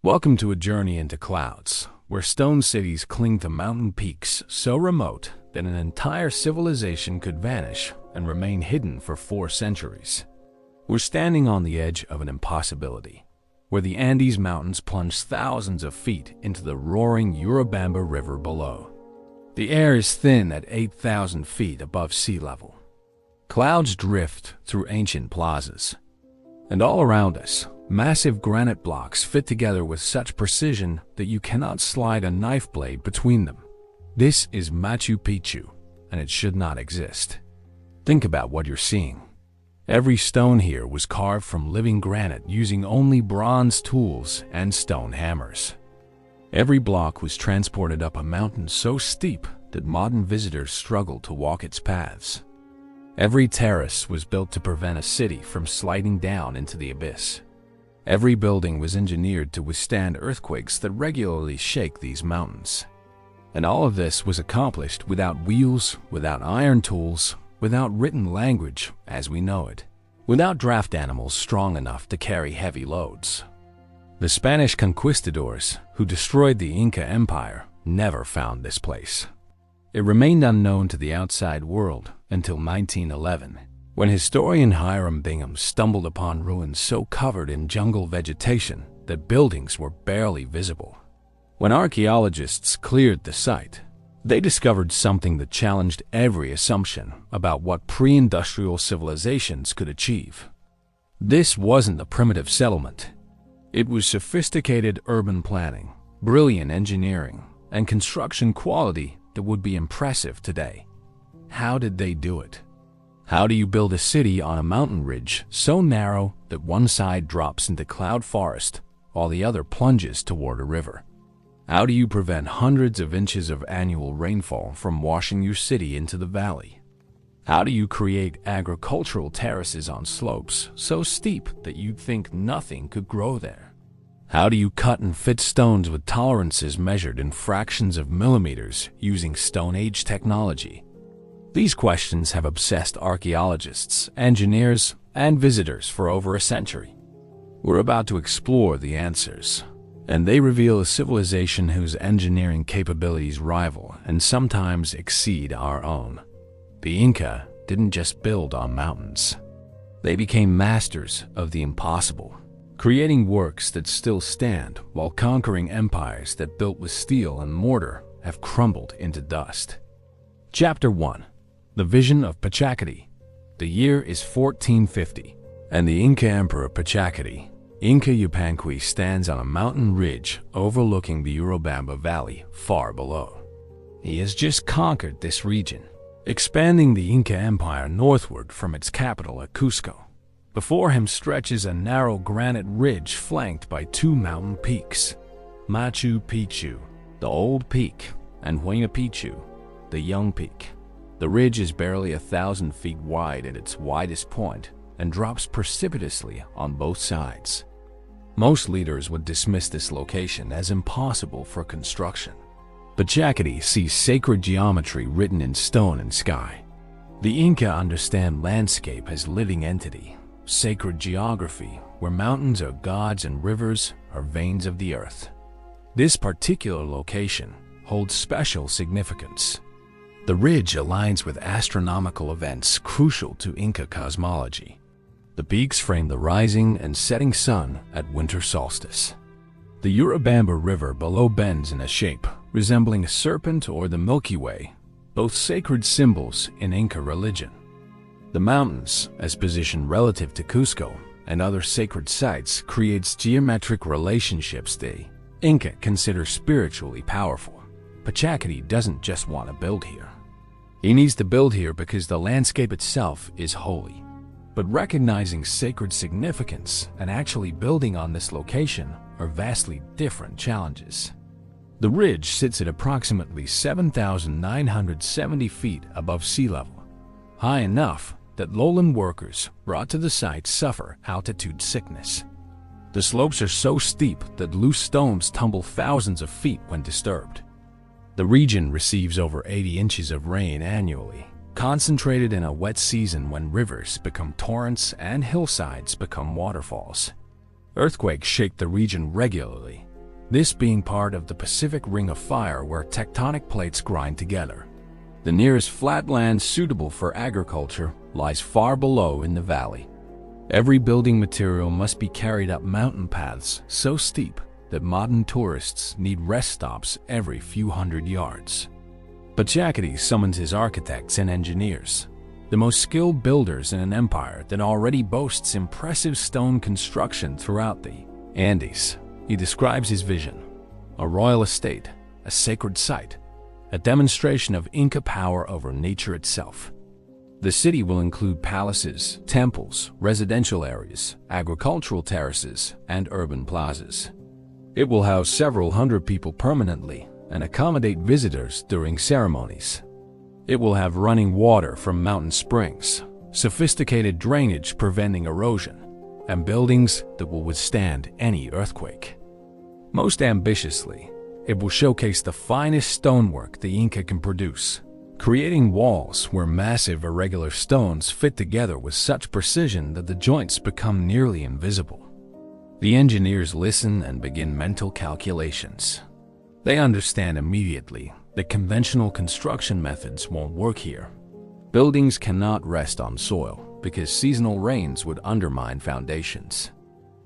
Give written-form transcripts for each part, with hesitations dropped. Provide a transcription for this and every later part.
Welcome to a journey into clouds, where stone cities cling to mountain peaks so remote that an entire civilization could vanish and remain hidden for 4 centuries. We're standing on the edge of an impossibility, where the Andes Mountains plunge thousands of feet into the roaring Urubamba River below. The air is thin at 8,000 feet above sea level. Clouds drift through ancient plazas, and all around us, massive granite blocks fit together with such precision that you cannot slide a knife blade between them. This is Machu Picchu, and it should not exist. Think about what you're seeing. Every stone here was carved from living granite using only bronze tools and stone hammers. Every block was transported up a mountain so steep that modern visitors struggle to walk its paths. Every terrace was built to prevent a city from sliding down into the abyss. Every building was engineered to withstand earthquakes that regularly shake these mountains. And all of this was accomplished without wheels, without iron tools, without written language as we know it, without draft animals strong enough to carry heavy loads. The Spanish conquistadors, who destroyed the Inca Empire, never found this place. It remained unknown to the outside world until 1911. When historian Hiram Bingham stumbled upon ruins so covered in jungle vegetation that buildings were barely visible. When archaeologists cleared the site, they discovered something that challenged every assumption about what pre-industrial civilizations could achieve. This wasn't a primitive settlement. It was sophisticated urban planning, brilliant engineering, and construction quality that would be impressive today. How did they do it? How do you build a city on a mountain ridge so narrow that one side drops into cloud forest while the other plunges toward a river? How do you prevent hundreds of inches of annual rainfall from washing your city into the valley? How do you create agricultural terraces on slopes so steep that you'd think nothing could grow there? How do you cut and fit stones with tolerances measured in fractions of millimeters using Stone Age technology? These questions have obsessed archaeologists, engineers, and visitors for over a century. We're about to explore the answers, and they reveal a civilization whose engineering capabilities rival and sometimes exceed our own. The Inca didn't just build on mountains. They became masters of the impossible, creating works that still stand while conquering empires that built with steel and mortar have crumbled into dust. Chapter 1. The Vision of Pachacati. The year is 1450, and the Inca Emperor Pachacati, Inca Yupanqui, stands on a mountain ridge overlooking the Urubamba Valley far below. He has just conquered this region, expanding the Inca Empire northward from its capital at Cusco. Before him stretches a narrow granite ridge flanked by 2 mountain peaks, Machu Picchu, the old peak, and Huayna Picchu, the young peak. The ridge is barely 1,000 feet wide at its widest point and drops precipitously on both sides. Most leaders would dismiss this location as impossible for construction. Pachacati sees sacred geometry written in stone and sky. The Inca understand landscape as living entity, sacred geography where mountains are gods and rivers are veins of the earth. This particular location holds special significance. The ridge aligns with astronomical events crucial to Inca cosmology. The peaks frame the rising and setting sun at winter solstice. The Urubamba River below bends in a shape resembling a serpent or the Milky Way, both sacred symbols in Inca religion. The mountains, as positioned relative to Cusco and other sacred sites, creates geometric relationships the Inca consider spiritually powerful. Pachacati doesn't just want to build here. He needs to build here because the landscape itself is holy. But recognizing sacred significance and actually building on this location are vastly different challenges. The ridge sits at approximately 7,970 feet above sea level, high enough that lowland workers brought to the site suffer altitude sickness. The slopes are so steep that loose stones tumble thousands of feet when disturbed. The region receives over 80 inches of rain annually, concentrated in a wet season when rivers become torrents and hillsides become waterfalls. Earthquakes shake the region regularly, this being part of the Pacific Ring of Fire where tectonic plates grind together. The nearest flat land suitable for agriculture lies far below in the valley. Every building material must be carried up mountain paths so steep that modern tourists need rest stops every few hundred yards. Pachacati summons his architects and engineers, the most skilled builders in an empire that already boasts impressive stone construction throughout the Andes. He describes his vision: a royal estate, a sacred site, a demonstration of Inca power over nature itself. The city will include palaces, temples, residential areas, agricultural terraces, and urban plazas. It will house several hundred people permanently and accommodate visitors during ceremonies. It will have running water from mountain springs, sophisticated drainage preventing erosion, and buildings that will withstand any earthquake. Most ambitiously, it will showcase the finest stonework the Inca can produce, creating walls where massive irregular stones fit together with such precision that the joints become nearly invisible. The engineers listen and begin mental calculations. They understand immediately that conventional construction methods won't work here. Buildings cannot rest on soil because seasonal rains would undermine foundations.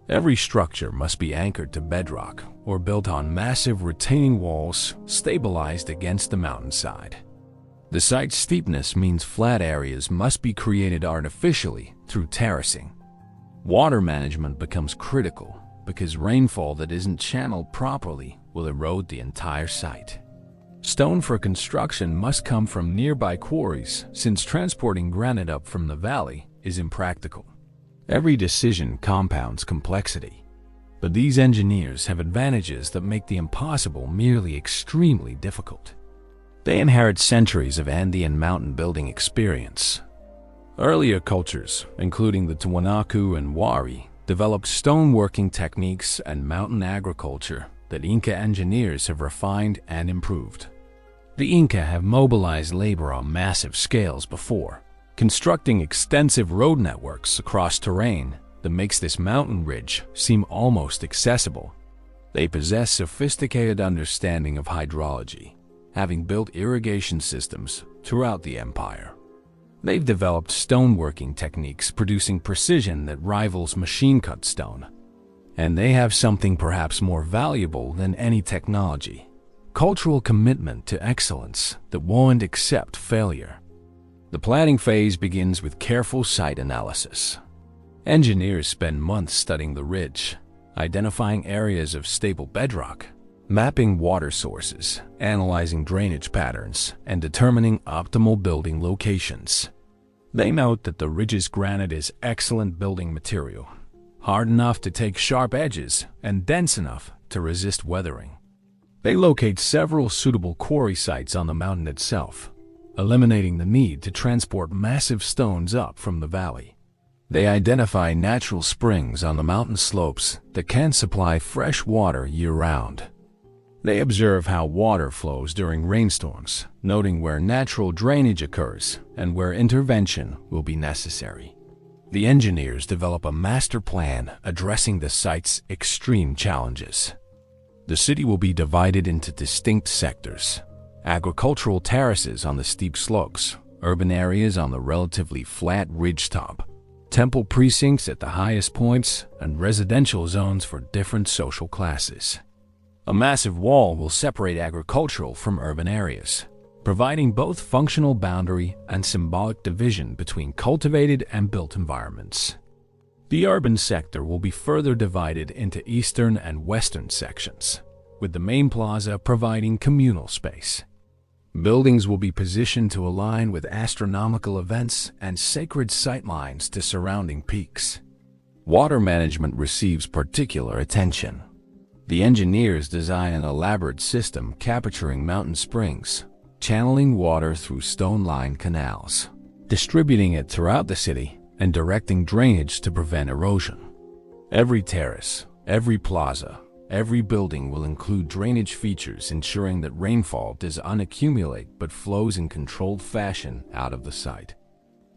Every structure must be anchored to bedrock or built on massive retaining walls stabilized against the mountainside. The site's steepness means flat areas must be created artificially through terracing. Water management becomes critical because rainfall that isn't channeled properly will erode the entire site. Stone for construction must come from nearby quarries since transporting granite up from the valley is impractical. Every decision compounds complexity, but these engineers have advantages that make the impossible merely extremely difficult. They inherit centuries of Andean mountain building experience. Earlier cultures, including the Tiwanaku and Wari, developed stoneworking techniques and mountain agriculture that Inca engineers have refined and improved. The Inca have mobilized labor on massive scales before, constructing extensive road networks across terrain that makes this mountain ridge seem almost accessible. They possess sophisticated understanding of hydrology, having built irrigation systems throughout the empire. They've developed stoneworking techniques producing precision that rivals machine-cut stone. And they have something perhaps more valuable than any technology: cultural commitment to excellence that won't accept failure. The planning phase begins with careful site analysis. Engineers spend months studying the ridge, identifying areas of stable bedrock, mapping water sources, analyzing drainage patterns, and determining optimal building locations. They note that the ridge's granite is excellent building material, hard enough to take sharp edges and dense enough to resist weathering. They locate several suitable quarry sites on the mountain itself, eliminating the need to transport massive stones up from the valley. They identify natural springs on the mountain slopes that can supply fresh water year-round. They observe how water flows during rainstorms, noting where natural drainage occurs and where intervention will be necessary. The engineers develop a master plan addressing the site's extreme challenges. The city will be divided into distinct sectors: agricultural terraces on the steep slopes, urban areas on the relatively flat ridgetop, temple precincts at the highest points, and residential zones for different social classes. A massive wall will separate agricultural from urban areas, providing both functional boundary and symbolic division between cultivated and built environments. The urban sector will be further divided into eastern and western sections, with the main plaza providing communal space. Buildings will be positioned to align with astronomical events and sacred sightlines to surrounding peaks. Water management receives particular attention. The engineers design an elaborate system capturing mountain springs, channeling water through stone-lined canals, distributing it throughout the city, and directing drainage to prevent erosion. Every terrace, every plaza, every building will include drainage features ensuring that rainfall does not accumulate but flows in controlled fashion out of the site.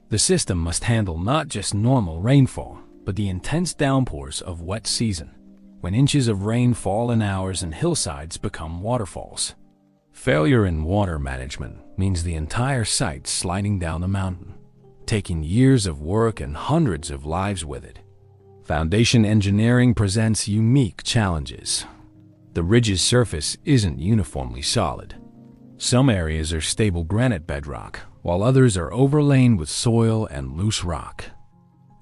The system must handle not just normal rainfall, but the intense downpours of wet season, when inches of rain fall in hours and hillsides become waterfalls. Failure in water management means the entire site sliding down the mountain, taking years of work and hundreds of lives with it. Foundation engineering presents unique challenges. The ridge's surface isn't uniformly solid. Some areas are stable granite bedrock, while others are overlain with soil and loose rock.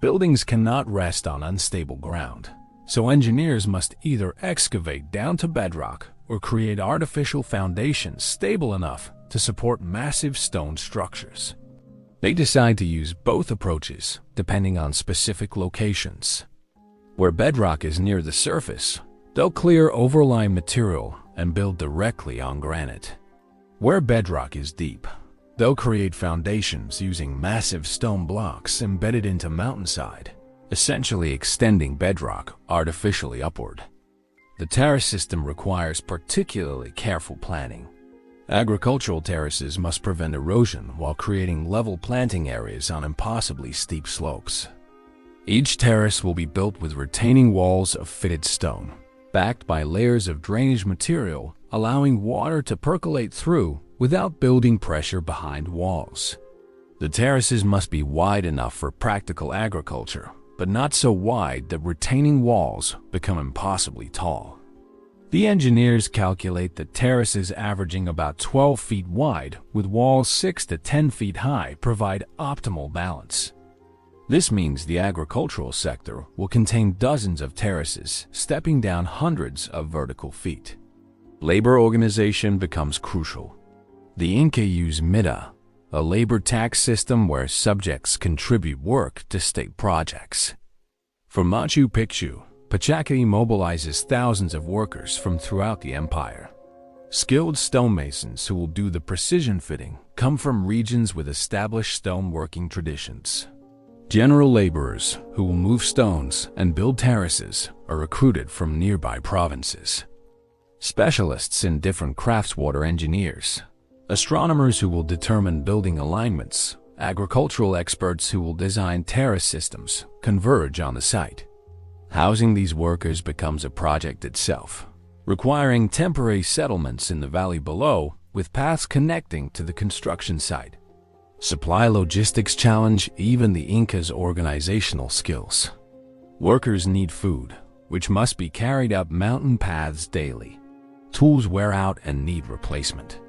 Buildings cannot rest on unstable ground, so engineers must either excavate down to bedrock or create artificial foundations stable enough to support massive stone structures. They decide to use both approaches depending on specific locations. Where bedrock is near the surface, they'll clear overlying material and build directly on granite. Where bedrock is deep, they'll create foundations using massive stone blocks embedded into mountainside, essentially extending bedrock artificially upward. The terrace system requires particularly careful planning. Agricultural terraces must prevent erosion while creating level planting areas on impossibly steep slopes. Each terrace will be built with retaining walls of fitted stone, backed by layers of drainage material, allowing water to percolate through without building pressure behind walls. The terraces must be wide enough for practical agriculture, but not so wide that retaining walls become impossibly tall. The engineers calculate that terraces averaging about 12 feet wide with walls 6 to 10 feet high provide optimal balance. This means the agricultural sector will contain dozens of terraces, stepping down hundreds of vertical feet. Labor organization becomes crucial. The Inca use mita, a labor tax system where subjects contribute work to state projects. For Machu Picchu, Pachacati mobilizes thousands of workers from throughout the empire. Skilled stonemasons who will do the precision fitting come from regions with established stoneworking traditions. General laborers who will move stones and build terraces are recruited from nearby provinces. Specialists in different crafts, water engineers, astronomers who will determine building alignments, agricultural experts who will design terrace systems converge on the site. Housing these workers becomes a project itself, requiring temporary settlements in the valley below with paths connecting to the construction site. Supply logistics challenge even the Incas' organizational skills. Workers need food, which must be carried up mountain paths daily. Tools wear out and need replacement.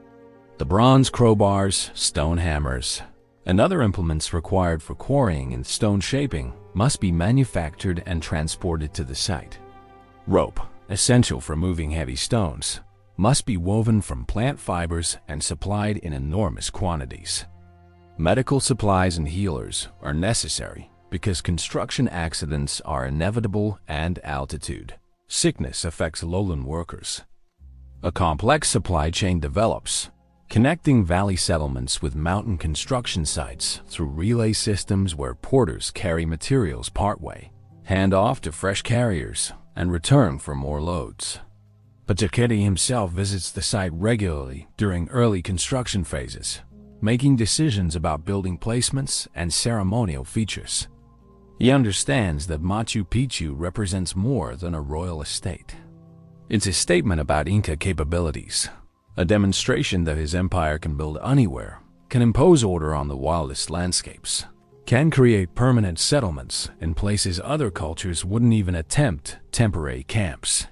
The bronze crowbars, stone hammers, and other implements required for quarrying and stone shaping must be manufactured and transported to the site. Rope, essential for moving heavy stones, must be woven from plant fibers and supplied in enormous quantities. Medical supplies and healers are necessary because construction accidents are inevitable and altitude sickness affects lowland workers. A complex supply chain develops, connecting valley settlements with mountain construction sites through relay systems where porters carry materials partway, hand off to fresh carriers, and return for more loads. Pachacati himself visits the site regularly during early construction phases, making decisions about building placements and ceremonial features. He understands that Machu Picchu represents more than a royal estate. It's a statement about Inca capabilities, a demonstration that his empire can build anywhere, can impose order on the wildest landscapes, can create permanent settlements in places other cultures wouldn't even attempt temporary camps.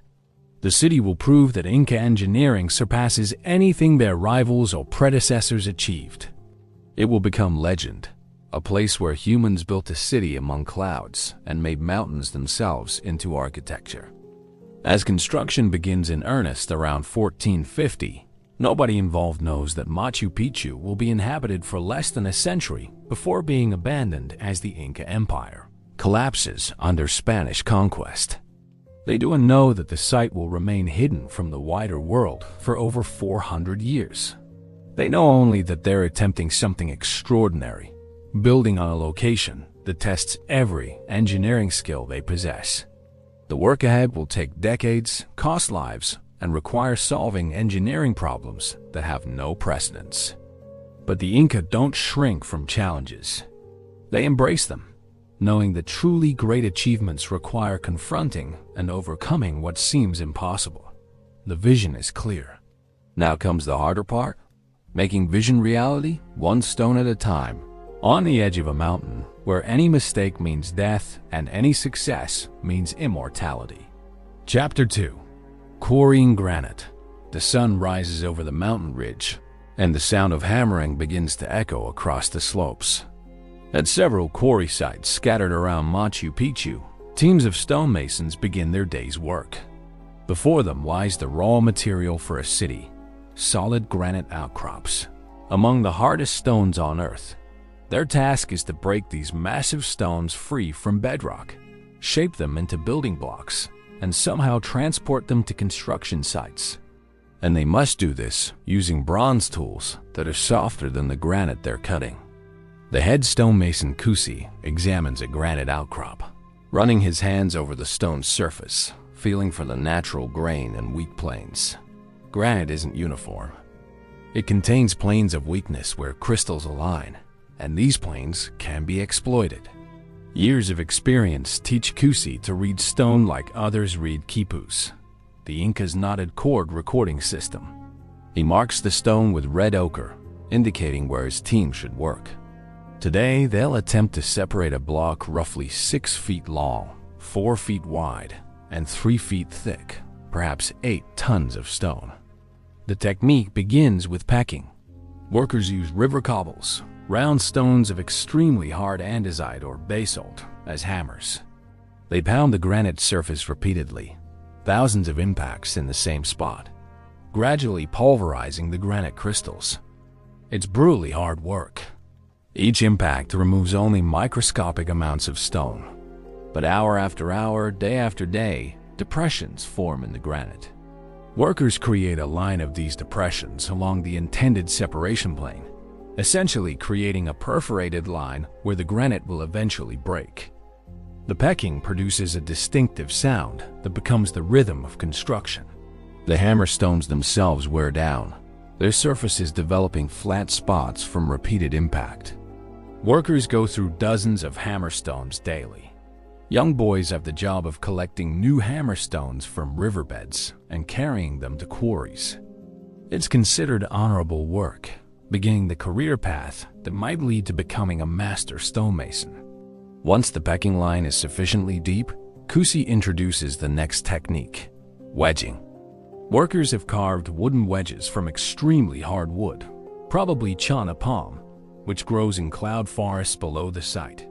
The city will prove that Inca engineering surpasses anything their rivals or predecessors achieved. It will become legend, a place where humans built a city among clouds and made mountains themselves into architecture. As construction begins in earnest around 1450, nobody involved knows that Machu Picchu will be inhabited for less than a century before being abandoned as the Inca Empire collapses under Spanish conquest. They don't know that the site will remain hidden from the wider world for over 400 years. They know only that they're attempting something extraordinary, building on a location that tests every engineering skill they possess. The work ahead will take decades, cost lives, and require solving engineering problems that have no precedence. But the Inca don't shrink from challenges. They embrace them. knowing that truly great achievements require confronting and overcoming what seems impossible. The vision is clear. Now comes the harder part, making vision reality one stone at a time. On the edge of a mountain, where any mistake means death and any success means immortality. Chapter 2. Quarrying Granite. The sun rises over the mountain ridge, and the sound of hammering begins to echo across the slopes. At several quarry sites scattered around Machu Picchu, teams of stonemasons begin their day's work. Before them lies the raw material for a city, solid granite outcrops, among the hardest stones on Earth. Their task is to break these massive stones free from bedrock, shape them into building blocks, and somehow transport them to construction sites. And they must do this using bronze tools that are softer than the granite they're cutting. The head stonemason Kusi examines a granite outcrop, running his hands over the stone's surface, feeling for the natural grain and weak planes. Granite isn't uniform. It contains planes of weakness where crystals align, and these planes can be exploited. Years of experience teach Kusi to read stone like others read quipus, the Inca's knotted cord recording system. He marks the stone with red ochre, indicating where his team should work. Today, they'll attempt to separate a block roughly 6 feet long, 4 feet wide, and 3 feet thick, perhaps 8 tons of stone. The technique begins with pecking. Workers use river cobbles, round stones of extremely hard andesite or basalt, as hammers. They pound the granite surface repeatedly, thousands of impacts in the same spot, gradually pulverizing the granite crystals. It's brutally hard work. Each impact removes only microscopic amounts of stone, but hour after hour, day after day, depressions form in the granite. Workers create a line of these depressions along the intended separation plane, essentially creating a perforated line where the granite will eventually break. The pecking produces a distinctive sound that becomes the rhythm of construction. The hammer stones themselves wear down, their surfaces developing flat spots from repeated impact. Workers go through dozens of hammer stones daily. Young boys have the job of collecting new hammer stones from riverbeds and carrying them to quarries. It's considered honorable work, beginning the career path that might lead to becoming a master stonemason. Once the pecking line is sufficiently deep, Kusi introduces the next technique, wedging. Workers have carved wooden wedges from extremely hard wood, probably chana palm, which grows in cloud forests below the site.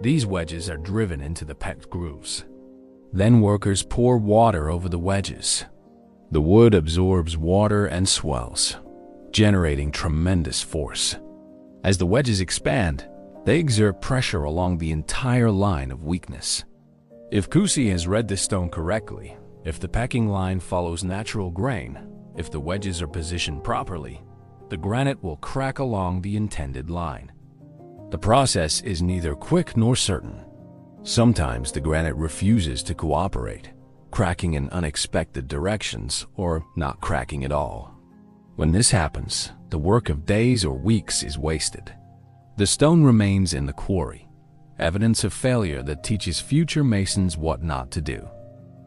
These wedges are driven into the pecked grooves. Then workers pour water over the wedges. The wood absorbs water and swells, generating tremendous force. As the wedges expand, they exert pressure along the entire line of weakness. If Kusi has read the stone correctly, if the pecking line follows natural grain, if the wedges are positioned properly, the granite will crack along the intended line. The process is neither quick nor certain. Sometimes the granite refuses to cooperate, cracking in unexpected directions or not cracking at all. When this happens, the work of days or weeks is wasted. The stone remains in the quarry, evidence of failure that teaches future masons what not to do.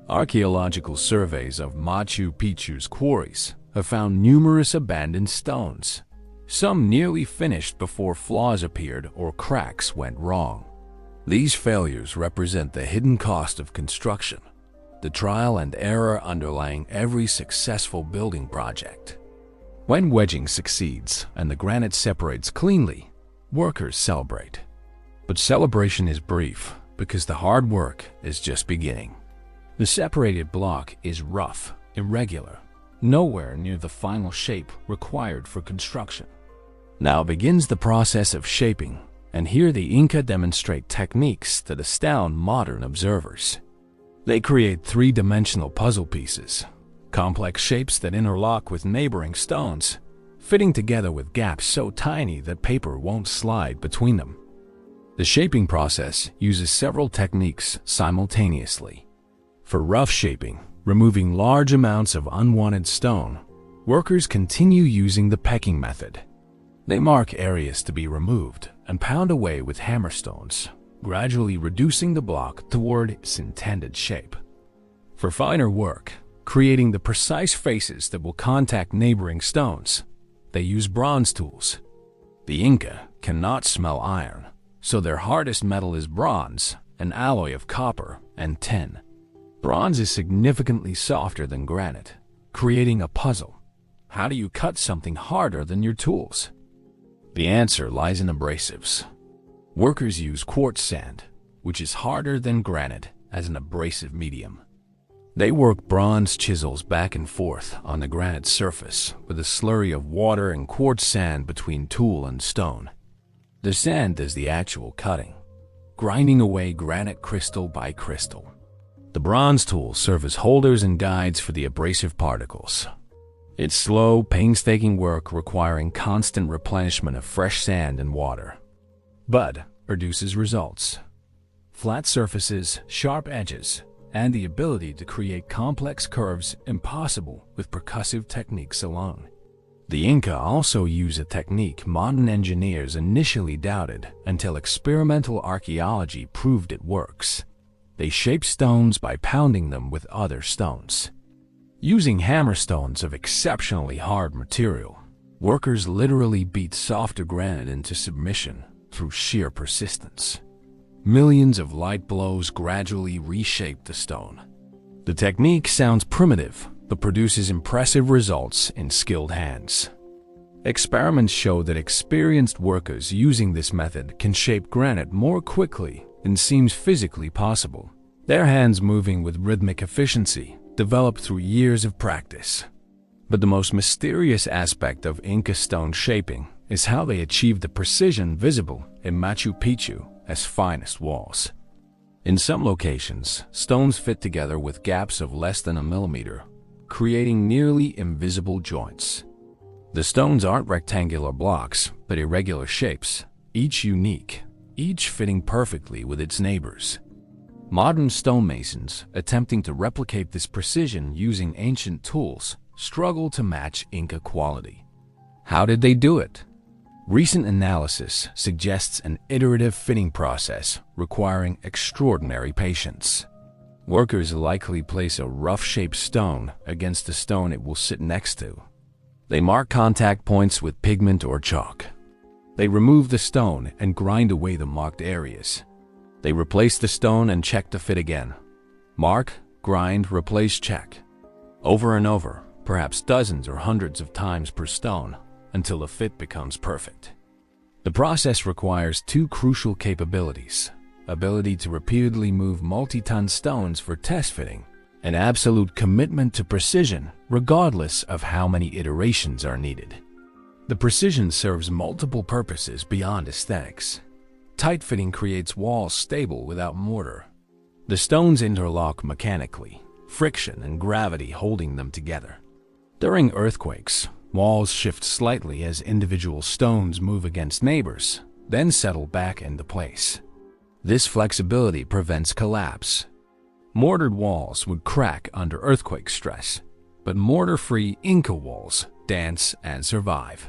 Archaeological surveys of Machu Picchu's quarries have found numerous abandoned stones, some nearly finished before flaws appeared or cracks went wrong. These failures represent the hidden cost of construction, the trial and error underlying every successful building project. When wedging succeeds and the granite separates cleanly, workers celebrate. But celebration is brief because the hard work is just beginning. The separated block is rough, irregular, nowhere near the final shape required for construction. Now begins the process of shaping, and here the Inca demonstrate techniques that astound modern observers. They create three-dimensional puzzle pieces, complex shapes that interlock with neighboring stones, fitting together with gaps so tiny that paper won't slide between them. The shaping process uses several techniques simultaneously. For rough shaping, removing large amounts of unwanted stone, workers continue using the pecking method. They mark areas to be removed and pound away with hammer stones, gradually reducing the block toward its intended shape. For finer work, creating the precise faces that will contact neighboring stones, they use bronze tools. The Inca cannot smell iron, so their hardest metal is bronze, an alloy of copper and tin. Bronze is significantly softer than granite, creating a puzzle. How do you cut something harder than your tools? The answer lies in abrasives. Workers use quartz sand, which is harder than granite, as an abrasive medium. They work bronze chisels back and forth on the granite surface with a slurry of water and quartz sand between tool and stone. The sand does the actual cutting, grinding away granite crystal by crystal. The bronze tools serve as holders and guides for the abrasive particles. It's slow, painstaking work requiring constant replenishment of fresh sand and water, but produces results. Flat surfaces, sharp edges, and the ability to create complex curves impossible with percussive techniques alone. The Inca also use a technique modern engineers initially doubted until experimental archaeology proved it works. They shape stones by pounding them with other stones. Using hammerstones of exceptionally hard material, workers literally beat softer granite into submission through sheer persistence. Millions of light blows gradually reshape the stone. The technique sounds primitive, but produces impressive results in skilled hands. Experiments show that experienced workers using this method can shape granite more quickly than seems physically possible, their hands moving with rhythmic efficiency, developed through years of practice. But the most mysterious aspect of Inca stone shaping is how they achieve the precision visible in Machu Picchu as finest walls. In some locations, stones fit together with gaps of less than a millimeter, creating nearly invisible joints. The stones aren't rectangular blocks, but irregular shapes, each unique, each fitting perfectly with its neighbors. Modern stonemasons, attempting to replicate this precision using ancient tools, struggle to match Inca quality. How did they do it? Recent analysis suggests an iterative fitting process requiring extraordinary patience. Workers likely place a rough-shaped stone against the stone it will sit next to. They mark contact points with pigment or chalk. They remove the stone and grind away the marked areas. They replace the stone and check to fit again. Mark, grind, replace, check. Over and over, perhaps dozens or hundreds of times per stone, until the fit becomes perfect. The process requires two crucial capabilities: ability to repeatedly move multi-ton stones for test fitting, and absolute commitment to precision regardless of how many iterations are needed. The precision serves multiple purposes beyond aesthetics. Tight fitting creates walls stable without mortar. The stones interlock mechanically, friction and gravity holding them together. During earthquakes, walls shift slightly as individual stones move against neighbors, then settle back into place. This flexibility prevents collapse. Mortared walls would crack under earthquake stress, but mortar-free Inca walls dance and survive.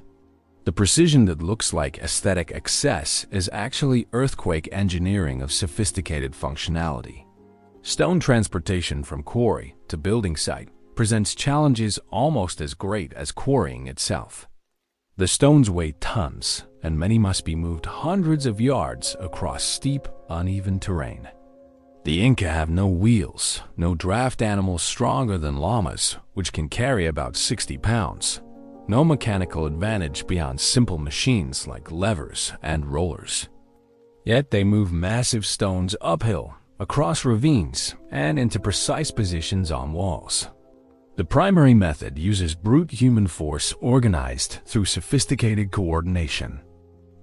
The precision that looks like aesthetic excess is actually earthquake engineering of sophisticated functionality. Stone transportation from quarry to building site presents challenges almost as great as quarrying itself. The stones weigh tons, and many must be moved hundreds of yards across steep, uneven terrain. The Inca have no wheels, no draft animals stronger than llamas, which can carry about 60 pounds, no mechanical advantage beyond simple machines like levers and rollers. Yet they move massive stones uphill, across ravines, and into precise positions on walls. The primary method uses brute human force organized through sophisticated coordination.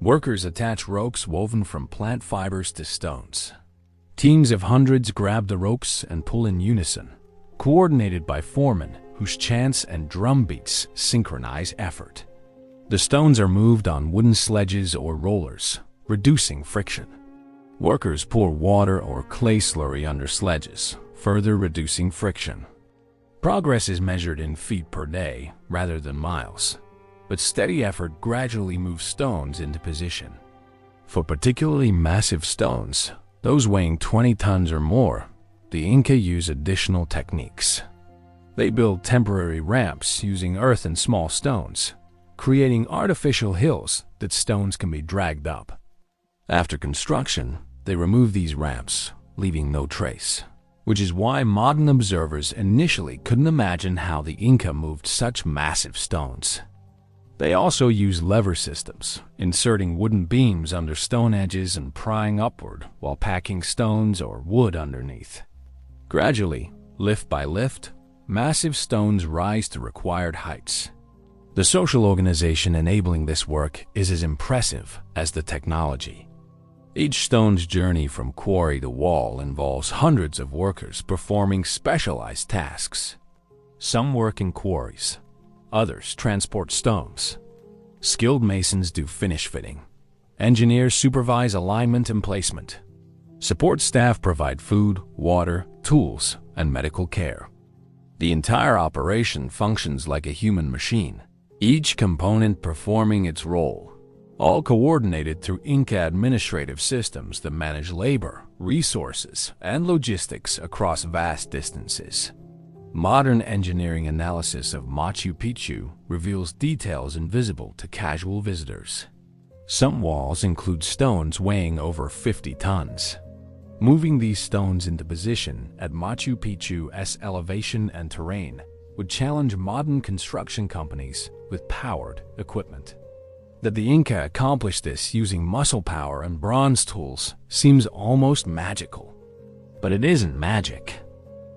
Workers attach ropes woven from plant fibers to stones. Teams of hundreds grab the ropes and pull in unison, coordinated by foremen whose chants and drum beats synchronize effort. The stones are moved on wooden sledges or rollers, reducing friction. Workers pour water or clay slurry under sledges, further reducing friction. Progress is measured in feet per day rather than miles, but steady effort gradually moves stones into position. For particularly massive stones, those weighing 20 tons or more, the Inca use additional techniques. They build temporary ramps using earth and small stones, creating artificial hills that stones can be dragged up. After construction, they remove these ramps, leaving no trace, which is why modern observers initially couldn't imagine how the Inca moved such massive stones. They also use lever systems, inserting wooden beams under stone edges and prying upward while packing stones or wood underneath. Gradually, lift by lift, massive stones rise to required heights. The social organization enabling this work is as impressive as the technology. Each stone's journey from quarry to wall involves hundreds of workers performing specialized tasks. Some work in quarries, others transport stones. Skilled masons do finish fitting. Engineers supervise alignment and placement. Support staff provide food, water, tools, and medical care. The entire operation functions like a human machine, each component performing its role, all coordinated through Inca administrative systems that manage labor, resources, and logistics across vast distances. Modern engineering analysis of Machu Picchu reveals details invisible to casual visitors. Some walls include stones weighing over 50 tons. Moving these stones into position at Machu Picchu's elevation and terrain would challenge modern construction companies with powered equipment. That the Inca accomplished this using muscle power and bronze tools seems almost magical. But it isn't magic.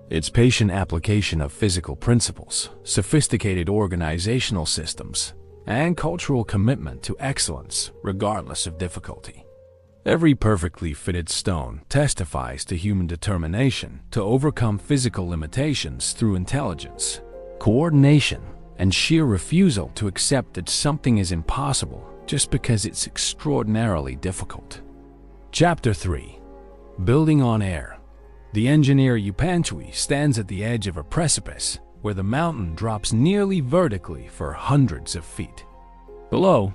It's patient application of physical principles, sophisticated organizational systems, and cultural commitment to excellence regardless of difficulty. Every perfectly fitted stone testifies to human determination to overcome physical limitations through intelligence, coordination, and sheer refusal to accept that something is impossible just because it's extraordinarily difficult. Chapter 3. Building on Air. The engineer Yupanqui stands at the edge of a precipice where the mountain drops nearly vertically for hundreds of feet. Below,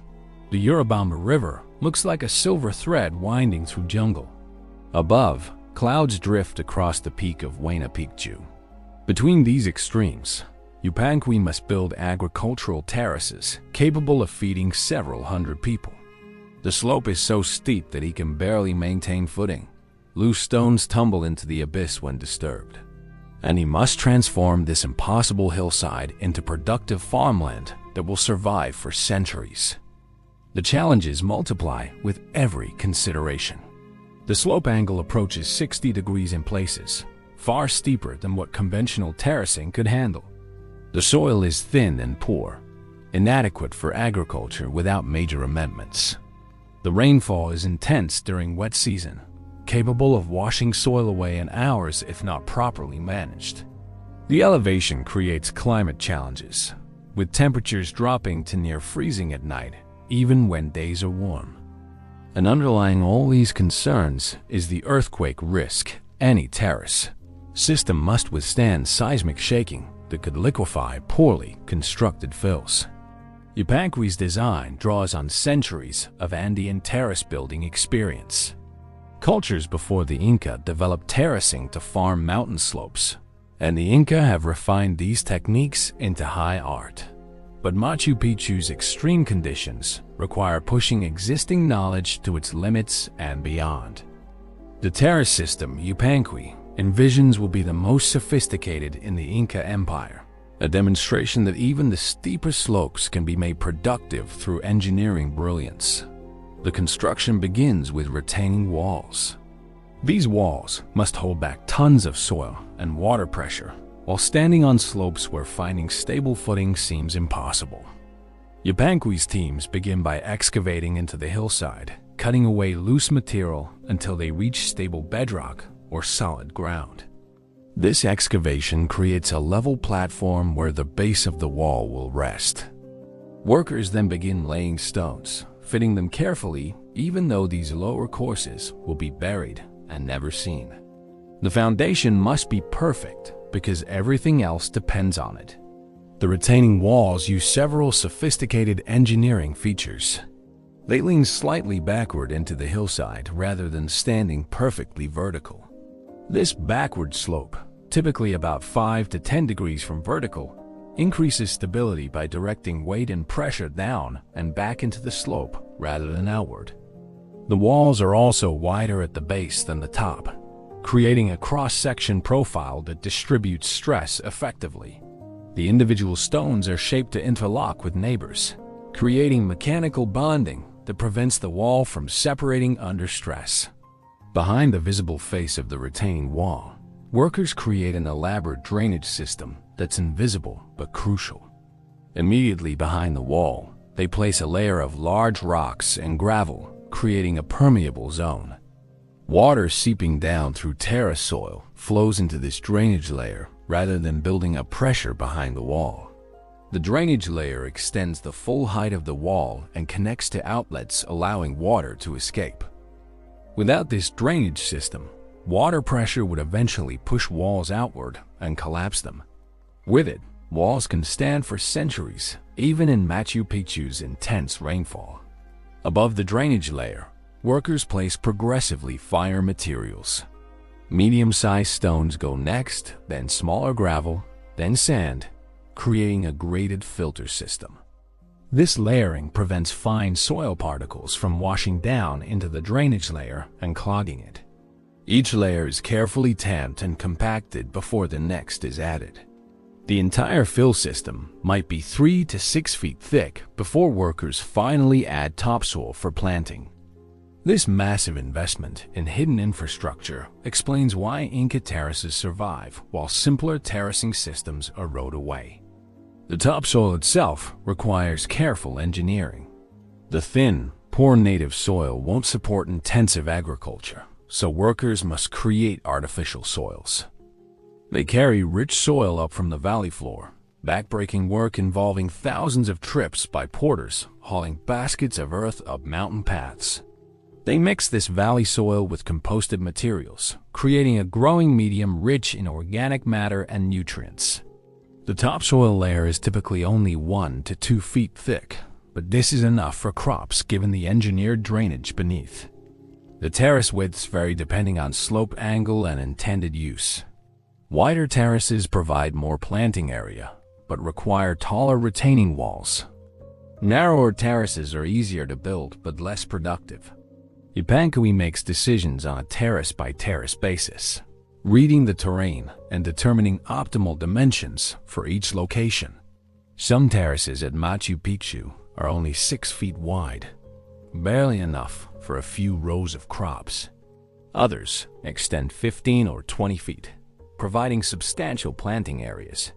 the Urubamba River looks like a silver thread winding through jungle. Above, clouds drift across the peak of Machu Picchu. Between these extremes, Yupanqui must build agricultural terraces capable of feeding several hundred people. The slope is so steep that he can barely maintain footing. Loose stones tumble into the abyss when disturbed. And he must transform this impossible hillside into productive farmland that will survive for centuries. The challenges multiply with every consideration. The slope angle approaches 60 degrees in places, far steeper than what conventional terracing could handle. The soil is thin and poor, inadequate for agriculture without major amendments. The rainfall is intense during wet season, capable of washing soil away in hours if not properly managed. The elevation creates climate challenges, with temperatures dropping to near freezing at night, even when days are warm. And underlying all these concerns is the earthquake risk any terrace system must withstand seismic shaking that could liquefy poorly constructed fills. Yupanqui's design draws on centuries of Andean terrace building experience. Cultures before the Inca developed terracing to farm mountain slopes, and the Inca have refined these techniques into high art. But Machu Picchu's extreme conditions require pushing existing knowledge to its limits and beyond. The terrace system Yupanqui envisions will be the most sophisticated in the Inca Empire, a demonstration that even the steeper slopes can be made productive through engineering brilliance. The construction begins with retaining walls. These walls must hold back tons of soil and water pressure while standing on slopes where finding stable footing seems impossible. Yupanqui's teams begin by excavating into the hillside, cutting away loose material until they reach stable bedrock or solid ground. This excavation creates a level platform where the base of the wall will rest. Workers then begin laying stones, fitting them carefully even though these lower courses will be buried and never seen. The foundation must be perfect because everything else depends on it. The retaining walls use several sophisticated engineering features. They lean slightly backward into the hillside rather than standing perfectly vertical. This backward slope, typically about 5 to 10 degrees from vertical, increases stability by directing weight and pressure down and back into the slope rather than outward. The walls are also wider at the base than the top, creating a cross-section profile that distributes stress effectively. The individual stones are shaped to interlock with neighbors, creating mechanical bonding that prevents the wall from separating under stress. Behind the visible face of the retaining wall, workers create an elaborate drainage system that's invisible but crucial. Immediately behind the wall, they place a layer of large rocks and gravel, creating a permeable zone. Water seeping down through terrace soil flows into this drainage layer rather than building up pressure behind the wall. The drainage layer extends the full height of the wall and connects to outlets, allowing water to escape. Without this drainage system, water pressure would eventually push walls outward and collapse them. With it, walls can stand for centuries, even in Machu Picchu's intense rainfall. Above the drainage layer, workers place progressively finer materials. Medium-sized stones go next, then smaller gravel, then sand, creating a graded filter system. This layering prevents fine soil particles from washing down into the drainage layer and clogging it. Each layer is carefully tamped and compacted before the next is added. The entire fill system might be 3 to 6 feet thick before workers finally add topsoil for planting. This massive investment in hidden infrastructure explains why Inca terraces survive while simpler terracing systems erode away. The topsoil itself requires careful engineering. The thin, poor native soil won't support intensive agriculture, so workers must create artificial soils. They carry rich soil up from the valley floor, backbreaking work involving thousands of trips by porters hauling baskets of earth up mountain paths. They mix this valley soil with composted materials, creating a growing medium rich in organic matter and nutrients. The topsoil layer is typically only 1 to 2 feet thick, but this is enough for crops given the engineered drainage beneath. The terrace widths vary depending on slope angle and intended use. Wider terraces provide more planting area, but require taller retaining walls. Narrower terraces are easier to build but less productive. Yupanqui makes decisions on a terrace-by-terrace basis, reading the terrain and determining optimal dimensions for each location. Some terraces at Machu Picchu are only 6 feet wide, barely enough for a few rows of crops. Others extend 15 or 20 feet, providing substantial planting areas.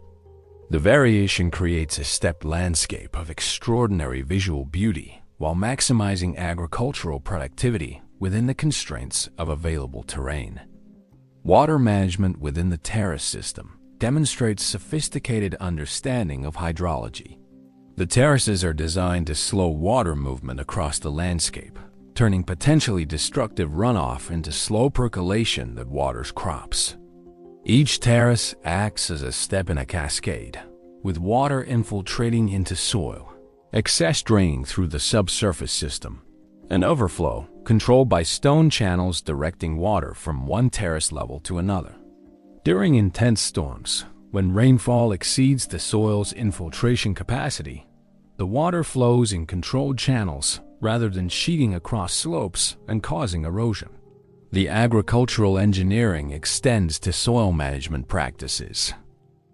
The variation creates a stepped landscape of extraordinary visual beauty while maximizing agricultural productivity within the constraints of available terrain. Water management within the terrace system demonstrates sophisticated understanding of hydrology. The terraces are designed to slow water movement across the landscape, turning potentially destructive runoff into slow percolation that waters crops. Each terrace acts as a step in a cascade, with water infiltrating into soil, excess draining through the subsurface system, and overflow controlled by stone channels directing water from one terrace level to another. During intense storms, when rainfall exceeds the soil's infiltration capacity, the water flows in controlled channels rather than sheeting across slopes and causing erosion. The agricultural engineering extends to soil management practices.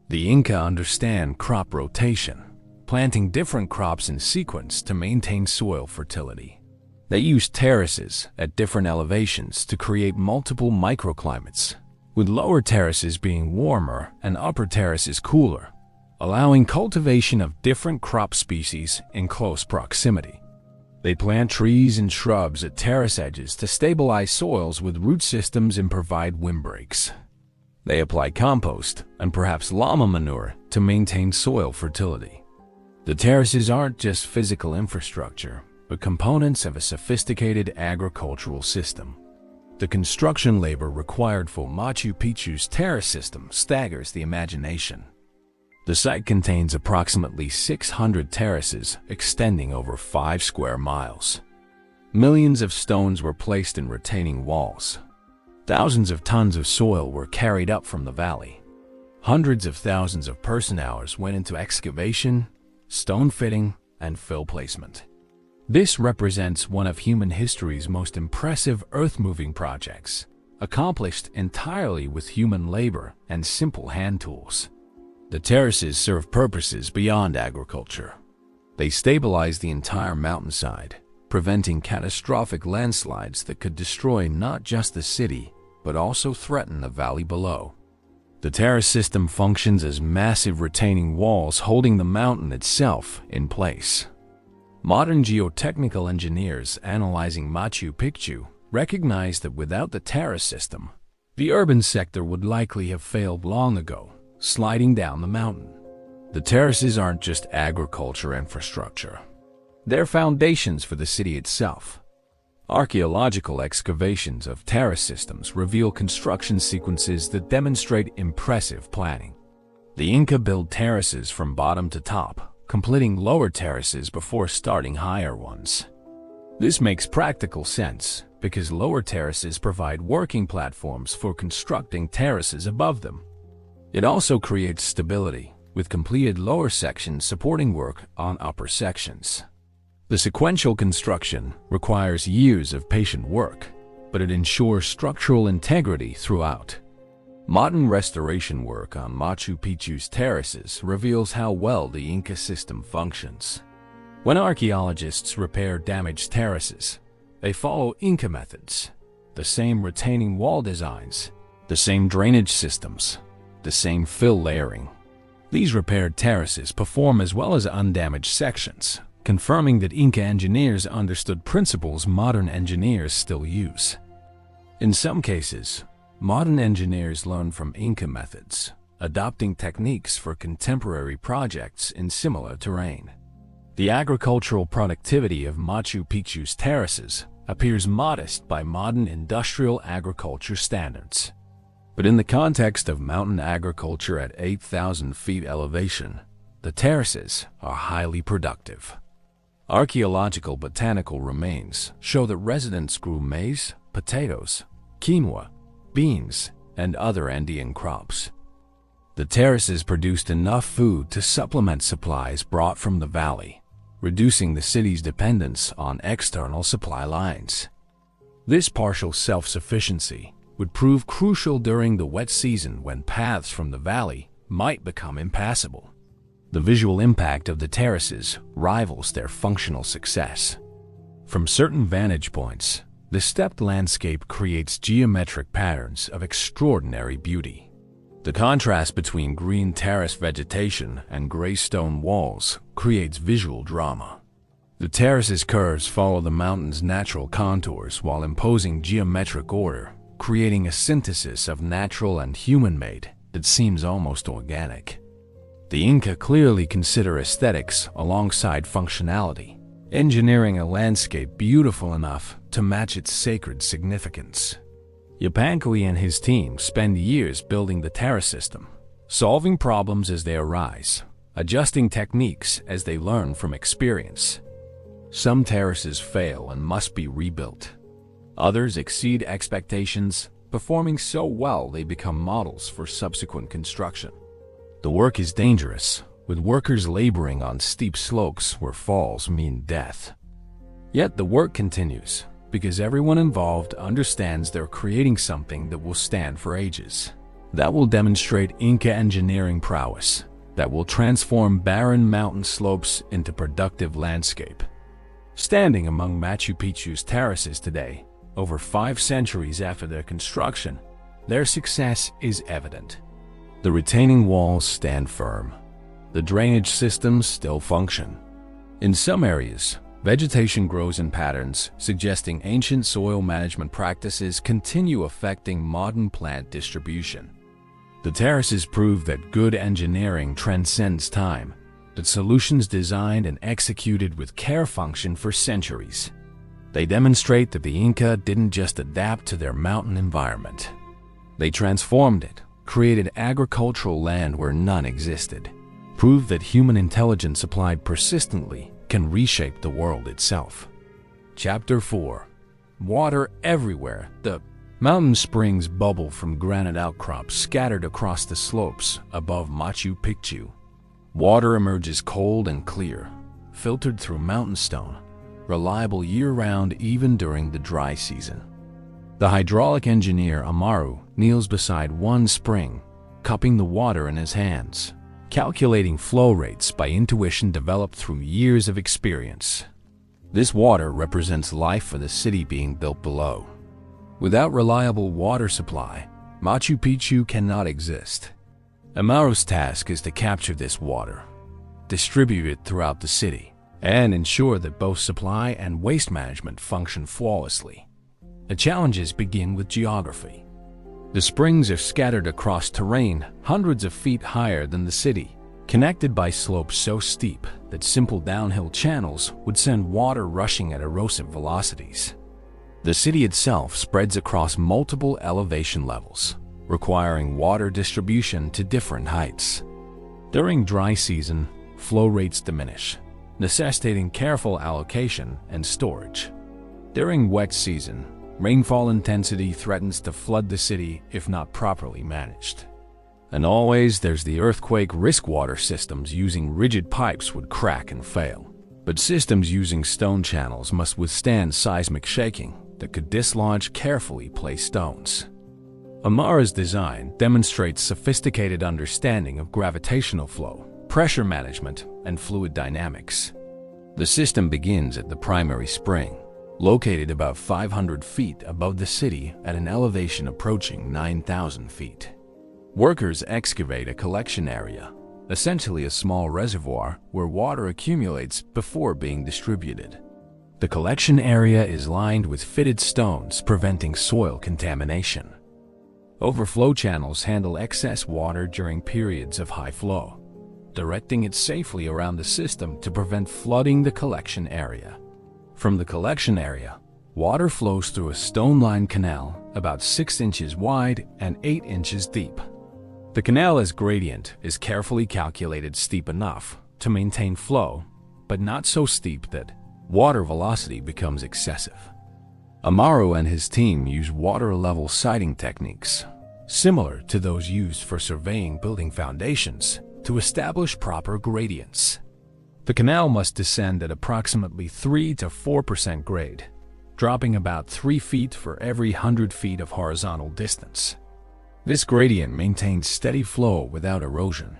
The Inca understand crop rotation, planting different crops in sequence to maintain soil fertility. They use terraces at different elevations to create multiple microclimates, with lower terraces being warmer and upper terraces cooler, allowing cultivation of different crop species in close proximity. They plant trees and shrubs at terrace edges to stabilize soils with root systems and provide windbreaks. They apply compost and perhaps llama manure to maintain soil fertility. The terraces aren't just physical infrastructure, but components of a sophisticated agricultural system. The construction labor required for Machu Picchu's terrace system staggers the imagination. The site contains approximately 600 terraces extending over 5 square miles. Millions of stones were placed in retaining walls. Thousands of tons of soil were carried up from the valley. Hundreds of thousands of person-hours went into excavation, stone fitting, and fill placement. This represents one of human history's most impressive earth-moving projects, accomplished entirely with human labor and simple hand tools. The terraces serve purposes beyond agriculture. They stabilize the entire mountainside, preventing catastrophic landslides that could destroy not just the city, but also threaten the valley below. The terrace system functions as massive retaining walls holding the mountain itself in place. Modern geotechnical engineers analyzing Machu Picchu recognize that without the terrace system, the urban sector would likely have failed long ago, sliding down the mountain. The terraces aren't just agriculture infrastructure. They're foundations for the city itself. Archaeological excavations of terrace systems reveal construction sequences that demonstrate impressive planning. The Inca built terraces from bottom to top, completing lower terraces before starting higher ones. This makes practical sense because lower terraces provide working platforms for constructing terraces above them. It also creates stability, with completed lower sections supporting work on upper sections. The sequential construction requires years of patient work, but it ensures structural integrity throughout. Modern restoration work on Machu Picchu's terraces reveals how well the Inca system functions. When archaeologists repair damaged terraces, they follow Inca methods: the same retaining wall designs, the same drainage systems, the same fill layering. These repaired terraces perform as well as undamaged sections, confirming that Inca engineers understood principles modern engineers still use. In some cases, modern engineers learn from Inca methods, adopting techniques for contemporary projects in similar terrain. The agricultural productivity of Machu Picchu's terraces appears modest by modern industrial agriculture standards. But in the context of mountain agriculture at 8,000 feet elevation, the terraces are highly productive. Archaeological botanical remains show that residents grew maize, potatoes, quinoa, beans, and other Andean crops. The terraces produced enough food to supplement supplies brought from the valley, reducing the city's dependence on external supply lines. This partial self-sufficiency would prove crucial during the wet season when paths from the valley might become impassable. The visual impact of the terraces rivals their functional success. From certain vantage points, the stepped landscape creates geometric patterns of extraordinary beauty. The contrast between green terrace vegetation and gray stone walls creates visual drama. The terrace's curves follow the mountain's natural contours while imposing geometric order, creating a synthesis of natural and human-made that seems almost organic. The Inca clearly consider aesthetics alongside functionality, engineering a landscape beautiful enough to match its sacred significance. Yupanqui and his team spend years building the terrace system, solving problems as they arise, adjusting techniques as they learn from experience. Some terraces fail and must be rebuilt. Others exceed expectations, performing so well they become models for subsequent construction. The work is dangerous, with workers laboring on steep slopes where falls mean death. Yet the work continues, because everyone involved understands they're creating something that will stand for ages, that will demonstrate Inca engineering prowess, that will transform barren mountain slopes into productive landscape. Standing among Machu Picchu's terraces today, over 5 centuries after their construction, their success is evident. The retaining walls stand firm. The drainage systems still function. In some areas, vegetation grows in patterns suggesting ancient soil management practices continue affecting modern plant distribution. The terraces prove that good engineering transcends time, that solutions designed and executed with care function for centuries. They demonstrate that the Inca didn't just adapt to their mountain environment. They transformed it, created agricultural land where none existed, proved that human intelligence applied persistently can reshape the world itself. Chapter 4. Water everywhere. The mountain springs bubble from granite outcrops scattered across the slopes above Machu Picchu. Water emerges cold and clear, filtered through mountain stone, reliable year-round even during the dry season. The hydraulic engineer Amaru kneels beside one spring, cupping the water in his hands, calculating flow rates by intuition developed through years of experience. This water represents life for the city being built below. Without reliable water supply, Machu Picchu cannot exist. Amaru's task is to capture this water, distribute it throughout the city, and ensure that both supply and waste management function flawlessly. The challenges begin with geography. The springs are scattered across terrain hundreds of feet higher than the city, connected by slopes so steep that simple downhill channels would send water rushing at erosive velocities. The city itself spreads across multiple elevation levels, requiring water distribution to different heights. During dry season, flow rates diminish, necessitating careful allocation and storage. During wet season, rainfall intensity threatens to flood the city if not properly managed. And always there's the earthquake risk. Water systems using rigid pipes would crack and fail, but systems using stone channels must withstand seismic shaking that could dislodge carefully placed stones. Amaru's design demonstrates sophisticated understanding of gravitational flow, pressure management, and fluid dynamics. The system begins at the primary spring, located about 500 feet above the city at an elevation approaching 9,000 feet. Workers excavate a collection area, essentially a small reservoir where water accumulates before being distributed. The collection area is lined with fitted stones preventing soil contamination. Overflow channels handle excess water during periods of high flow, directing it safely around the system to prevent flooding the collection area. From the collection area, water flows through a stone-lined canal about 6 inches wide and 8 inches deep. The canal's gradient is carefully calculated steep enough to maintain flow, but not so steep that water velocity becomes excessive. Amaru and his team use water-level siting techniques, similar to those used for surveying building foundations, to establish proper gradients. The canal must descend at approximately 3 to 4% grade, dropping about 3 feet for every 100 feet of horizontal distance. This gradient maintains steady flow without erosion.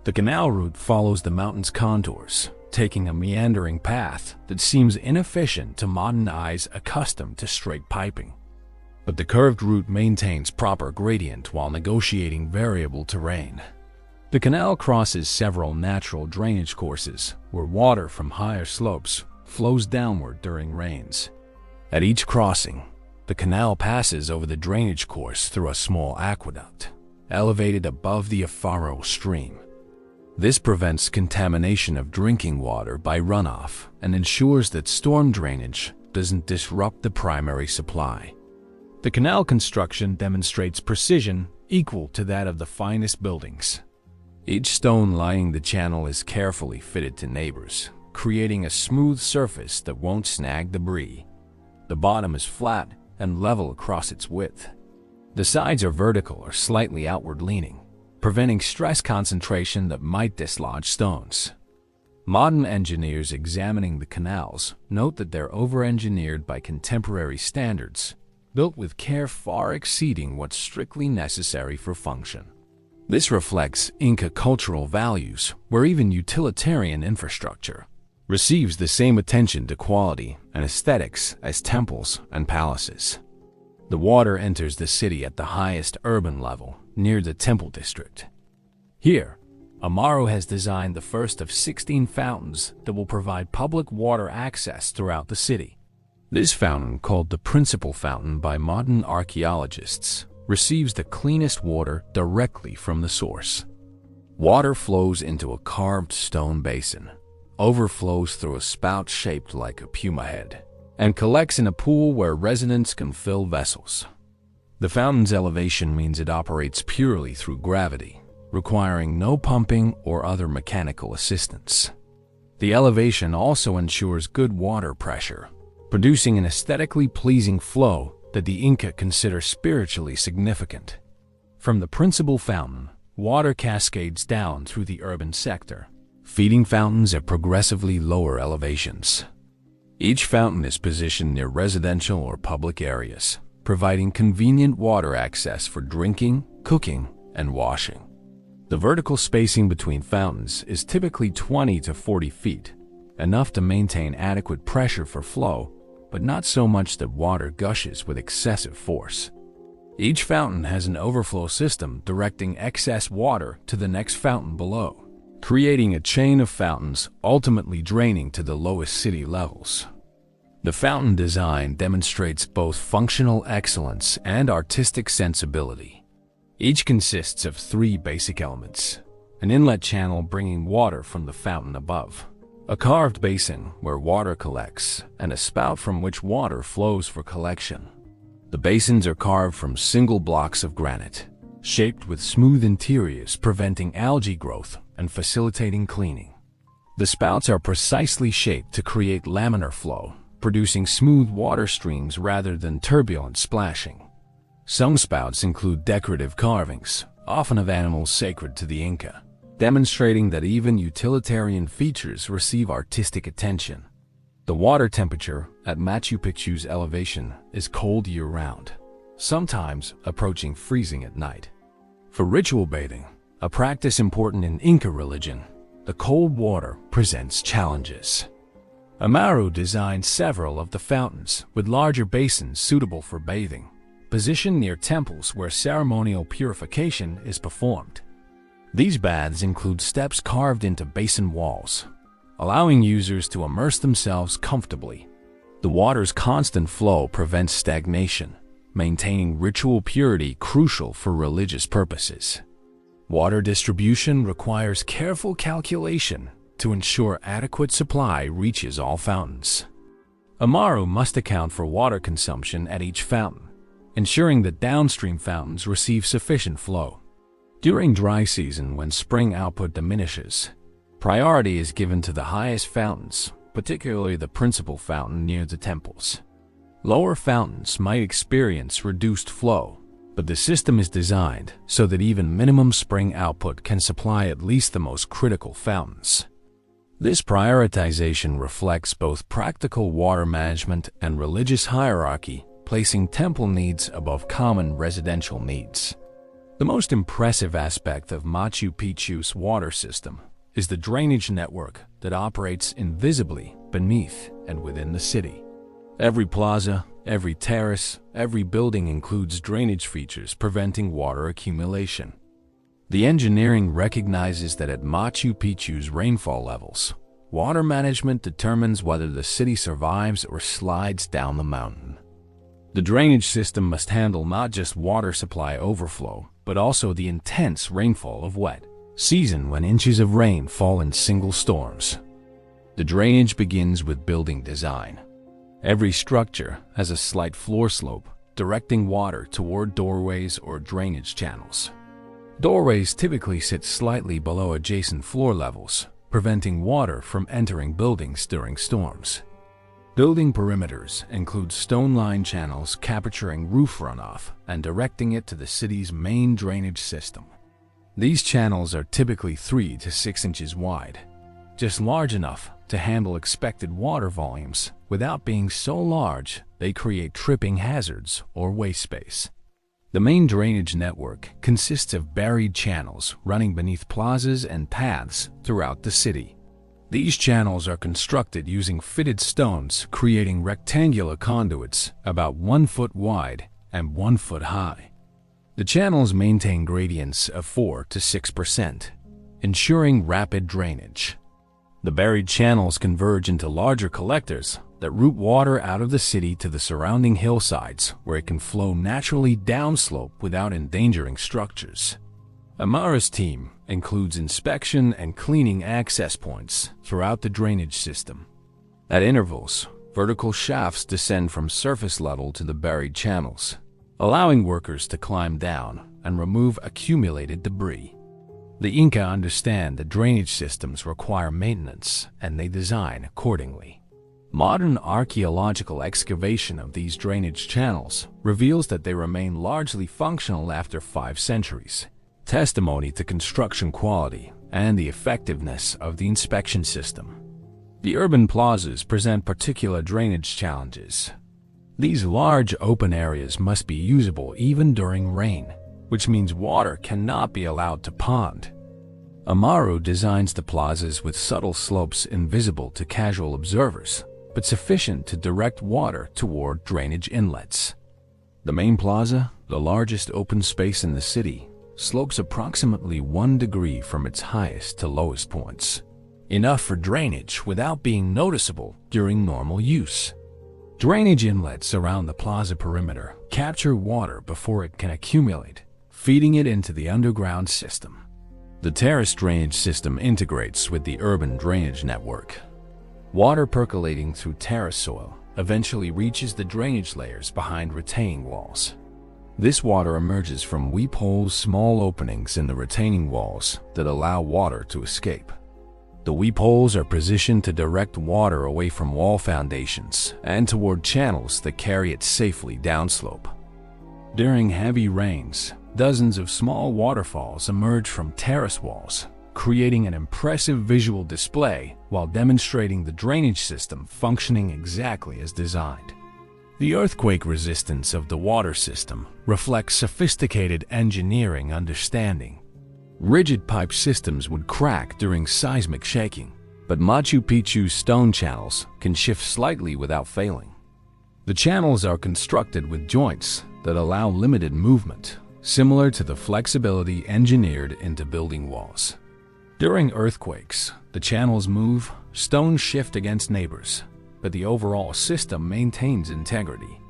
The canal route follows the mountain's contours, taking a meandering path that seems inefficient to modern eyes accustomed to straight piping. But the curved route maintains proper gradient while negotiating variable terrain. The canal crosses several natural drainage courses where water from higher slopes flows downward during rains. At each crossing, the canal passes over the drainage course through a small aqueduct, elevated above the Afaro stream. This prevents contamination of drinking water by runoff and ensures that storm drainage doesn't disrupt the primary supply. The canal construction demonstrates precision equal to that of the finest buildings. Each stone lining the channel is carefully fitted to neighbors, creating a smooth surface that won't snag debris. The bottom is flat and level across its width. The sides are vertical or slightly outward leaning, preventing stress concentration that might dislodge stones. Modern engineers examining the canals note that they're over-engineered by contemporary standards, built with care far exceeding what's strictly necessary for function. This reflects Inca cultural values, where even utilitarian infrastructure receives the same attention to quality and aesthetics as temples and palaces. The water enters the city at the highest urban level, near the temple district. Here, Amaru has designed the first of 16 fountains that will provide public water access throughout the city. This fountain, called the principal fountain by modern archaeologists, receives the cleanest water directly from the source. Water flows into a carved stone basin, overflows through a spout shaped like a puma head, and collects in a pool where residents can fill vessels. The fountain's elevation means it operates purely through gravity, requiring no pumping or other mechanical assistance. The elevation also ensures good water pressure, producing an aesthetically pleasing flow that the Inca consider spiritually significant. From the principal fountain, water cascades down through the urban sector, feeding fountains at progressively lower elevations. Each fountain is positioned near residential or public areas, providing convenient water access for drinking, cooking, and washing. The vertical spacing between fountains is typically 20 to 40 feet, enough to maintain adequate pressure for flow, but not so much that water gushes with excessive force. Each fountain has an overflow system directing excess water to the next fountain below, creating a chain of fountains ultimately draining to the lowest city levels. The fountain design demonstrates both functional excellence and artistic sensibility. Each consists of 3 basic elements: an inlet channel bringing water from the fountain above, a carved basin where water collects, and a spout from which water flows for collection. The basins are carved from single blocks of granite, shaped with smooth interiors preventing algae growth and facilitating cleaning. The spouts are precisely shaped to create laminar flow, producing smooth water streams rather than turbulent splashing. Some spouts include decorative carvings, often of animals sacred to the Inca, demonstrating that even utilitarian features receive artistic attention. The water temperature at Machu Picchu's elevation is cold year-round, sometimes approaching freezing at night. For ritual bathing, a practice important in Inca religion, the cold water presents challenges. Amaru designed several of the fountains with larger basins suitable for bathing, positioned near temples where ceremonial purification is performed. These baths include steps carved into basin walls, allowing users to immerse themselves comfortably. The water's constant flow prevents stagnation, maintaining ritual purity crucial for religious purposes. Water distribution requires careful calculation to ensure adequate supply reaches all fountains. Amaru must account for water consumption at each fountain, ensuring that downstream fountains receive sufficient flow. During dry season, when spring output diminishes, priority is given to the highest fountains, particularly the principal fountain near the temples. Lower fountains might experience reduced flow, but the system is designed so that even minimum spring output can supply at least the most critical fountains. This prioritization reflects both practical water management and religious hierarchy, placing temple needs above common residential needs. The most impressive aspect of Machu Picchu's water system is the drainage network that operates invisibly beneath and within the city. Every plaza, every terrace, every building includes drainage features preventing water accumulation. The engineering recognizes that at Machu Picchu's rainfall levels, water management determines whether the city survives or slides down the mountain. The drainage system must handle not just water supply overflow, but also the intense rainfall of wet season when inches of rain fall in single storms. The drainage begins with building design. Every structure has a slight floor slope, directing water toward doorways or drainage channels. Doorways typically sit slightly below adjacent floor levels, preventing water from entering buildings during storms. Building perimeters include stone-lined channels capturing roof runoff and directing it to the city's main drainage system. These channels are typically 3 to 6 inches wide, just large enough to handle expected water volumes without being so large they create tripping hazards or waste space. The main drainage network consists of buried channels running beneath plazas and paths throughout the city. These channels are constructed using fitted stones, creating rectangular conduits about 1 foot wide and 1 foot high. The channels maintain gradients of 4 to 6%, ensuring rapid drainage. The buried channels converge into larger collectors that route water out of the city to the surrounding hillsides, where it can flow naturally downslope without endangering structures. Amara's team includes inspection and cleaning access points throughout the drainage system. At intervals, vertical shafts descend from surface level to the buried channels, allowing workers to climb down and remove accumulated debris. The Inca understand that drainage systems require maintenance, and they design accordingly. Modern archaeological excavation of these drainage channels reveals that they remain largely functional after 5 centuries, testimony to construction quality and the effectiveness of the inspection system. The urban plazas present particular drainage challenges. These large open areas must be usable even during rain, which means water cannot be allowed to pond. Amaru designs the plazas with subtle slopes invisible to casual observers, but sufficient to direct water toward drainage inlets. The main plaza, the largest open space in the city, slopes approximately 1 degree from its highest to lowest points, enough for drainage without being noticeable during normal use. Drainage inlets around the plaza perimeter capture water before it can accumulate, feeding it into the underground system. The terrace drainage system integrates with the urban drainage network. Water percolating through terrace soil eventually reaches the drainage layers behind retaining walls. This water emerges from weep holes, small openings in the retaining walls that allow water to escape. The weep holes are positioned to direct water away from wall foundations and toward channels that carry it safely downslope. During heavy rains, dozens of small waterfalls emerge from terrace walls, creating an impressive visual display while demonstrating the drainage system functioning exactly as designed. The earthquake resistance of the water system reflects sophisticated engineering understanding. Rigid pipe systems would crack during seismic shaking, but Machu Picchu's stone channels can shift slightly without failing. The channels are constructed with joints that allow limited movement, similar to the flexibility engineered into building walls. During earthquakes, the channels move, stones shift against neighbors, but the overall system maintains integrity.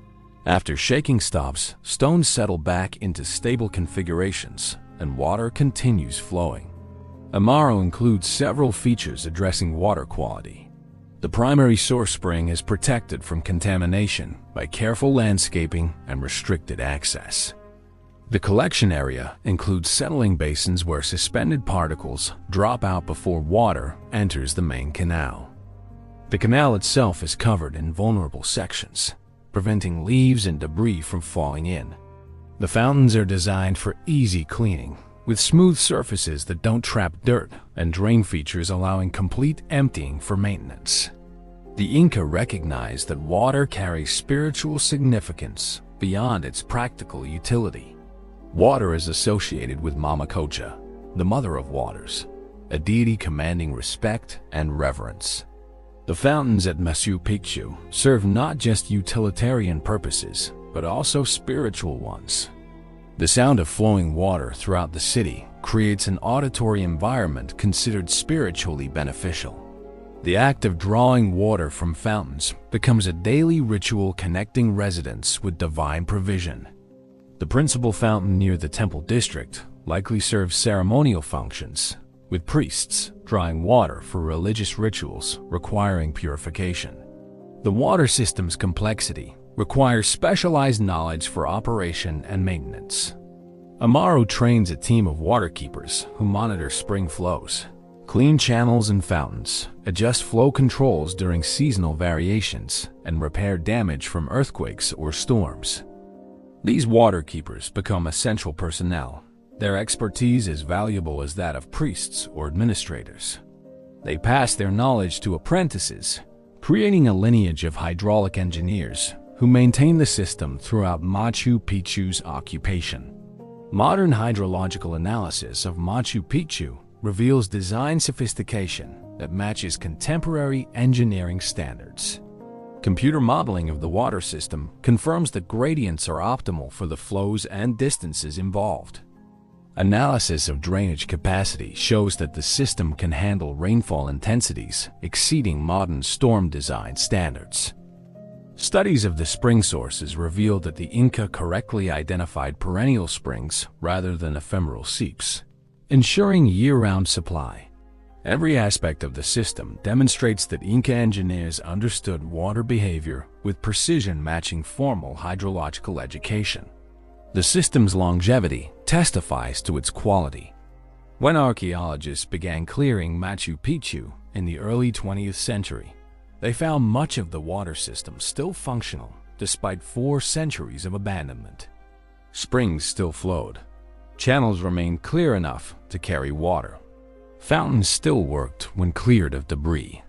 After shaking stops, stones settle back into stable configurations, and water continues flowing. Amaru includes several features addressing water quality. The primary source spring is protected from contamination by careful landscaping and restricted access. The collection area includes settling basins where suspended particles drop out before water enters the main canal. The canal itself is covered in vulnerable sections, preventing leaves and debris from falling in. The fountains are designed for easy cleaning, with smooth surfaces that don't trap dirt and drain features allowing complete emptying for maintenance. The Inca recognized that water carries spiritual significance beyond its practical utility. Water is associated with Mama Cocha, the Mother of Waters, a deity commanding respect and reverence. The fountains at Machu Picchu serve not just utilitarian purposes, but also spiritual ones. The sound of flowing water throughout the city creates an auditory environment considered spiritually beneficial. The act of drawing water from fountains becomes a daily ritual connecting residents with divine provision. The principal fountain near the temple district likely serves ceremonial functions, with priests drawing water for religious rituals requiring purification. The water system's complexity requires specialized knowledge for operation and maintenance. Amaru trains a team of waterkeepers who monitor spring flows, clean channels and fountains, adjust flow controls during seasonal variations, and repair damage from earthquakes or storms. These waterkeepers become essential personnel. Their expertise is valuable as that of priests or administrators. They pass their knowledge to apprentices, creating a lineage of hydraulic engineers who maintain the system throughout Machu Picchu's occupation. Modern hydrological analysis of Machu Picchu reveals design sophistication that matches contemporary engineering standards. Computer modeling of the water system confirms that gradients are optimal for the flows and distances involved. Analysis of drainage capacity shows that the system can handle rainfall intensities exceeding modern storm design standards. Studies of the spring sources reveal that the Inca correctly identified perennial springs rather than ephemeral seeps, ensuring year-round supply. Every aspect of the system demonstrates that Inca engineers understood water behavior with precision matching formal hydrological education. The system's longevity testifies to its quality. When archaeologists began clearing Machu Picchu in the early 20th century, They found much of the water system still functional despite 4 centuries of abandonment. Springs still flowed. Channels remained clear enough to carry water. Fountains still worked when cleared of debris.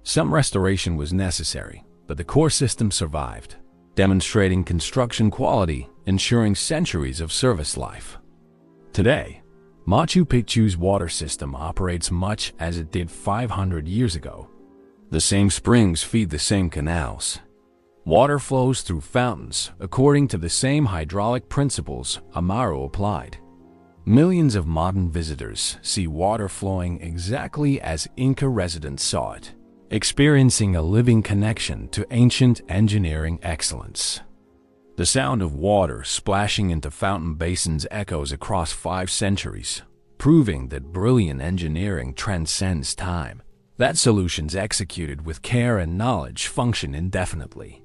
Some restoration was necessary, but the core system survived, demonstrating construction quality, ensuring centuries of service life. Today, Machu Picchu's water system operates much as it did 500 years ago. The same springs feed the same canals. Water flows through fountains according to the same hydraulic principles Amaru applied. Millions of modern visitors see water flowing exactly as Inca residents saw it, experiencing a living connection to ancient engineering excellence. The sound of water splashing into fountain basins echoes across 5 centuries, proving that brilliant engineering transcends time, that solutions executed with care and knowledge function indefinitely.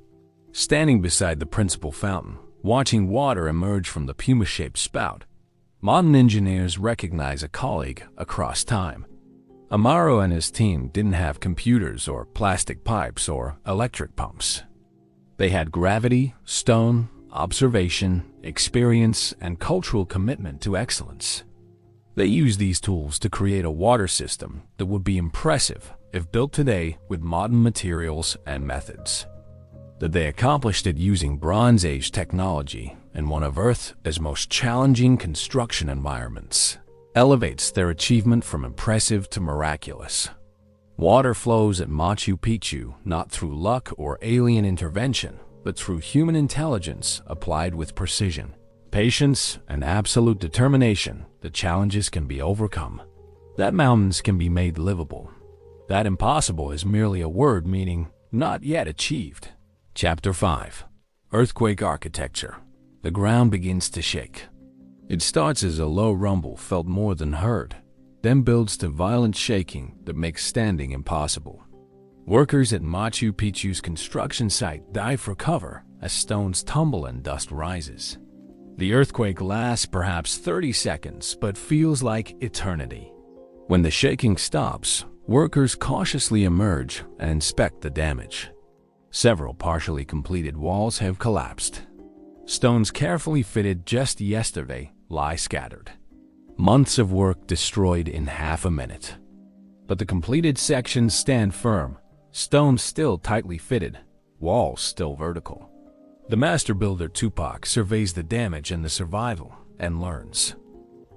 Standing beside the principal fountain, watching water emerge from the puma-shaped spout, modern engineers recognize a colleague across time. Amaru and his team didn't have computers or plastic pipes or electric pumps. They had gravity, stone, observation, experience, and cultural commitment to excellence. They used these tools to create a water system that would be impressive if built today with modern materials and methods. That they accomplished it using Bronze Age technology in one of Earth's most challenging construction environments elevates their achievement from impressive to miraculous. Water flows at Machu Picchu not through luck or alien intervention, but through human intelligence applied with precision, patience, and absolute determination. The challenges can be overcome. That mountains can be made livable. That impossible is merely a word meaning not yet achieved. Chapter 5. Earthquake Architecture. The ground begins to shake. It starts as a low rumble felt more than heard, then builds to violent shaking that makes standing impossible. Workers at Machu Picchu's construction site dive for cover as stones tumble and dust rises. The earthquake lasts perhaps 30 seconds but feels like eternity. When the shaking stops, workers cautiously emerge and inspect the damage. Several partially completed walls have collapsed. Stones carefully fitted just yesterday lie scattered. Months of work destroyed in half a minute. But the completed sections stand firm, stones still tightly fitted, walls still vertical. The master builder Tupac surveys the damage and the survival and learns.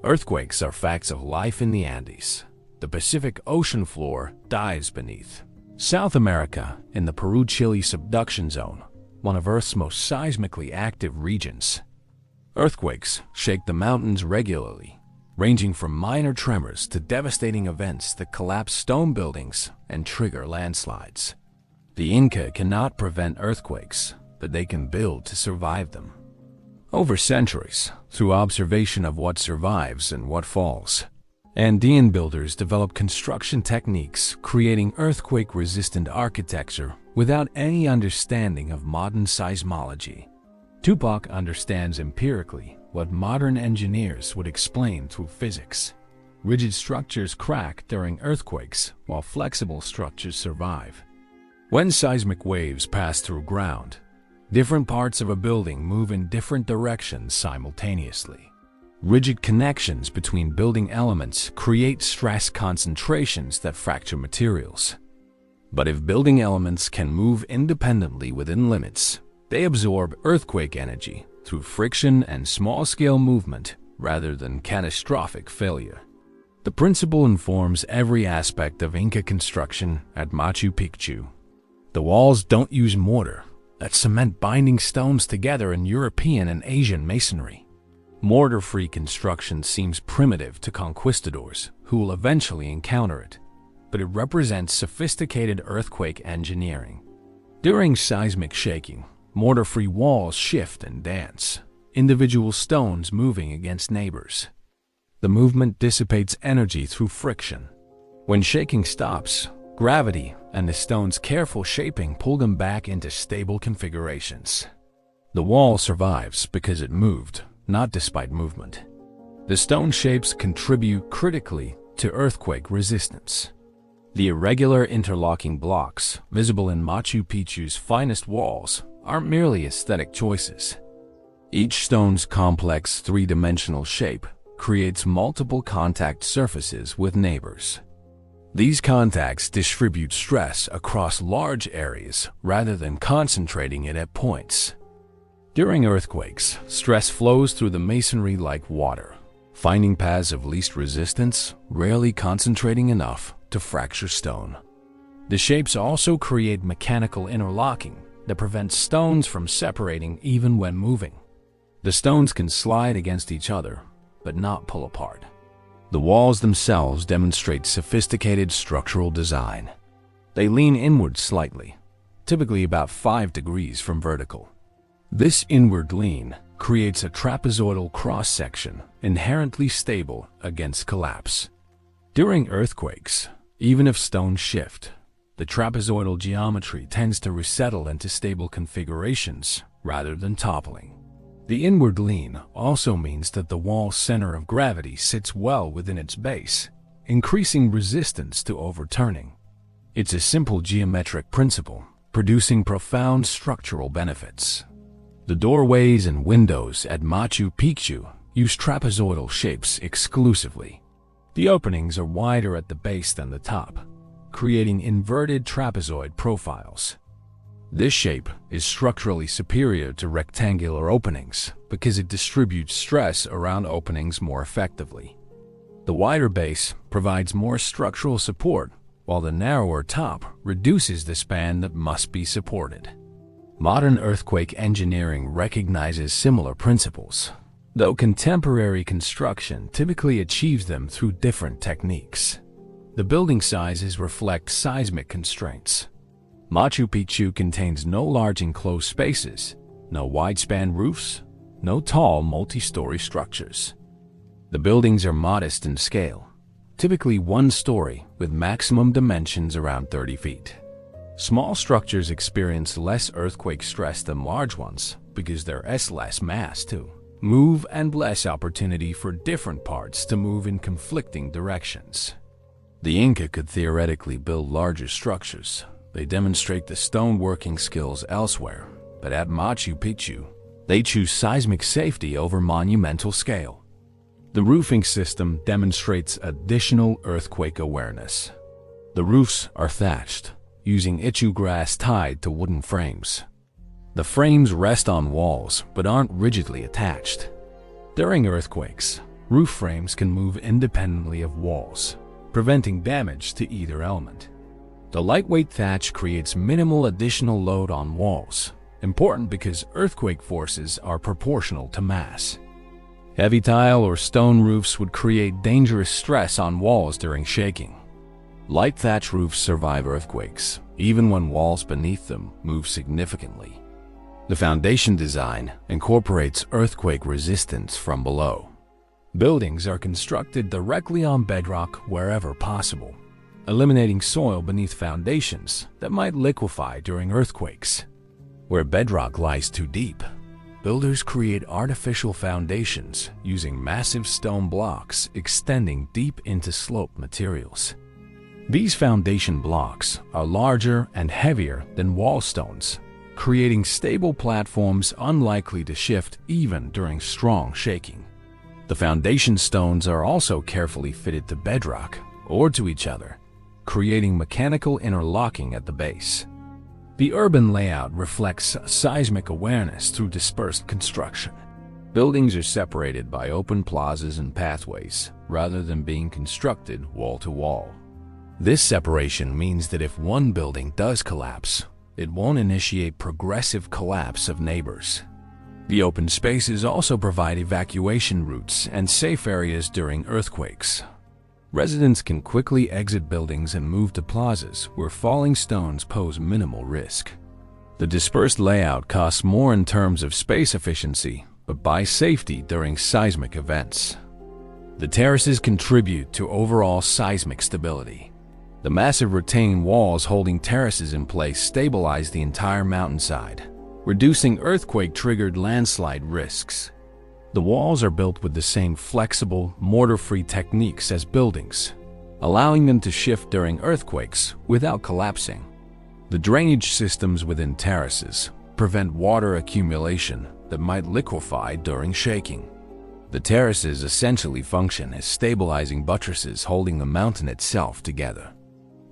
Earthquakes are facts of life in the Andes. The Pacific Ocean floor dives beneath. South America, in the Peru-Chile subduction zone, one of Earth's most seismically active regions. Earthquakes shake the mountains regularly, ranging from minor tremors to devastating events that collapse stone buildings and trigger landslides. The Inca cannot prevent earthquakes, but they can build to survive them. Over centuries, through observation of what survives and what falls, Andean builders developed construction techniques creating earthquake-resistant architecture without any understanding of modern seismology. Tupac understands empirically what modern engineers would explain through physics. Rigid structures crack during earthquakes, while flexible structures survive. When seismic waves pass through ground, different parts of a building move in different directions simultaneously. Rigid connections between building elements create stress concentrations that fracture materials. But if building elements can move independently within limits, they absorb earthquake energy through friction and small-scale movement rather than catastrophic failure. The principle informs every aspect of Inca construction at Machu Picchu. The walls don't use mortar, that's cement binding stones together in European and Asian masonry. Mortar-free construction seems primitive to conquistadors who will eventually encounter it, but it represents sophisticated earthquake engineering. During seismic shaking, mortar-free walls shift and dance, individual stones moving against neighbors. The movement dissipates energy through friction. When shaking stops, gravity and the stone's careful shaping pull them back into stable configurations. The wall survives because it moved, not despite movement. The stone shapes contribute critically to earthquake resistance. The irregular interlocking blocks, visible in Machu Picchu's finest walls, aren't merely aesthetic choices. Each stone's complex three-dimensional shape creates multiple contact surfaces with neighbors. These contacts distribute stress across large areas rather than concentrating it at points. During earthquakes, stress flows through the masonry like water, finding paths of least resistance, rarely concentrating enough to fracture stone. The shapes also create mechanical interlocking that prevents stones from separating even when moving. The stones can slide against each other, but not pull apart. The walls themselves demonstrate sophisticated structural design. They lean inward slightly, typically about 5 degrees from vertical. This inward lean creates a trapezoidal cross-section inherently stable against collapse. During earthquakes, even if stones shift, the trapezoidal geometry tends to resettle into stable configurations rather than toppling. The inward lean also means that the wall's center of gravity sits well within its base, increasing resistance to overturning. It's a simple geometric principle, producing profound structural benefits. The doorways and windows at Machu Picchu use trapezoidal shapes exclusively. The openings are wider at the base than the top, creating inverted trapezoid profiles. This shape is structurally superior to rectangular openings because it distributes stress around openings more effectively. The wider base provides more structural support, while the narrower top reduces the span that must be supported. Modern earthquake engineering recognizes similar principles, though contemporary construction typically achieves them through different techniques. The building sizes reflect seismic constraints. Machu Picchu contains no large enclosed spaces, no wide-span roofs, no tall multi-story structures. The buildings are modest in scale, typically one story with maximum dimensions around 30 feet. Small structures experience less earthquake stress than large ones because there's less mass to move and less opportunity for different parts to move in conflicting directions. The Inca could theoretically build larger structures. They demonstrate the stone-working skills elsewhere, but at Machu Picchu, they choose seismic safety over monumental scale. The roofing system demonstrates additional earthquake awareness. The roofs are thatched, using ichu grass tied to wooden frames. The frames rest on walls but aren't rigidly attached. During earthquakes, roof frames can move independently of walls, preventing damage to either element. The lightweight thatch creates minimal additional load on walls, important because earthquake forces are proportional to mass. Heavy tile or stone roofs would create dangerous stress on walls during shaking. Light thatch roofs survive earthquakes, even when walls beneath them move significantly. The foundation design incorporates earthquake resistance from below. Buildings are constructed directly on bedrock wherever possible, eliminating soil beneath foundations that might liquefy during earthquakes. Where bedrock lies too deep, builders create artificial foundations using massive stone blocks extending deep into slope materials. These foundation blocks are larger and heavier than wall stones, creating stable platforms unlikely to shift even during strong shaking. The foundation stones are also carefully fitted to bedrock or to each other, creating mechanical interlocking at the base. The urban layout reflects seismic awareness through dispersed construction. Buildings are separated by open plazas and pathways, rather than being constructed wall to wall. This separation means that if one building does collapse, it won't initiate progressive collapse of neighbors. The open spaces also provide evacuation routes and safe areas during earthquakes. Residents can quickly exit buildings and move to plazas where falling stones pose minimal risk. The dispersed layout costs more in terms of space efficiency, but buys safety during seismic events. The terraces contribute to overall seismic stability. The massive retaining walls holding terraces in place stabilize the entire mountainside, reducing earthquake-triggered landslide risks. The walls are built with the same flexible, mortar-free techniques as buildings. allowing them to shift during earthquakes without collapsing. The drainage systems within terraces prevent water accumulation that might liquefy during shaking. The terraces essentially function as stabilizing buttresses holding the mountain itself together.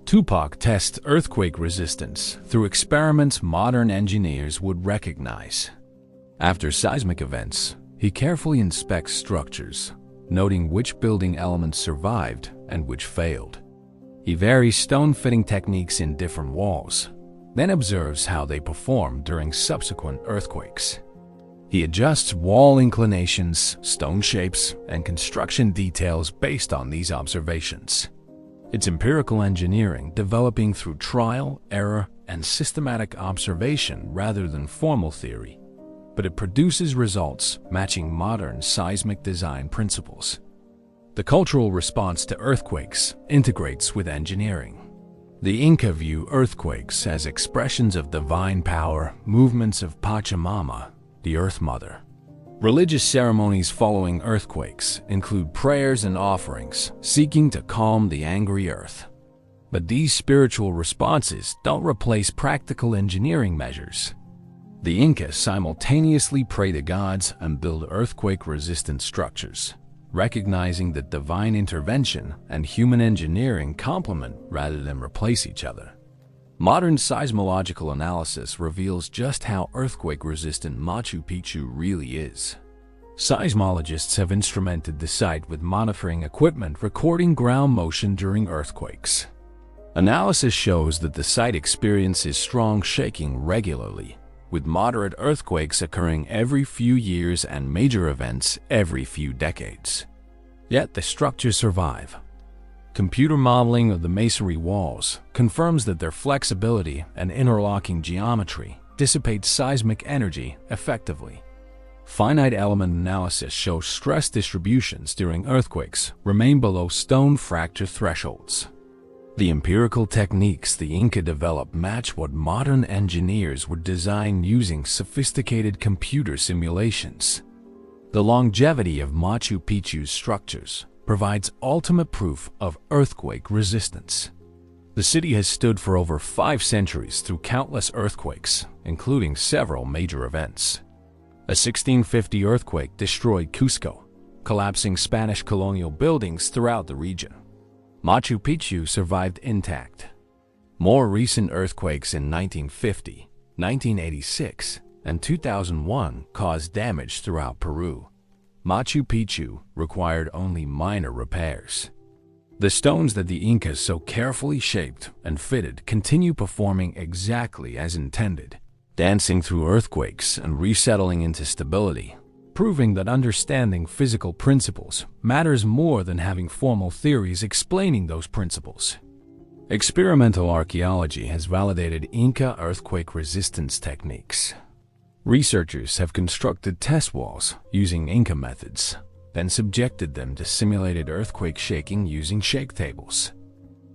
Tupac tests earthquake resistance through experiments modern engineers would recognize. After seismic events, he carefully inspects structures, noting which building elements survived and which failed. He varies stone fitting techniques in different walls, then observes how they perform during subsequent earthquakes. He adjusts wall inclinations, stone shapes, and construction details based on these observations. It's empirical engineering developing through trial, error, and systematic observation rather than formal theory, but it produces results matching modern seismic design principles. The cultural response to earthquakes integrates with engineering. The Inca view earthquakes as expressions of divine power, movements of Pachamama, the Earth Mother. Religious ceremonies following earthquakes include prayers and offerings seeking to calm the angry earth. But these spiritual responses don't replace practical engineering measures. The Inca simultaneously pray to gods and build earthquake-resistant structures, recognizing that divine intervention and human engineering complement rather than replace each other. Modern seismological analysis reveals just how earthquake-resistant Machu Picchu really is. Seismologists have instrumented the site with monitoring equipment recording ground motion during earthquakes. Analysis shows that the site experiences strong shaking regularly, with moderate earthquakes occurring every few years and major events every few decades. Yet the structures survive. Computer modeling of the masonry walls confirms that their flexibility and interlocking geometry dissipate seismic energy effectively. Finite element analysis shows stress distributions during earthquakes remain below stone fracture thresholds. The empirical techniques the Inca developed match what modern engineers would design using sophisticated computer simulations. The longevity of Machu Picchu's structures provides ultimate proof of earthquake resistance. The city has stood for over 5 centuries through countless earthquakes, including several major events. A 1650 earthquake destroyed Cusco, collapsing Spanish colonial buildings throughout the region. Machu Picchu survived intact. More recent earthquakes in 1950, 1986, and 2001 caused damage throughout Peru. Machu Picchu required only minor repairs. The stones that the Incas so carefully shaped and fitted continue performing exactly as intended, dancing through earthquakes and resettling into stability, proving that understanding physical principles matters more than having formal theories explaining those principles. Experimental archaeology has validated Inca earthquake resistance techniques. Researchers have constructed test walls using Inca methods, then subjected them to simulated earthquake shaking using shake tables.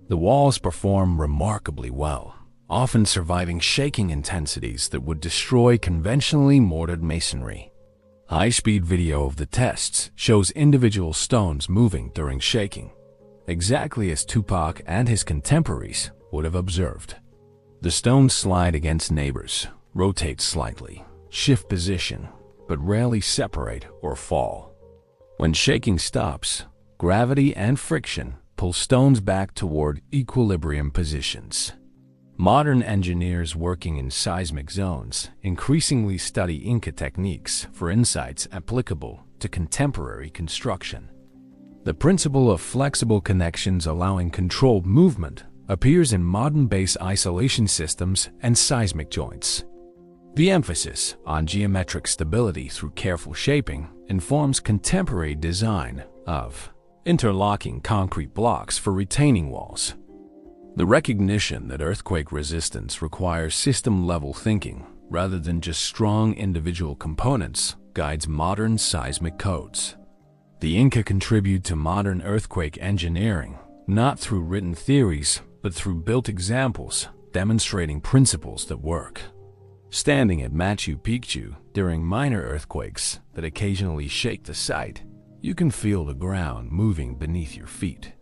The walls perform remarkably well, often surviving shaking intensities that would destroy conventionally mortared masonry. High-speed video of the tests shows individual stones moving during shaking, exactly as Tupac and his contemporaries would have observed. The stones slide against neighbors, rotate slightly, shift position, but rarely separate or fall. When shaking stops, gravity and friction pull stones back toward equilibrium positions. Modern engineers working in seismic zones increasingly study Inca techniques for insights applicable to contemporary construction. The principle of flexible connections allowing controlled movement appears in modern base isolation systems and seismic joints. The emphasis on geometric stability through careful shaping informs contemporary design of interlocking concrete blocks for retaining walls. The recognition that earthquake resistance requires system-level thinking rather than just strong individual components guides modern seismic codes. The Inca contribute to modern earthquake engineering, not through written theories, but through built examples demonstrating principles that work. Standing at Machu Picchu during minor earthquakes that occasionally shake the site, you can feel the ground moving beneath your feet.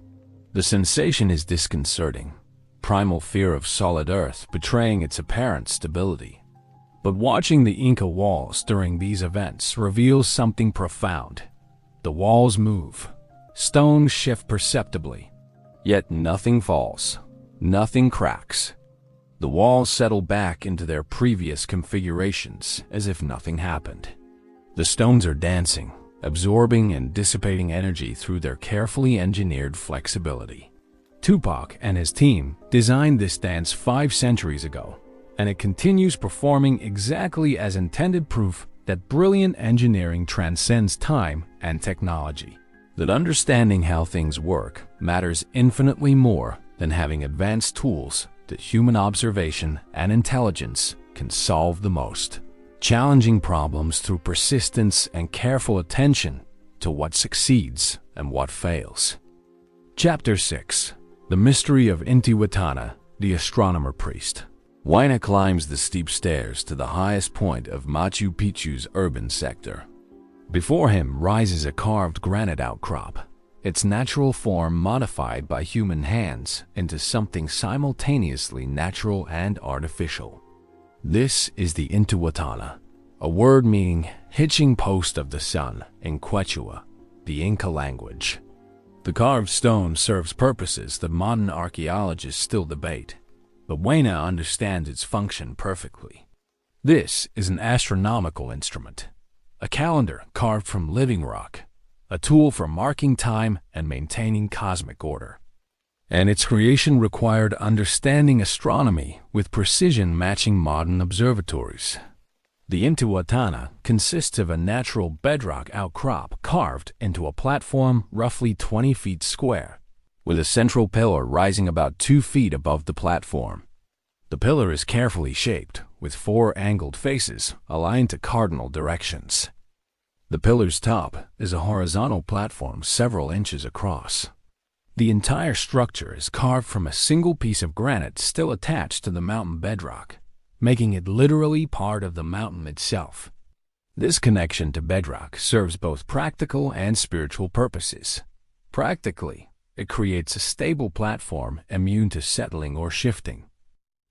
The sensation is disconcerting, primal fear of solid earth betraying its apparent stability. But watching the Inca walls during these events reveals something profound. The walls move, stones shift perceptibly, yet nothing falls, nothing cracks. The walls settle back into their previous configurations as if nothing happened. The stones are dancing, absorbing and dissipating energy through their carefully engineered flexibility. Tupac and his team designed this dance 5 centuries ago, and it continues performing exactly as intended, proof that brilliant engineering transcends time and technology. That understanding how things work matters infinitely more than having advanced tools that human observation and intelligence can solve the most, challenging problems through persistence and careful attention to what succeeds and what fails. Chapter 6. The Mystery of Intihuatana, the Astronomer Priest. Huayna climbs the steep stairs to the highest point of Machu Picchu's urban sector. Before him rises a carved granite outcrop, its natural form modified by human hands into something simultaneously natural and artificial. This is the Intihuatana, a word meaning hitching post of the sun in Quechua, the Inca language. The carved stone serves purposes that modern archaeologists still debate, but Huayna understands its function perfectly. This is an astronomical instrument, a calendar carved from living rock, a tool for marking time and maintaining cosmic order. And its creation required understanding astronomy with precision matching modern observatories. The Intihuatana consists of a natural bedrock outcrop carved into a platform roughly 20 feet square, with a central pillar rising about 2 feet above the platform. The pillar is carefully shaped, with 4 angled faces aligned to cardinal directions. The pillar's top is a horizontal platform several inches across. The entire structure is carved from a single piece of granite still attached to the mountain bedrock, making it literally part of the mountain itself. This connection to bedrock serves both practical and spiritual purposes. Practically, it creates a stable platform immune to settling or shifting.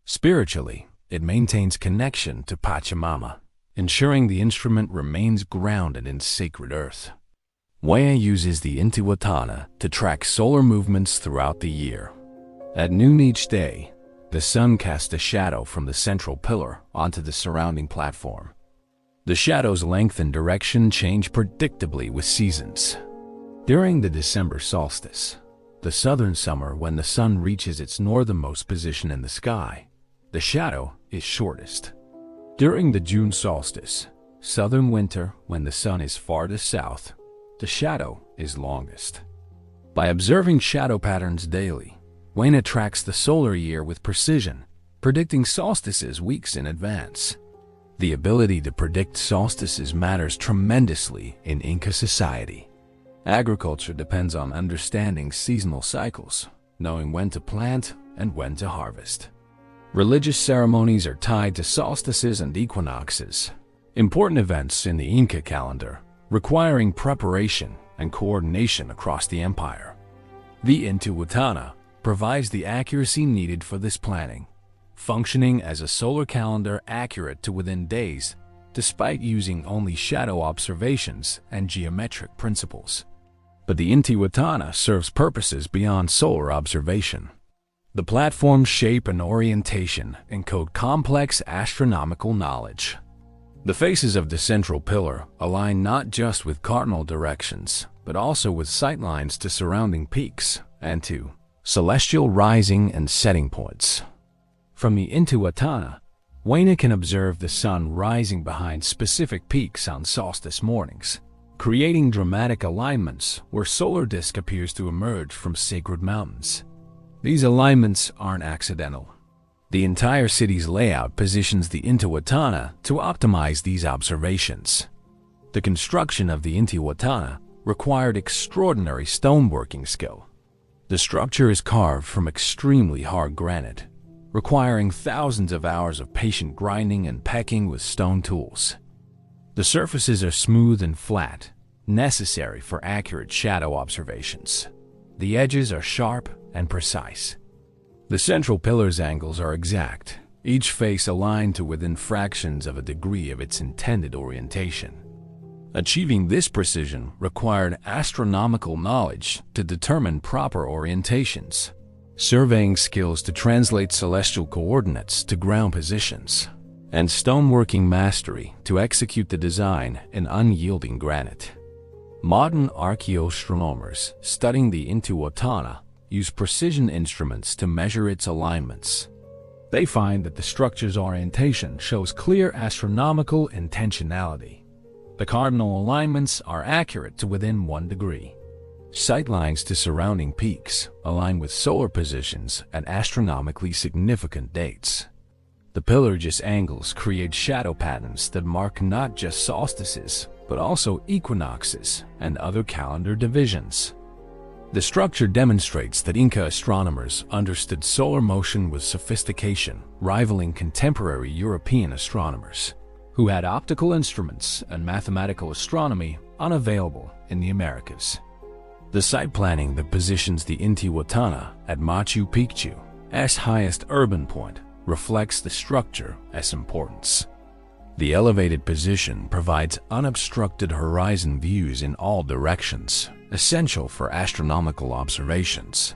Spiritually, it maintains connection to Pachamama, ensuring the instrument remains grounded in sacred earth. Huayna uses the Intihuatana to track solar movements throughout the year. At noon each day, the sun casts a shadow from the central pillar onto the surrounding platform. The shadow's length and direction change predictably with seasons. During the December solstice, the southern summer when the sun reaches its northernmost position in the sky, the shadow is shortest. During the June solstice, southern winter when the sun is farthest south, the shadow is longest. By observing shadow patterns daily, Huayna tracks the solar year with precision, predicting solstices weeks in advance. The ability to predict solstices matters tremendously in Inca society. Agriculture depends on understanding seasonal cycles, knowing when to plant and when to harvest. Religious ceremonies are tied to solstices and equinoxes, important events in the Inca calendar, requiring preparation and coordination across the empire. The Intihuatana provides the accuracy needed for this planning, functioning as a solar calendar accurate to within days, despite using only shadow observations and geometric principles. But the Intihuatana serves purposes beyond solar observation. The platform's shape and orientation encode complex astronomical knowledge. The faces of the central pillar align not just with cardinal directions, but also with sightlines to surrounding peaks and to celestial rising and setting points. From the Intihuatana, Huayna can observe the sun rising behind specific peaks on solstice mornings, creating dramatic alignments where solar disk appears to emerge from sacred mountains. These alignments aren't accidental. The entire city's layout positions the Intihuatana to optimize these observations. The construction of the Intihuatana required extraordinary stoneworking skill. The structure is carved from extremely hard granite, requiring thousands of hours of patient grinding and pecking with stone tools. The surfaces are smooth and flat, necessary for accurate shadow observations. The edges are sharp and precise. The central pillar's angles are exact, each face aligned to within fractions of a degree of its intended orientation. Achieving this precision required astronomical knowledge to determine proper orientations, surveying skills to translate celestial coordinates to ground positions, and stoneworking mastery to execute the design in unyielding granite. Modern archaeoastronomers studying the Intihuatana use precision instruments to measure its alignments. They find that the structure's orientation shows clear astronomical intentionality. The cardinal alignments are accurate to within 1 degree. Sightlines to surrounding peaks align with solar positions at astronomically significant dates. The pillar's angles create shadow patterns that mark not just solstices, but also equinoxes and other calendar divisions. The structure demonstrates that Inca astronomers understood solar motion with sophistication, rivaling contemporary European astronomers, who had optical instruments and mathematical astronomy unavailable in the Americas. The site planning that positions the Intihuatana at Machu Picchu's highest urban point reflects the structure's importance. The elevated position provides unobstructed horizon views in all directions, essential for astronomical observations.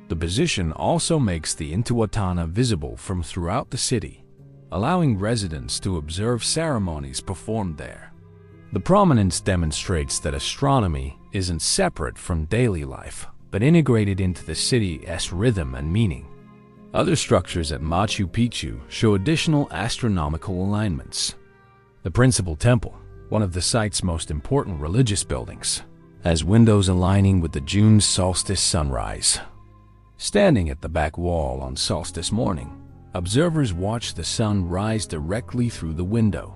The position also makes the Intihuatana visible from throughout the city, allowing residents to observe ceremonies performed there. The prominence demonstrates that astronomy isn't separate from daily life, but integrated into the city's rhythm and meaning. Other structures at Machu Picchu show additional astronomical alignments. The principal temple, one of the site's most important religious buildings, has windows aligning with the June solstice sunrise. Standing at the back wall on solstice morning, observers watch the sun rise directly through the window,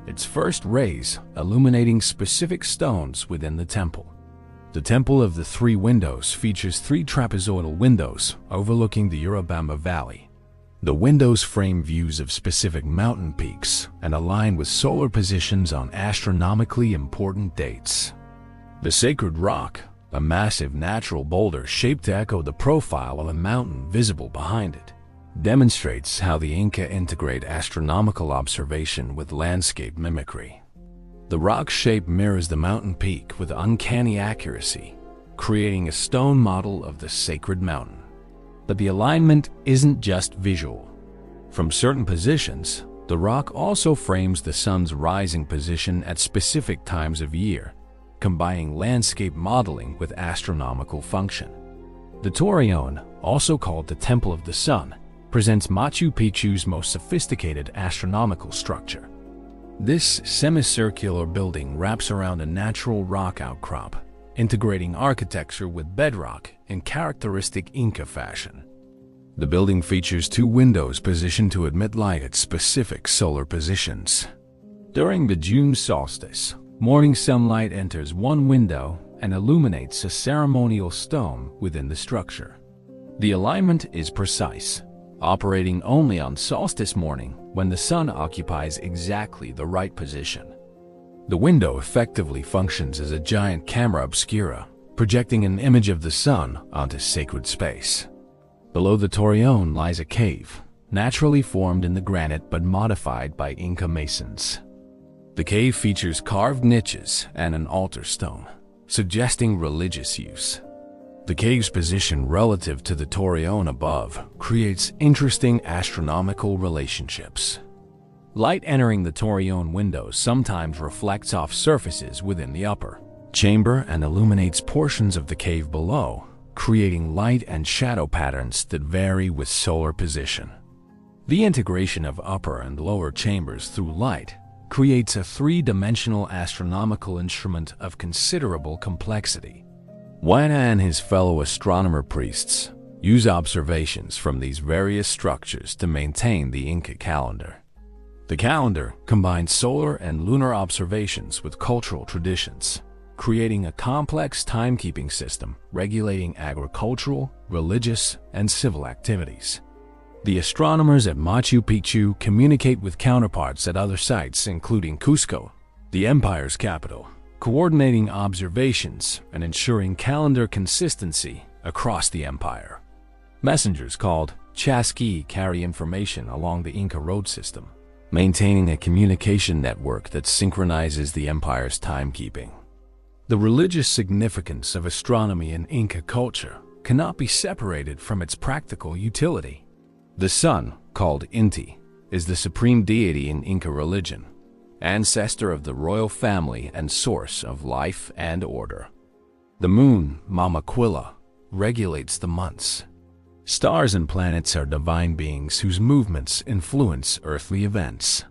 its first rays illuminating specific stones within the temple. The Temple of the Three Windows features 3 trapezoidal windows overlooking the Urubamba Valley. The windows frame views of specific mountain peaks and align with solar positions on astronomically important dates. The Sacred Rock, a massive natural boulder shaped to echo the profile of a mountain visible behind it, demonstrates how the Inca integrate astronomical observation with landscape mimicry. The rock shape mirrors the mountain peak with uncanny accuracy, creating a stone model of the sacred mountain. But the alignment isn't just visual. From certain positions, the rock also frames the sun's rising position at specific times of year, combining landscape modeling with astronomical function. The Torreon, also called the Temple of the Sun, presents Machu Picchu's most sophisticated astronomical structure. This semicircular building wraps around a natural rock outcrop, integrating architecture with bedrock in characteristic Inca fashion. The building features 2 windows positioned to admit light at specific solar positions. During the June solstice, morning sunlight enters one window and illuminates a ceremonial stone within the structure. The alignment is precise, operating only on solstice morning when the sun occupies exactly the right position. The window effectively functions as a giant camera obscura, projecting an image of the sun onto sacred space. Below the Torreon lies a cave, naturally formed in the granite but modified by Inca masons. The cave features carved niches and an altar stone, suggesting religious use. The cave's position relative to the Torreon above creates interesting astronomical relationships. Light entering the Torreon windows sometimes reflects off surfaces within the upper chamber and illuminates portions of the cave below, creating light and shadow patterns that vary with solar position. The integration of upper and lower chambers through light creates a 3-dimensional astronomical instrument of considerable complexity. Huayna and his fellow astronomer priests use observations from these various structures to maintain the Inca calendar. The calendar combines solar and lunar observations with cultural traditions, creating a complex timekeeping system regulating agricultural, religious, and civil activities. The astronomers at Machu Picchu communicate with counterparts at other sites, including Cusco, the empire's capital, coordinating observations and ensuring calendar consistency across the empire. Messengers called chasqui carry information along the Inca road system, maintaining a communication network that synchronizes the empire's timekeeping. The religious significance of astronomy in Inca culture cannot be separated from its practical utility. The sun, called Inti, is the supreme deity in Inca religion, ancestor of the royal family and source of life and order. The moon, Mamaquilla, regulates the months. Stars and planets are divine beings whose movements influence earthly events.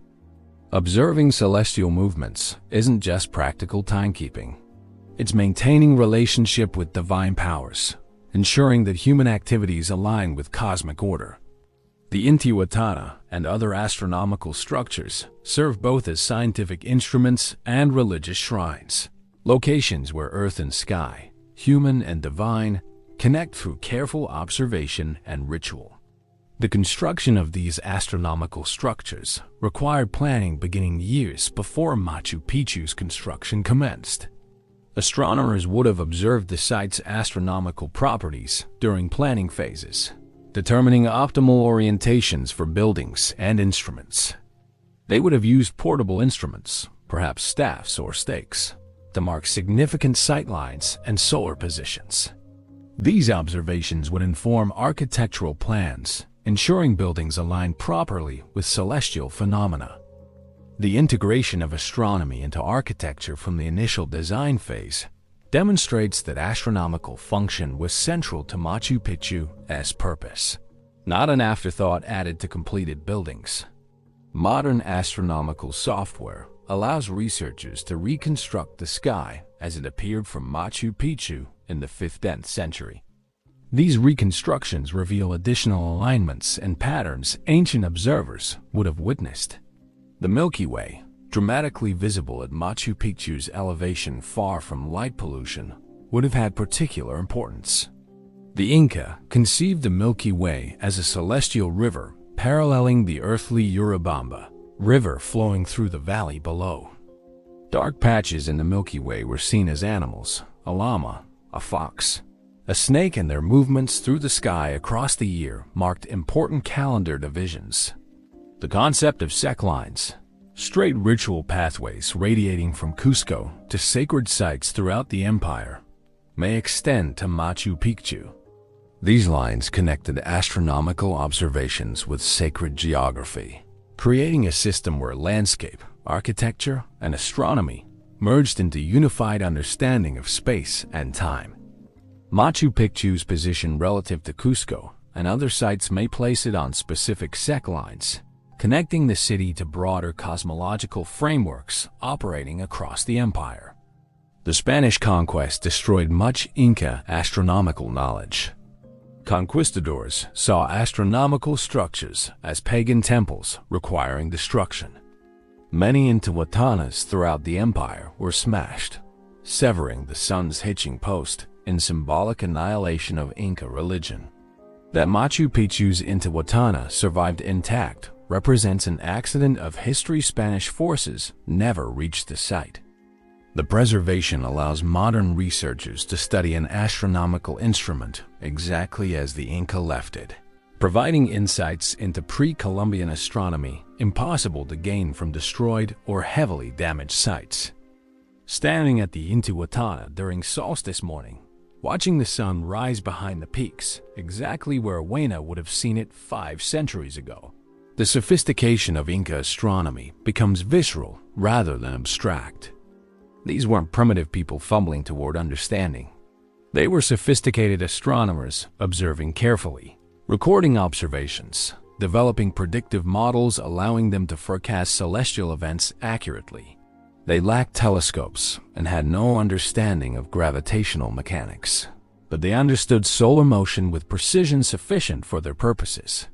Observing celestial movements isn't just practical timekeeping. It's maintaining relationship with divine powers, ensuring that human activities align with cosmic order. The Intihuatana and other astronomical structures serve both as scientific instruments and religious shrines, locations where earth and sky, human and divine, connect through careful observation and ritual. The construction of these astronomical structures required planning beginning years before Machu Picchu's construction commenced. Astronomers would have observed the site's astronomical properties during planning phases, determining optimal orientations for buildings and instruments. They would have used portable instruments, perhaps staffs or stakes, to mark significant sightlines and solar positions. These observations would inform architectural plans, ensuring buildings align properly with celestial phenomena. The integration of astronomy into architecture from the initial design phase demonstrates that astronomical function was central to Machu Picchu's purpose, not an afterthought added to completed buildings. Modern astronomical software allows researchers to reconstruct the sky as it appeared from Machu Picchu in the 5th century. These reconstructions reveal additional alignments and patterns ancient observers would have witnessed. The Milky Way, dramatically visible at Machu Picchu's elevation far from light pollution, would have had particular importance. The Inca conceived the Milky Way as a celestial river paralleling the earthly Urubamba River flowing through the valley below. Dark patches in the Milky Way were seen as animals, a llama, a fox, a snake, and their movements through the sky across the year marked important calendar divisions. The concept of sec lines, straight ritual pathways radiating from Cusco to sacred sites throughout the empire, may extend to Machu Picchu. These lines connected astronomical observations with sacred geography, creating a system where landscape, architecture, and astronomy merged into unified understanding of space and time. Machu Picchu's position relative to Cusco and other sites may place it on specific sec lines, connecting the city to broader cosmological frameworks operating across the empire. The Spanish conquest destroyed much Inca astronomical knowledge. Conquistadors saw astronomical structures as pagan temples requiring destruction. Many Intihuatanas throughout the empire were smashed, severing the sun's hitching post in symbolic annihilation of Inca religion. That Machu Picchu's Intihuatana survived intact represents an accident of history. Spanish forces never reached the site. The preservation allows modern researchers to study an astronomical instrument exactly as the Inca left it, providing insights into pre-Columbian astronomy impossible to gain from destroyed or heavily damaged sites. Standing at the Intihuatana during solstice morning, watching the sun rise behind the peaks, exactly where Huayna would have seen it 5 centuries ago, the sophistication of Inca astronomy becomes visceral rather than abstract. These weren't primitive people fumbling toward understanding. They were sophisticated astronomers observing carefully, recording observations, developing predictive models allowing them to forecast celestial events accurately. They lacked telescopes and had no understanding of gravitational mechanics, but they understood solar motion with precision sufficient for their purposes.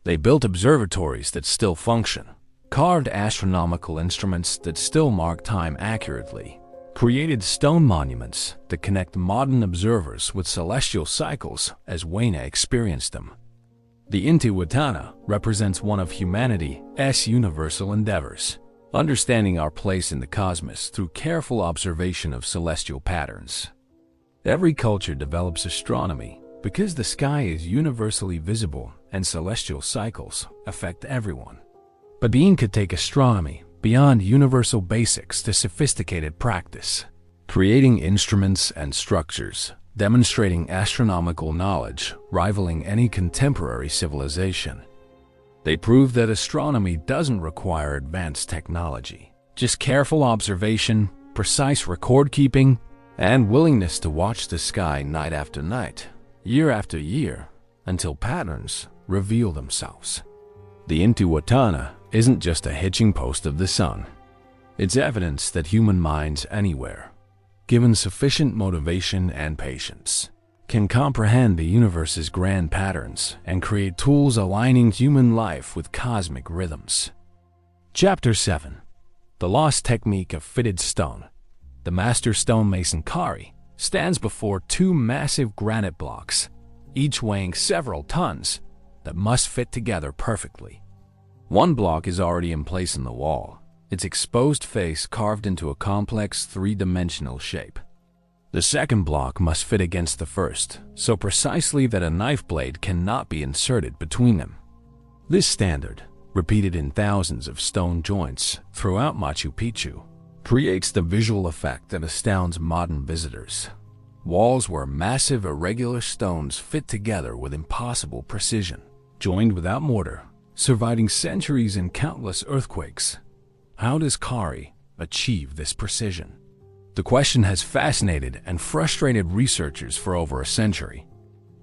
They built observatories that still function, carved astronomical instruments that still mark time accurately, created stone monuments that connect modern observers with celestial cycles as Huayna experienced them. The Intihuatana represents one of humanity's universal endeavors, understanding our place in the cosmos through careful observation of celestial patterns. Every culture develops astronomy because the sky is universally visible and celestial cycles affect everyone. But the Inca take astronomy beyond universal basics to sophisticated practice, creating instruments and structures, demonstrating astronomical knowledge rivaling any contemporary civilization. They prove that astronomy doesn't require advanced technology, just careful observation, precise record-keeping, and willingness to watch the sky night after night, year after year, until patterns reveal themselves. The Intihuatana isn't just a hitching post of the sun. It's evidence that human minds anywhere, given sufficient motivation and patience, can comprehend the universe's grand patterns and create tools aligning human life with cosmic rhythms. Chapter 7. The Lost Technique of Fitted Stone. The master stonemason Kari stands before two massive granite blocks, each weighing several tons, that must fit together perfectly. One block is already in place in the wall, its exposed face carved into a complex three-dimensional shape. The second block must fit against the first, so precisely that a knife blade cannot be inserted between them. This standard, repeated in thousands of stone joints throughout Machu Picchu, creates the visual effect that astounds modern visitors. Walls where massive irregular stones fit together with impossible precision, joined without mortar, surviving centuries and countless earthquakes. How does Kari achieve this precision? The question has fascinated and frustrated researchers for over a century.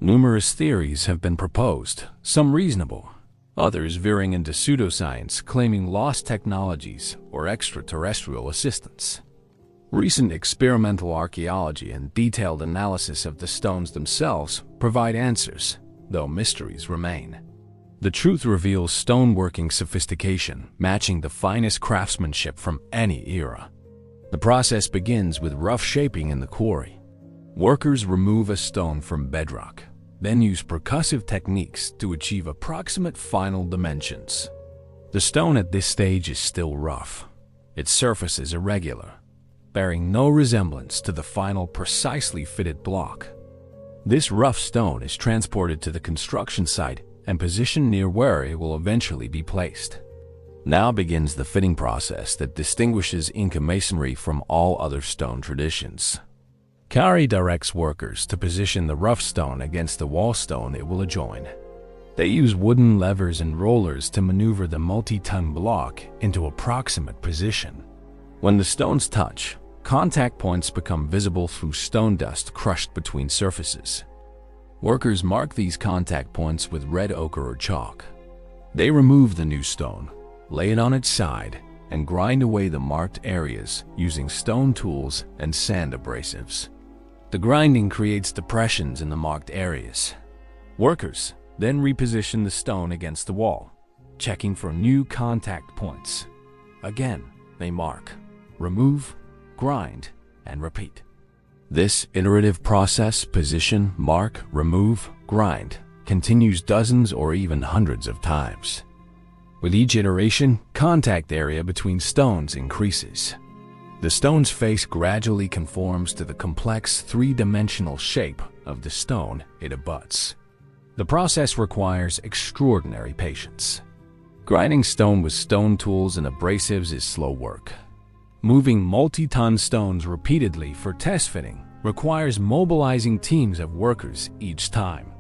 Numerous theories have been proposed, some reasonable, others veering into pseudoscience claiming lost technologies or extraterrestrial assistance. Recent experimental archaeology and detailed analysis of the stones themselves provide answers, though mysteries remain. The truth reveals stoneworking sophistication, matching the finest craftsmanship from any era. The process begins with rough shaping in the quarry. Workers remove a stone from bedrock, then use percussive techniques to achieve approximate final dimensions. The stone at this stage is still rough. Its surface is irregular, bearing no resemblance to the final precisely fitted block. This rough stone is transported to the construction site and positioned near where it will eventually be placed. Now begins the fitting process that distinguishes Inca masonry from all other stone traditions. Kari directs workers to position the rough stone against the wall stone it will adjoin. They use wooden levers and rollers to maneuver the multi-ton block into approximate position. When the stones touch, contact points become visible through stone dust crushed between surfaces. Workers mark these contact points with red ochre or chalk. They remove the new stone, lay it on its side, and grind away the marked areas using stone tools and sand abrasives. The grinding creates depressions in the marked areas. Workers then reposition the stone against the wall, checking for new contact points. Again, they mark, remove, grind, and repeat. This iterative process, position, mark, remove, grind, continues dozens or even hundreds of times. With each iteration, contact area between stones increases. The stone's face gradually conforms to the complex three-dimensional shape of the stone it abuts. The process requires extraordinary patience. Grinding stone with stone tools and abrasives is slow work. Moving multi-ton stones repeatedly for test fitting requires mobilizing teams of workers each time.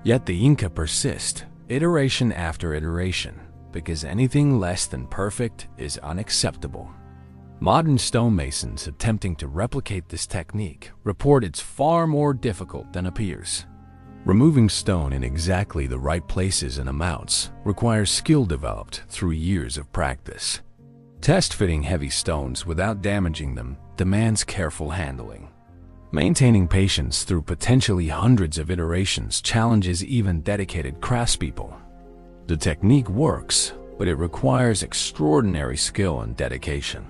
Yet the Inca persist, iteration after iteration, because anything less than perfect is unacceptable. Modern stonemasons attempting to replicate this technique report it's far more difficult than appears. Removing stone in exactly the right places and amounts requires skill developed through years of practice. Test fitting heavy stones without damaging them demands careful handling. Maintaining patience through potentially hundreds of iterations challenges even dedicated craftspeople. The technique works, but it requires extraordinary skill and dedication.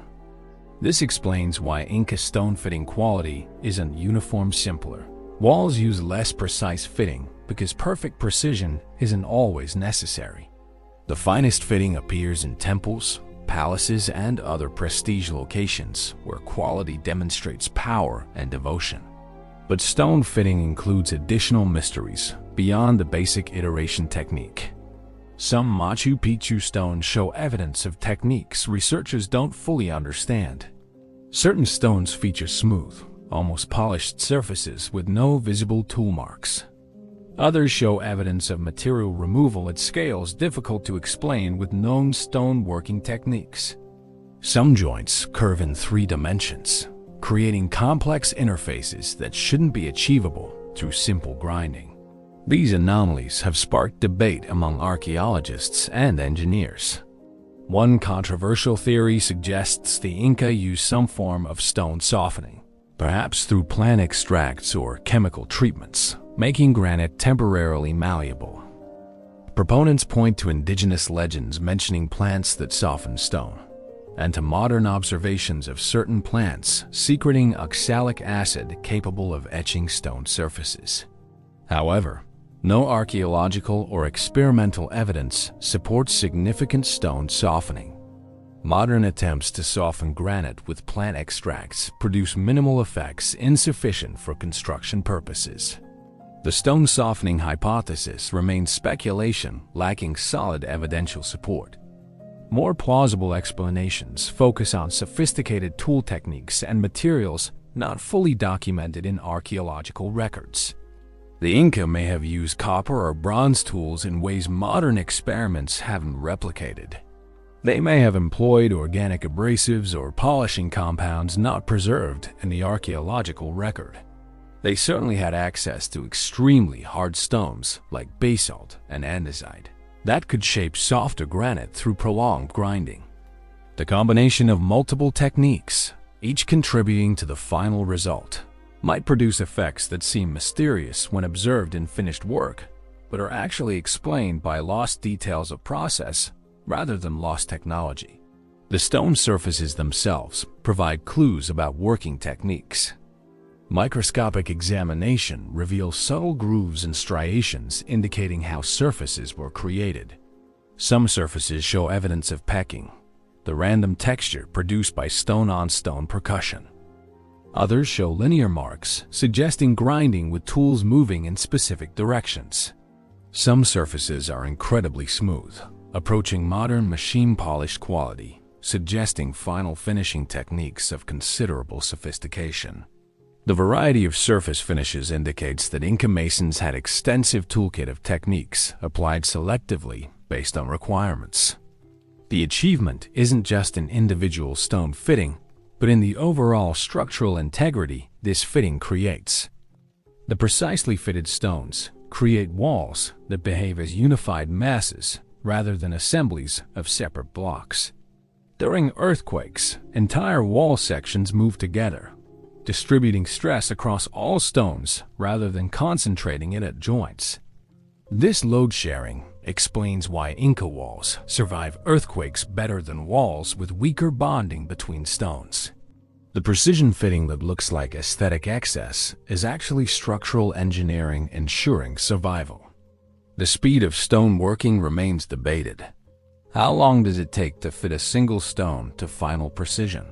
This explains why Inca stone fitting quality isn't uniform simpler. Walls use less precise fitting because perfect precision isn't always necessary. The finest fitting appears in temples, palaces, and other prestige locations where quality demonstrates power and devotion. But stone fitting includes additional mysteries beyond the basic iteration technique. Some Machu Picchu stones show evidence of techniques researchers don't fully understand. Certain stones feature smooth, almost polished surfaces with no visible tool marks. Others show evidence of material removal at scales difficult to explain with known stone working techniques. Some joints curve in 3 dimensions, creating complex interfaces that shouldn't be achievable through simple grinding. These anomalies have sparked debate among archaeologists and engineers. One controversial theory suggests the Inca used some form of stone softening, perhaps through plant extracts or chemical treatments, making granite temporarily malleable. Proponents point to indigenous legends mentioning plants that soften stone, and to modern observations of certain plants secreting oxalic acid capable of etching stone surfaces. However, no archaeological or experimental evidence supports significant stone softening. Modern attempts to soften granite with plant extracts produce minimal effects insufficient for construction purposes. The stone softening hypothesis remains speculation lacking solid evidential support. More plausible explanations focus on sophisticated tool techniques and materials not fully documented in archaeological records. The Inca may have used copper or bronze tools in ways modern experiments haven't replicated. They may have employed organic abrasives or polishing compounds not preserved in the archaeological record. They certainly had access to extremely hard stones like basalt and andesite that could shape softer granite through prolonged grinding. The combination of multiple techniques, each contributing to the final result, might produce effects that seem mysterious when observed in finished work, but are actually explained by lost details of process rather than lost technology. The stone surfaces themselves provide clues about working techniques. Microscopic examination reveals subtle grooves and striations indicating how surfaces were created. Some surfaces show evidence of pecking, the random texture produced by stone-on-stone percussion. Others show linear marks, suggesting grinding with tools moving in specific directions. Some surfaces are incredibly smooth, approaching modern machine-polished quality, suggesting final finishing techniques of considerable sophistication. The variety of surface finishes indicates that Inca masons had extensive toolkit of techniques applied selectively based on requirements. The achievement isn't just in individual stone fitting, but in the overall structural integrity this fitting creates. The precisely fitted stones create walls that behave as unified masses rather than assemblies of separate blocks. During earthquakes, entire wall sections move together, distributing stress across all stones rather than concentrating it at joints. This load sharing explains why Inca walls survive earthquakes better than walls with weaker bonding between stones. The precision fitting that looks like aesthetic excess is actually structural engineering ensuring survival. The speed of stone working remains debated. How long does it take to fit a single stone to final precision?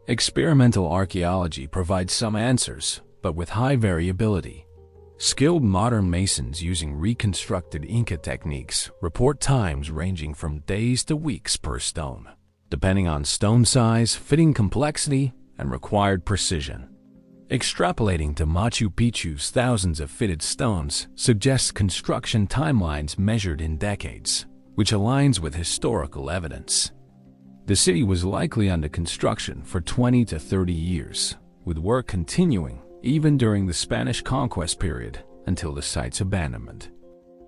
Experimental archaeology provides some answers, but with high variability. Skilled modern masons using reconstructed Inca techniques report times ranging from days to weeks per stone, depending on stone size, fitting complexity, and required precision. Extrapolating to Machu Picchu's thousands of fitted stones suggests construction timelines measured in decades, which aligns with historical evidence. The city was likely under construction for 20 to 30 years, with work continuing even during the Spanish conquest period until the site's abandonment.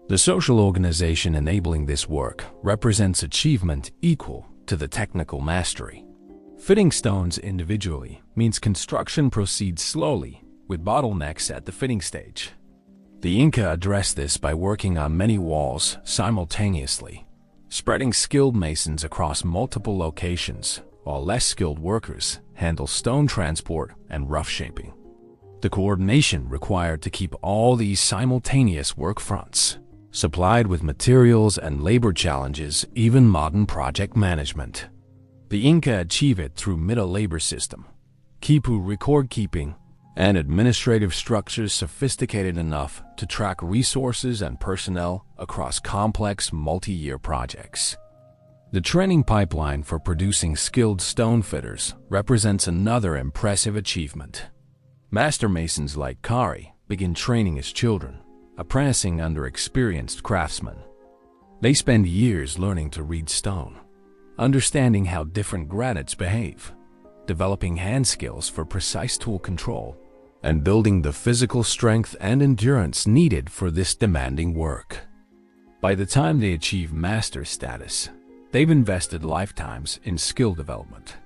The social organization enabling this work represents achievement equal to the technical mastery. Fitting stones individually means construction proceeds slowly, with bottlenecks at the fitting stage. The Inca addressed this by working on many walls simultaneously, spreading skilled masons across multiple locations, while less skilled workers handle stone transport and rough shaping. The coordination required to keep all these simultaneous work fronts, supplied with materials and labor challenges even modern project management. The Inca achieve it through middle labor system, quipu record keeping, and administrative structures sophisticated enough to track resources and personnel across complex multi-year projects. The training pipeline for producing skilled stone fitters represents another impressive achievement. Master masons like Kari begin training as children, apprenticing under experienced craftsmen. They spend years learning to read stone, understanding how different granites behave, developing hand skills for precise tool control, and building the physical strength and endurance needed for this demanding work. By the time they achieve master status, they've invested lifetimes in skill development.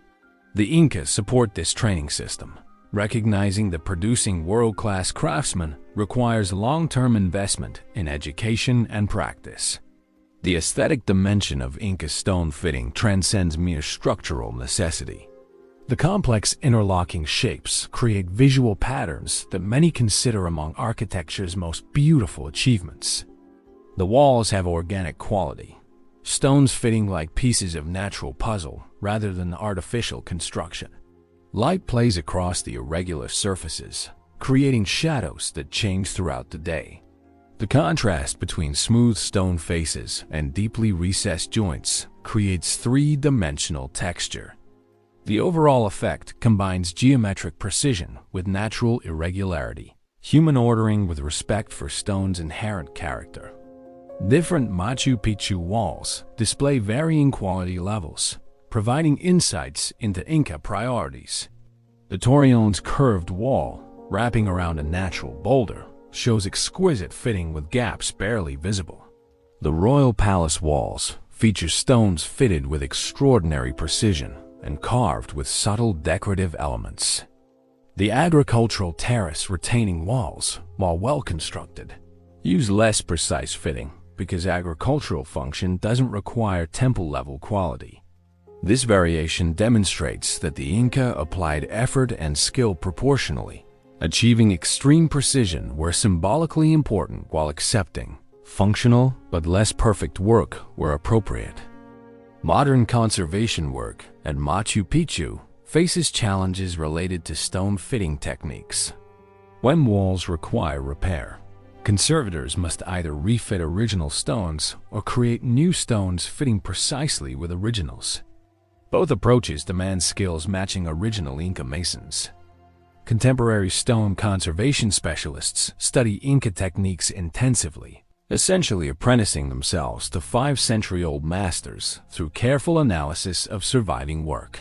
The Incas support this training system, recognizing that producing world-class craftsmen requires long-term investment in education and practice. The aesthetic dimension of Inca stone fitting transcends mere structural necessity. The complex interlocking shapes create visual patterns that many consider among architecture's most beautiful achievements. The walls have organic quality, stones fitting like pieces of natural puzzle rather than artificial construction. Light plays across the irregular surfaces, creating shadows that change throughout the day. The contrast between smooth stone faces and deeply recessed joints creates three-dimensional texture. The overall effect combines geometric precision with natural irregularity, human ordering with respect for stone's inherent character. Different Machu Picchu walls display varying quality levels, providing insights into Inca priorities. The Torreon's curved wall, wrapping around a natural boulder, shows exquisite fitting with gaps barely visible. The Royal Palace walls feature stones fitted with extraordinary precision and carved with subtle decorative elements. The agricultural terrace retaining walls, while well constructed, use less precise fitting because agricultural function doesn't require temple-level quality. This variation demonstrates that the Inca applied effort and skill proportionally, achieving extreme precision where symbolically important while accepting functional but less perfect work where appropriate. Modern conservation work at Machu Picchu faces challenges related to stone fitting techniques. When walls require repair, conservators must either refit original stones or create new stones fitting precisely with originals. Both approaches demand skills matching original Inca masons. Contemporary stone conservation specialists study Inca techniques intensively, essentially apprenticing themselves to 5-century-old masters through careful analysis of surviving work.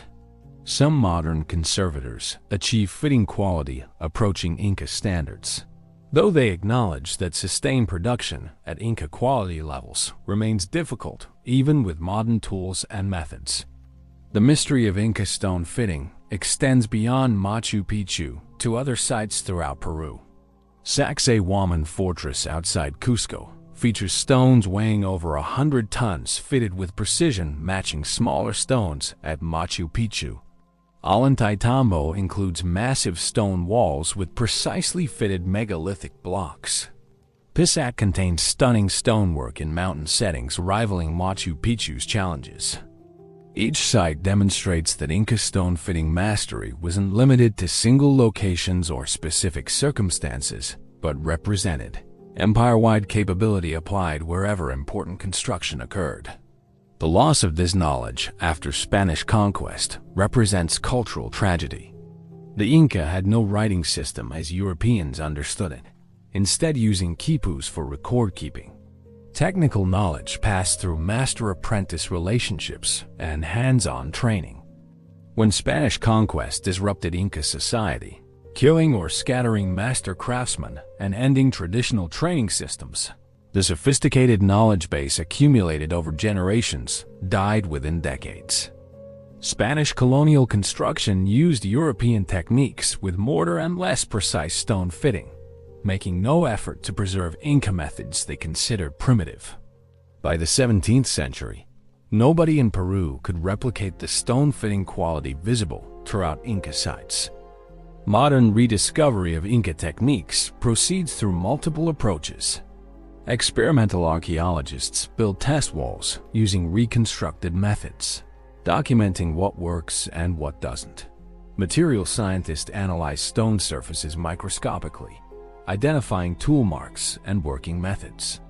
Some modern conservators achieve fitting quality approaching Inca standards, though they acknowledge that sustained production at Inca quality levels remains difficult even with modern tools and methods. The mystery of Inca stone fitting extends beyond Machu Picchu to other sites throughout Peru. Sacsayhuaman Fortress outside Cusco features stones weighing over 100 tons fitted with precision matching smaller stones at Machu Picchu. Ollantaytambo includes massive stone walls with precisely fitted megalithic blocks. Pisac contains stunning stonework in mountain settings rivaling Machu Picchu's challenges. Each site demonstrates that Inca stone fitting mastery wasn't limited to single locations or specific circumstances, but represented empire-wide capability applied wherever important construction occurred. The loss of this knowledge after Spanish conquest represents cultural tragedy. The Inca had no writing system as Europeans understood it, instead using quipus for record-keeping. Technical knowledge passed through master-apprentice relationships and hands-on training. When Spanish conquest disrupted Inca society, killing or scattering master craftsmen and ending traditional training systems, the sophisticated knowledge base accumulated over generations died within decades. Spanish colonial construction used European techniques with mortar and less precise stone fitting, making no effort to preserve Inca methods they considered primitive. By the 17th century, nobody in Peru could replicate the stone fitting quality visible throughout Inca sites. Modern rediscovery of Inca techniques proceeds through multiple approaches. Experimental archaeologists build test walls using reconstructed methods, documenting what works and what doesn't. Material scientists analyze stone surfaces microscopically, identifying tool marks and working methods.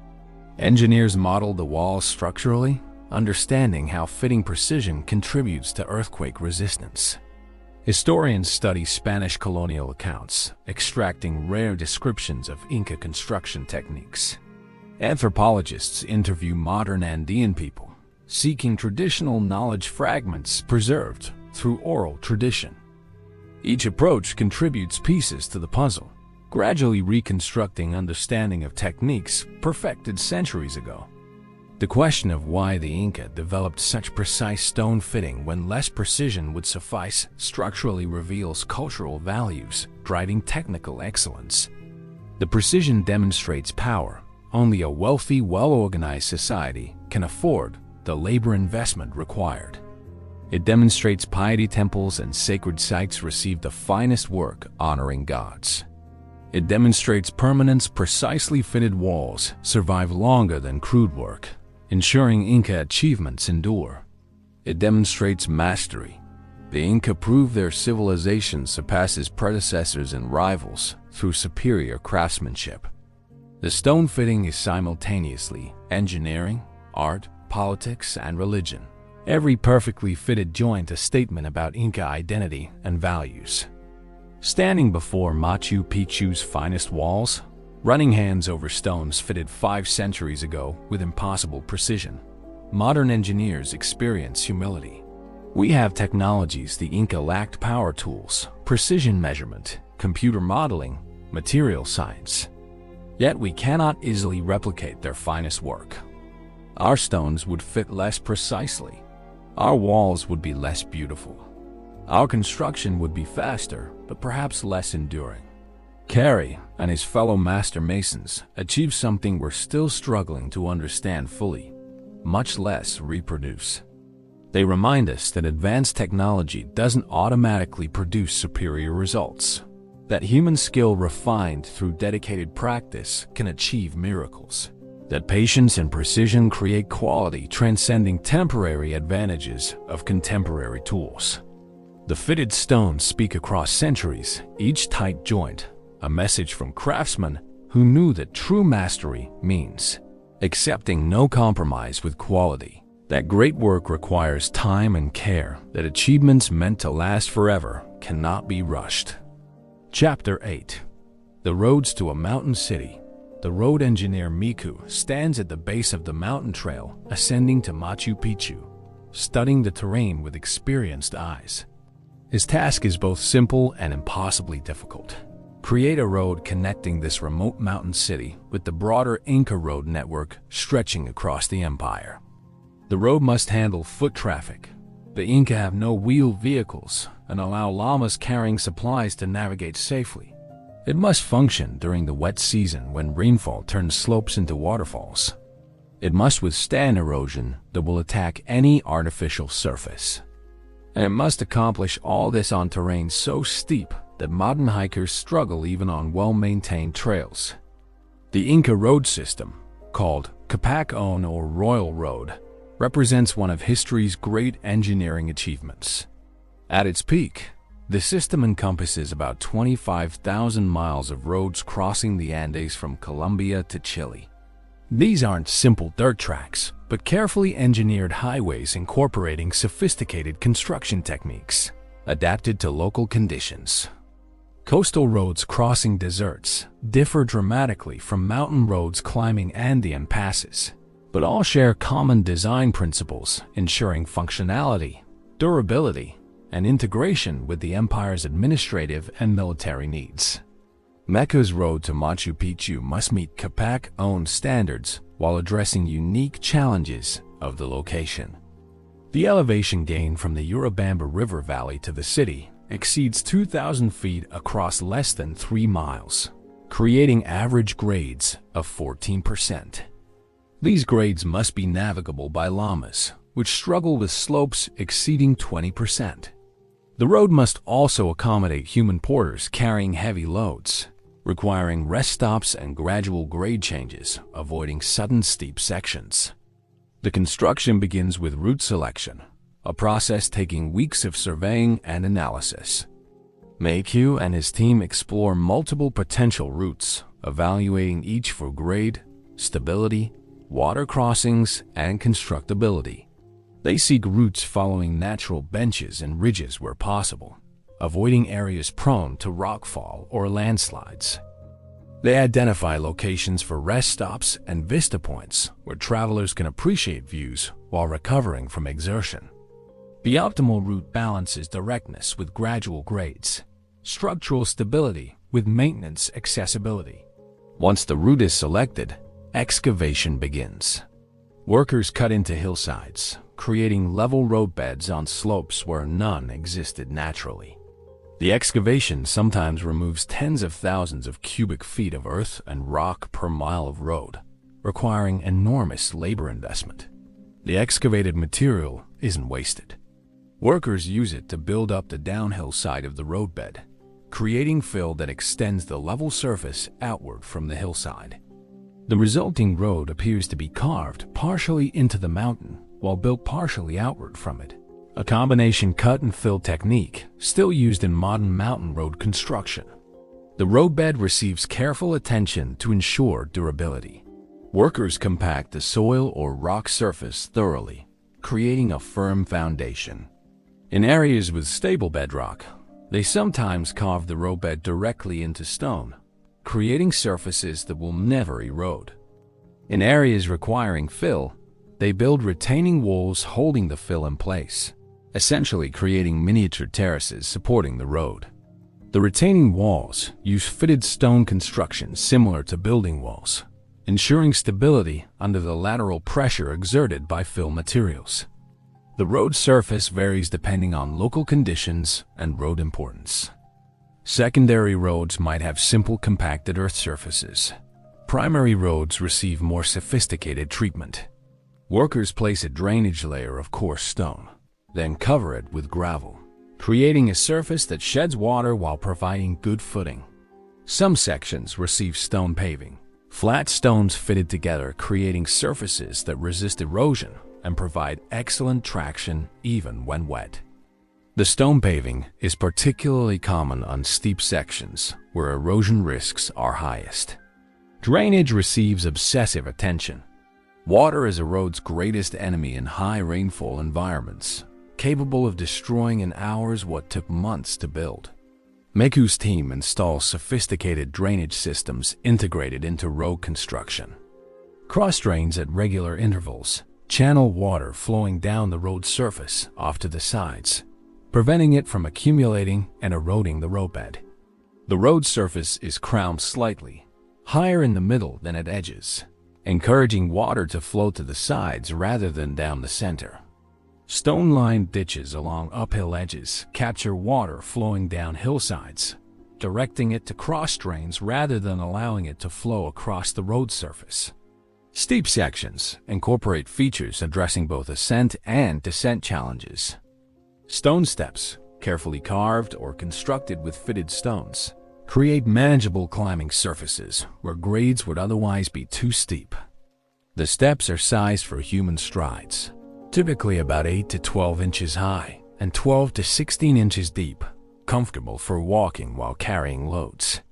Engineers model the walls structurally, understanding how fitting precision contributes to earthquake resistance. Historians study Spanish colonial accounts, extracting rare descriptions of Inca construction techniques. Anthropologists interview modern Andean people, seeking traditional knowledge fragments preserved through oral tradition. Each approach contributes pieces to the puzzle, gradually reconstructing understanding of techniques perfected centuries ago. The question of why the Inca developed such precise stone fitting when less precision would suffice structurally reveals cultural values driving technical excellence. The precision demonstrates power. Only a wealthy, well-organized society can afford the labor investment required. It demonstrates piety temples and sacred sites receive the finest work honoring gods. It demonstrates permanence. Precisely fitted walls survive longer than crude work, ensuring Inca achievements endure. It demonstrates mastery. The Inca prove their civilization surpasses predecessors and rivals through superior craftsmanship. The stone fitting is simultaneously engineering, art, politics, and religion. Every perfectly fitted joint a statement about Inca identity and values. Standing before Machu Picchu's finest walls, running hands over stones fitted 5 centuries ago with impossible precision, modern engineers experience humility. We have technologies the Inca lacked: power tools, precision measurement, computer modeling, material science. Yet we cannot easily replicate their finest work. Our stones would fit less precisely. Our walls would be less beautiful. Our construction would be faster, but perhaps less enduring. Carey and his fellow master masons achieved something we're still struggling to understand fully, much less reproduce. They remind us that advanced technology doesn't automatically produce superior results, that human skill refined through dedicated practice can achieve miracles, that patience and precision create quality transcending temporary advantages of contemporary tools. The fitted stones speak across centuries, each tight joint, a message from craftsmen who knew that true mastery means accepting no compromise with quality, that great work requires time and care, that achievements meant to last forever cannot be rushed. Chapter 8. The Roads to a Mountain City. The road engineer Miku stands at the base of the mountain trail, ascending to Machu Picchu, studying the terrain with experienced eyes. His task is both simple and impossibly difficult. Create a road connecting this remote mountain city with the broader Inca road network stretching across the empire. The road must handle foot traffic. The Inca have no wheeled vehicles and allow llamas carrying supplies to navigate safely. It must function during the wet season when rainfall turns slopes into waterfalls. It must withstand erosion that will attack any artificial surface. And it must accomplish all this on terrain so steep that modern hikers struggle even on well-maintained trails. The Inca road system, called Capac-On or Royal Road, represents one of history's great engineering achievements. At its peak, the system encompasses about 25,000 miles of roads crossing the Andes from Colombia to Chile. These aren't simple dirt tracks, but carefully engineered highways incorporating sophisticated construction techniques, adapted to local conditions. Coastal roads crossing deserts differ dramatically from mountain roads climbing Andean passes, but all share common design principles, ensuring functionality, durability, and integration with the empire's administrative and military needs. Meca's road to Machu Picchu must meet Capac-On standards while addressing unique challenges of the location. The elevation gain from the Urubamba River Valley to the city exceeds 2,000 feet across less than 3 miles, creating average grades of 14%. These grades must be navigable by llamas, which struggle with slopes exceeding 20%. The road must also accommodate human porters carrying heavy loads, requiring rest stops and gradual grade changes, avoiding sudden steep sections. The construction begins with route selection, a process taking weeks of surveying and analysis. Machu and his team explore multiple potential routes, evaluating each for grade, stability, water crossings, and constructability. They seek routes following natural benches and ridges where possible, avoiding areas prone to rockfall or landslides. They identify locations for rest stops and vista points where travelers can appreciate views while recovering from exertion. The optimal route balances directness with gradual grades, structural stability with maintenance accessibility. Once the route is selected, excavation begins. Workers cut into hillsides, creating level roadbeds on slopes where none existed naturally. The excavation sometimes removes tens of thousands of cubic feet of earth and rock per mile of road, requiring enormous labor investment. The excavated material isn't wasted. Workers use it to build up the downhill side of the roadbed, creating fill that extends the level surface outward from the hillside. The resulting road appears to be carved partially into the mountain while built partially outward from it, a combination cut and fill technique still used in modern mountain road construction. The roadbed receives careful attention to ensure durability. Workers compact the soil or rock surface thoroughly, creating a firm foundation. In areas with stable bedrock, they sometimes carve the roadbed directly into stone, creating surfaces that will never erode. In areas requiring fill, they build retaining walls holding the fill in place, essentially creating miniature terraces supporting the road. The retaining walls use fitted stone construction similar to building walls, ensuring stability under the lateral pressure exerted by fill materials. The road surface varies depending on local conditions and road importance. Secondary roads might have simple compacted earth surfaces. Primary roads receive more sophisticated treatment. Workers place a drainage layer of coarse stone, then cover it with gravel, creating a surface that sheds water while providing good footing. Some sections receive stone paving, flat stones fitted together creating surfaces that resist erosion and provide excellent traction even when wet. The stone paving is particularly common on steep sections where erosion risks are highest. Drainage receives obsessive attention. Water is a road's greatest enemy in high rainfall environments, capable of destroying in hours what took months to build. Machu's team installs sophisticated drainage systems integrated into road construction. Cross drains at regular intervals channel water flowing down the road surface off to the sides, preventing it from accumulating and eroding the roadbed. The road surface is crowned slightly, higher in the middle than at edges, encouraging water to flow to the sides rather than down the center. Stone-lined ditches along uphill edges capture water flowing down hillsides, directing it to cross drains rather than allowing it to flow across the road surface. Steep sections incorporate features addressing both ascent and descent challenges. Stone steps, carefully carved or constructed with fitted stones, create manageable climbing surfaces where grades would otherwise be too steep. The steps are sized for human strides, typically about 8 to 12 inches high and 12 to 16 inches deep, comfortable for walking while carrying loads.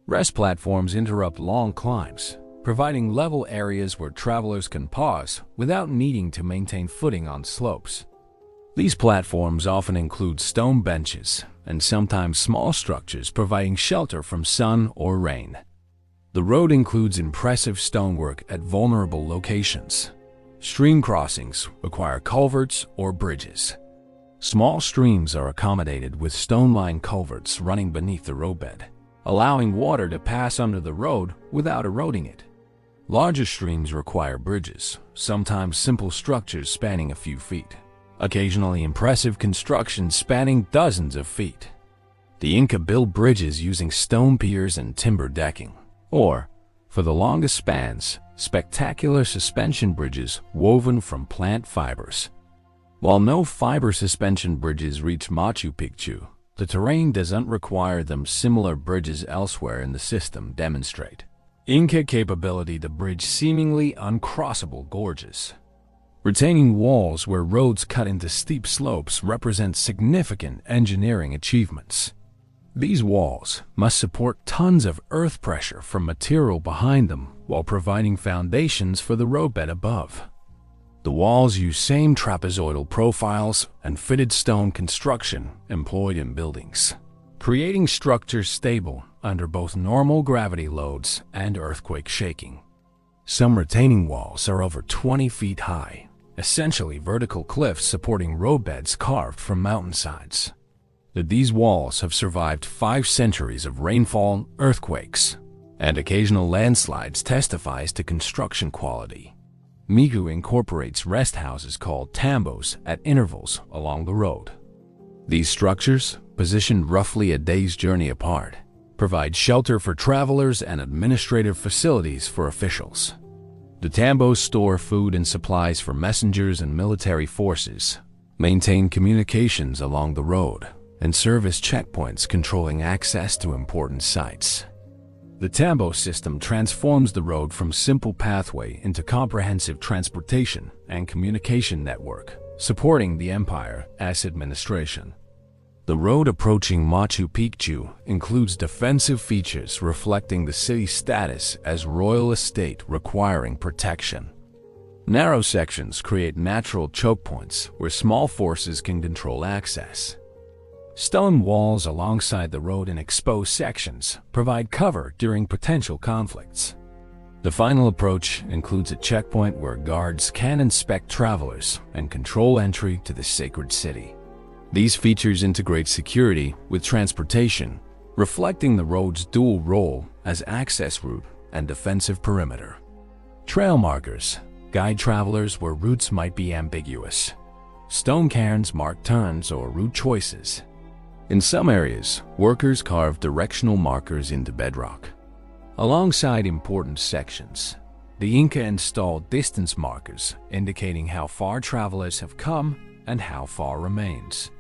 Rest platforms interrupt long climbs, providing level areas where travelers can pause without needing to maintain footing on slopes. These platforms often include stone benches and sometimes small structures providing shelter from sun or rain. The road includes impressive stonework at vulnerable locations. Stream crossings require culverts or bridges. Small streams are accommodated with stone-lined culverts running beneath the roadbed, allowing water to pass under the road without eroding it. Larger streams require bridges, sometimes simple structures spanning a few feet, occasionally impressive constructions spanning dozens of feet. The Inca built bridges using stone piers and timber decking, or, for the longest spans, spectacular suspension bridges woven from plant fibers. While no fiber suspension bridges reach Machu Picchu, the terrain doesn't require them. Similar bridges elsewhere in the system demonstrate Inca capability to bridge seemingly uncrossable gorges. Retaining walls where roads cut into steep slopes represent significant engineering achievements. These walls must support tons of earth pressure from material behind them while providing foundations for the roadbed above. The walls use same trapezoidal profiles and fitted stone construction employed in buildings, creating structures stable under both normal gravity loads and earthquake shaking. Some retaining walls are over 20 feet high, essentially vertical cliffs supporting roadbeds carved from mountainsides. These walls have survived 5 centuries of rainfall, earthquakes, and occasional landslides testifies to construction quality. Migu incorporates rest houses called tambos at intervals along the road. These structures, positioned roughly a day's journey apart, provide shelter for travelers and administrative facilities for officials. The tambos store food and supplies for messengers and military forces, maintain communications along the road, and serve as checkpoints controlling access to important sites. The tambo system transforms the road from simple pathway into comprehensive transportation and communication network, supporting the empire's administration. The road approaching Machu Picchu includes defensive features reflecting the city's status as royal estate requiring protection. Narrow sections create natural choke points where small forces can control access. Stone walls alongside the road in exposed sections provide cover during potential conflicts. The final approach includes a checkpoint where guards can inspect travelers and control entry to the sacred city. These features integrate security with transportation, reflecting the road's dual role as access route and defensive perimeter. Trail markers guide travelers where routes might be ambiguous. Stone cairns mark turns or route choices. In some areas, workers carve directional markers into bedrock. Alongside important sections, the Inca installed distance markers indicating how far travelers have come and how far remains.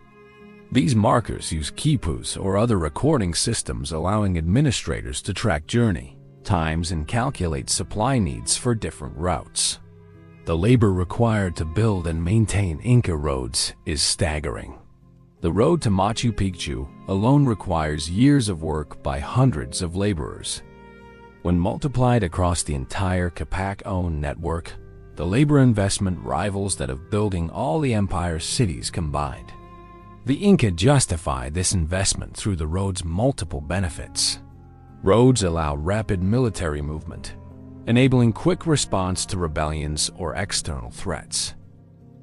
These markers use quipus or other recording systems allowing administrators to track journey times and calculate supply needs for different routes. The labor required to build and maintain Inca roads is staggering. The road to Machu Picchu alone requires years of work by hundreds of laborers. When multiplied across the entire Capac-owned network, the labor investment rivals that of building all the empire's cities combined. The Inca justify this investment through the road's multiple benefits. Roads allow rapid military movement, enabling quick response to rebellions or external threats.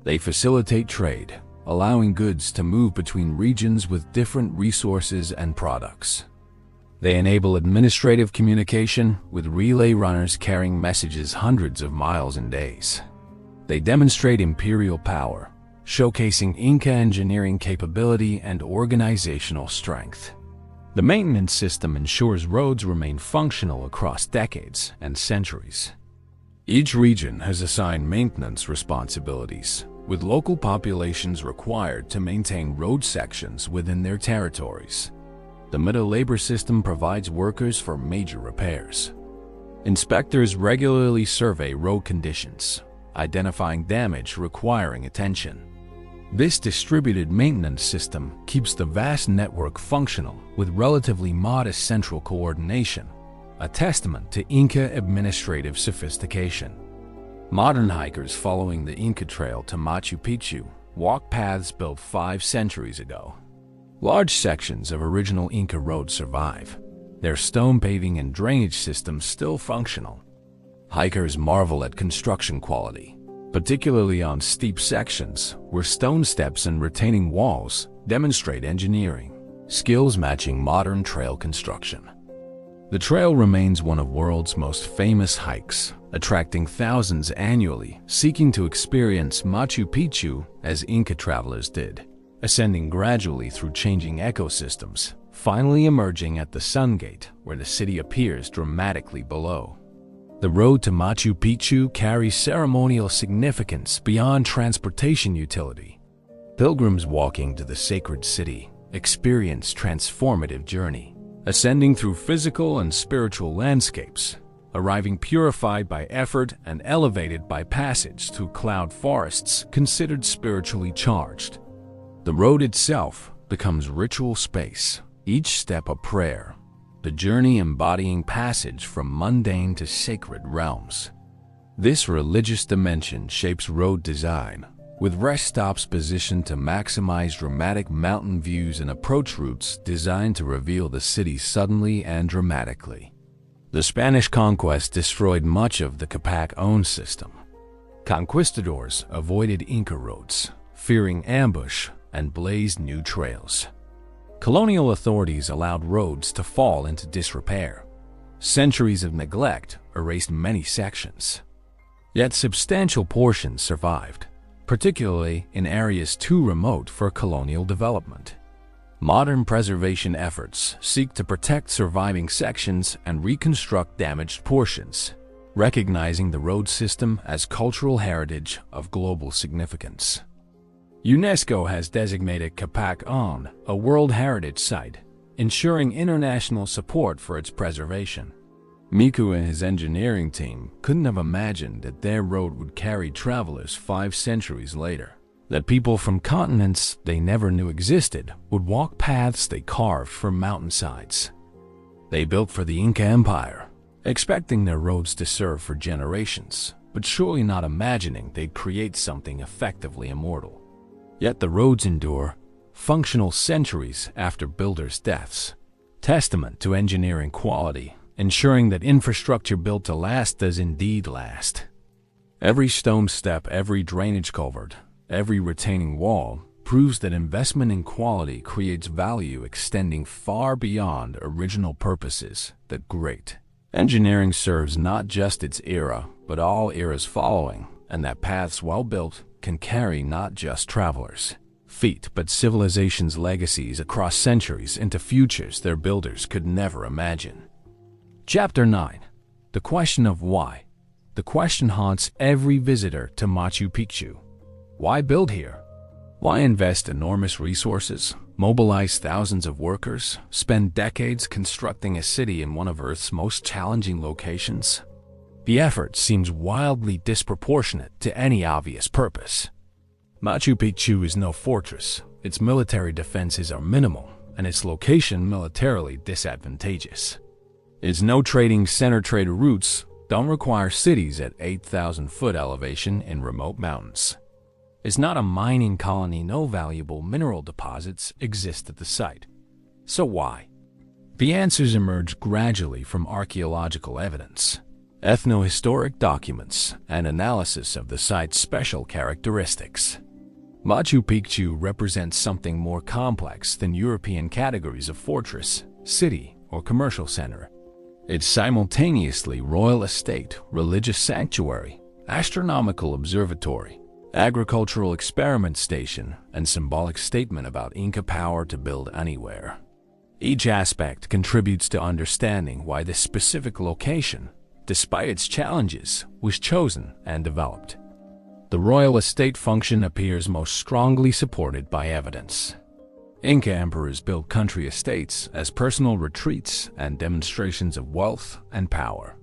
They facilitate trade, allowing goods to move between regions with different resources and products. They enable administrative communication with relay runners carrying messages hundreds of miles in days. They demonstrate imperial power, showcasing Inca engineering capability and organizational strength. The maintenance system ensures roads remain functional across decades and centuries. Each region has assigned maintenance responsibilities, with local populations required to maintain road sections within their territories. The Middle labor system provides workers for major repairs. Inspectors regularly survey road conditions, identifying damage requiring attention. This distributed maintenance system keeps the vast network functional with relatively modest central coordination, a testament to Inca administrative sophistication. Modern hikers following the Inca Trail to Machu Picchu walk paths built 5 centuries ago. Large sections of original Inca roads survive, their stone paving and drainage systems still functional. Hikers marvel at construction quality, particularly on steep sections where stone steps and retaining walls demonstrate engineering skills matching modern trail construction. The trail remains one of the world's most famous hikes, attracting thousands annually seeking to experience Machu Picchu as Inca travelers did, ascending gradually through changing ecosystems, finally emerging at the Sun Gate where the city appears dramatically below. The road to Machu Picchu carries ceremonial significance beyond transportation utility. Pilgrims walking to the sacred city experience transformative journey, ascending through physical and spiritual landscapes, arriving purified by effort and elevated by passage through cloud forests considered spiritually charged. The road itself becomes ritual space, each step a prayer, the journey embodying passage from mundane to sacred realms. This religious dimension shapes road design, with rest stops positioned to maximize dramatic mountain views and approach routes designed to reveal the city suddenly and dramatically. The Spanish conquest destroyed much of the Capac-owned system. Conquistadors avoided Inca roads, fearing ambush, and blazed new trails. Colonial authorities allowed roads to fall into disrepair. Centuries of neglect erased many sections. Yet substantial portions survived, particularly in areas too remote for colonial development. Modern preservation efforts seek to protect surviving sections and reconstruct damaged portions, recognizing the road system as cultural heritage of global significance. UNESCO has designated Capac-owned a World Heritage Site, ensuring international support for its preservation. Miku and his engineering team couldn't have imagined that their road would carry travelers 5 centuries later, that people from continents they never knew existed would walk paths they carved from mountainsides. They built for the Inca Empire, expecting their roads to serve for generations, but surely not imagining they'd create something effectively immortal. Yet the roads endure, functional centuries after builders' deaths, testament to engineering quality, ensuring that infrastructure built to last does indeed last. Every stone step, every drainage culvert, every retaining wall proves that investment in quality creates value extending far beyond original purposes. That great engineering serves not just its era, but all eras following, and that paths well built can carry not just travelers' feet, but civilization's legacies across centuries into futures their builders could never imagine. Chapter 9. The question of why. The question haunts every visitor to Machu Picchu. Why build here? Why invest enormous resources, mobilize thousands of workers, spend decades constructing a city in one of Earth's most challenging locations? The effort seems wildly disproportionate to any obvious purpose. Machu Picchu is no fortress, its military defenses are minimal, and its location militarily disadvantageous. Its no trading center trader routes don't require cities at 8,000-foot elevation in remote mountains. It's not a mining colony, no valuable mineral deposits exist at the site. So why? The answers emerge gradually from archaeological evidence, ethnohistoric documents, and analysis of the site's special characteristics. Machu Picchu represents something more complex than European categories of fortress, city, or commercial center. It's simultaneously royal estate, religious sanctuary, astronomical observatory, agricultural experiment station, and symbolic statement about Inca power to build anywhere. Each aspect contributes to understanding why this specific location, despite its challenges, was chosen and developed. The royal estate function appears most strongly supported by evidence. Inca emperors built country estates as personal retreats and demonstrations of wealth and power.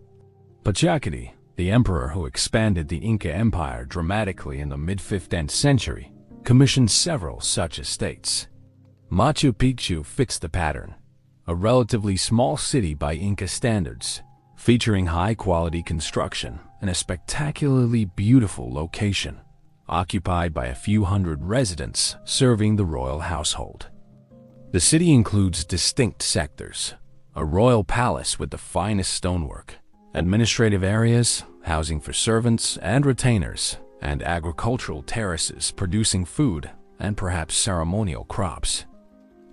Pachacuti, the emperor who expanded the Inca Empire dramatically in the mid-15th century, commissioned several such estates. Machu Picchu fits the pattern, a relatively small city by Inca standards, featuring high-quality construction and a spectacularly beautiful location, occupied by a few hundred residents serving the royal household. The city includes distinct sectors: a royal palace with the finest stonework, administrative areas, housing for servants and retainers, and agricultural terraces producing food and perhaps ceremonial crops.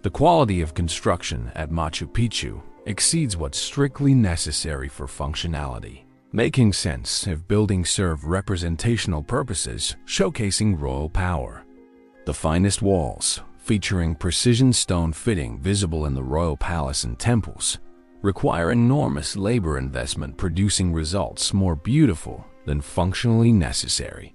The quality of construction at Machu Picchu exceeds what's strictly necessary for functionality, making sense if buildings serve representational purposes showcasing royal power. The finest walls, featuring precision stone fitting visible in the royal palace and temples, require enormous labor investment, producing results more beautiful than functionally necessary.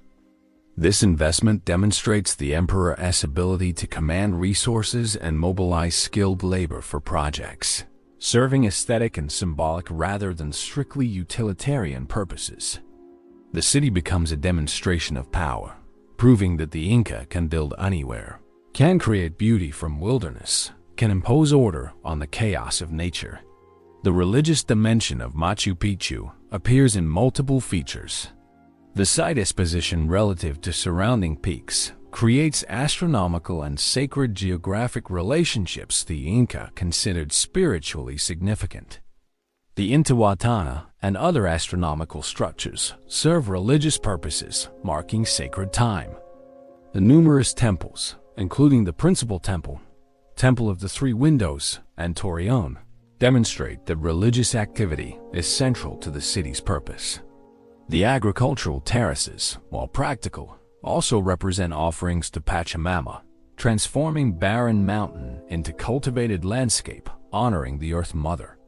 This investment demonstrates the emperor's ability to command resources and mobilize skilled labor for projects, serving aesthetic and symbolic rather than strictly utilitarian purposes. The city becomes a demonstration of power, proving that the Inca can build anywhere, can create beauty from wilderness, can impose order on the chaos of nature. The religious dimension of Machu Picchu appears in multiple features. The site position relative to surrounding peaks creates astronomical and sacred geographic relationships the Inca considered spiritually significant. The Intihuatana and other astronomical structures serve religious purposes, marking sacred time. The numerous temples, including the principal temple, Temple of the Three Windows, and Torreon, demonstrate that religious activity is central to the city's purpose. The agricultural terraces, while practical, also represent offerings to Pachamama, transforming barren mountain into cultivated landscape, honoring the Earth Mother.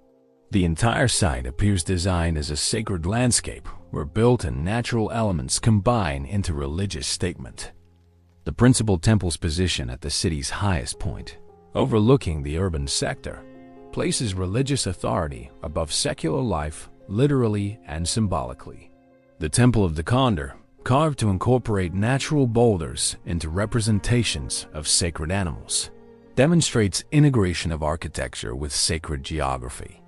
The entire site appears designed as a sacred landscape where built and natural elements combine into religious statement. The principal temple's position at the city's highest point, overlooking the urban sector, places religious authority above secular life, literally and symbolically. The Temple of the Condor, carved to incorporate natural boulders into representations of sacred animals, demonstrates integration of architecture with sacred geography.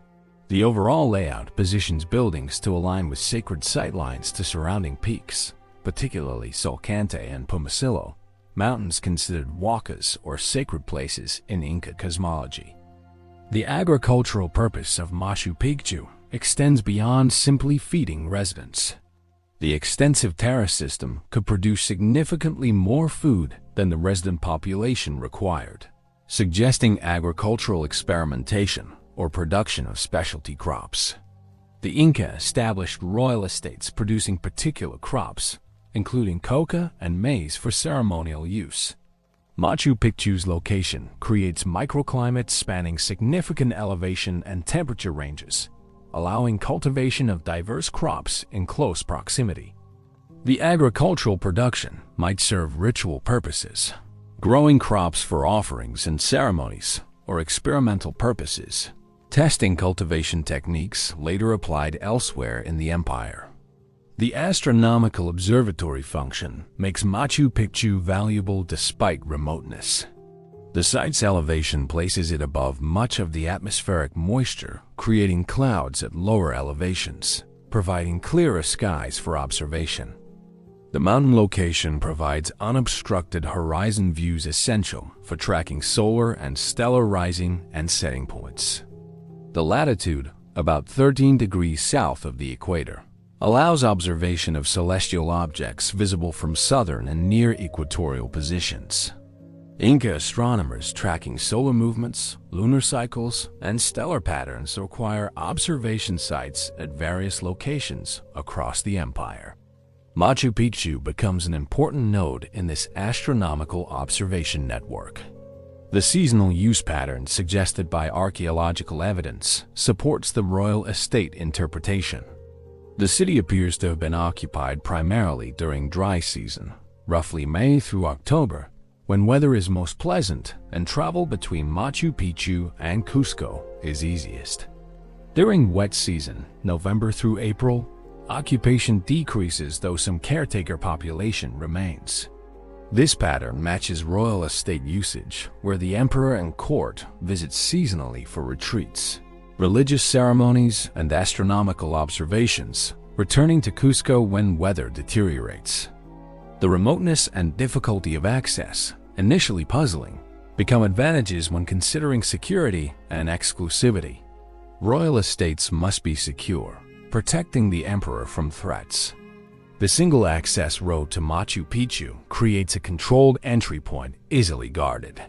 The overall layout positions buildings to align with sacred sightlines to surrounding peaks, particularly Salcante and Pumasillo, mountains considered wakas or sacred places in Inca cosmology. The agricultural purpose of Machu Picchu extends beyond simply feeding residents. The extensive terrace system could produce significantly more food than the resident population required, suggesting agricultural experimentation or production of specialty crops. The Inca established royal estates producing particular crops, including coca and maize for ceremonial use. Machu Picchu's location creates microclimates spanning significant elevation and temperature ranges, allowing cultivation of diverse crops in close proximity. The agricultural production might serve ritual purposes, growing crops for offerings and ceremonies, or experimental purposes, testing cultivation techniques later applied elsewhere in the empire. The astronomical observatory function makes Machu Picchu valuable despite remoteness. The site's elevation places it above much of the atmospheric moisture, creating clouds at lower elevations, providing clearer skies for observation. The mountain location provides unobstructed horizon views essential for tracking solar and stellar rising and setting points. The latitude, about 13 degrees south of the equator, allows observation of celestial objects visible from southern and near equatorial positions. Inca astronomers tracking solar movements, lunar cycles, and stellar patterns require observation sites at various locations across the empire. Machu Picchu becomes an important node in this astronomical observation network. The seasonal use pattern suggested by archaeological evidence supports the royal estate interpretation. The city appears to have been occupied primarily during dry season, roughly May through October, when weather is most pleasant and travel between Machu Picchu and Cusco is easiest. During wet season, November through April, occupation decreases though some caretaker population remains. This pattern matches royal estate usage, where the emperor and court visit seasonally for retreats, religious ceremonies, and astronomical observations, returning to Cusco when weather deteriorates. The remoteness and difficulty of access, initially puzzling, become advantages when considering security and exclusivity. Royal estates must be secure, protecting the emperor from threats. The single-access road to Machu Picchu creates a controlled entry point easily guarded.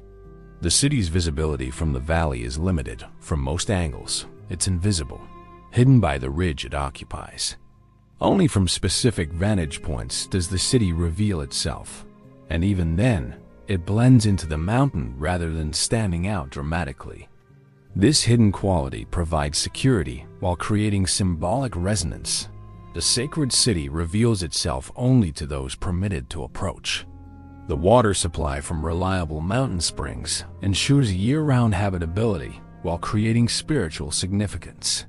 The city's visibility from the valley is limited. From most angles, it's invisible, hidden by the ridge it occupies. Only from specific vantage points does the city reveal itself, and even then, it blends into the mountain rather than standing out dramatically. This hidden quality provides security while creating symbolic resonance. The sacred city reveals itself only to those permitted to approach. The water supply from reliable mountain springs ensures year-round habitability while creating spiritual significance.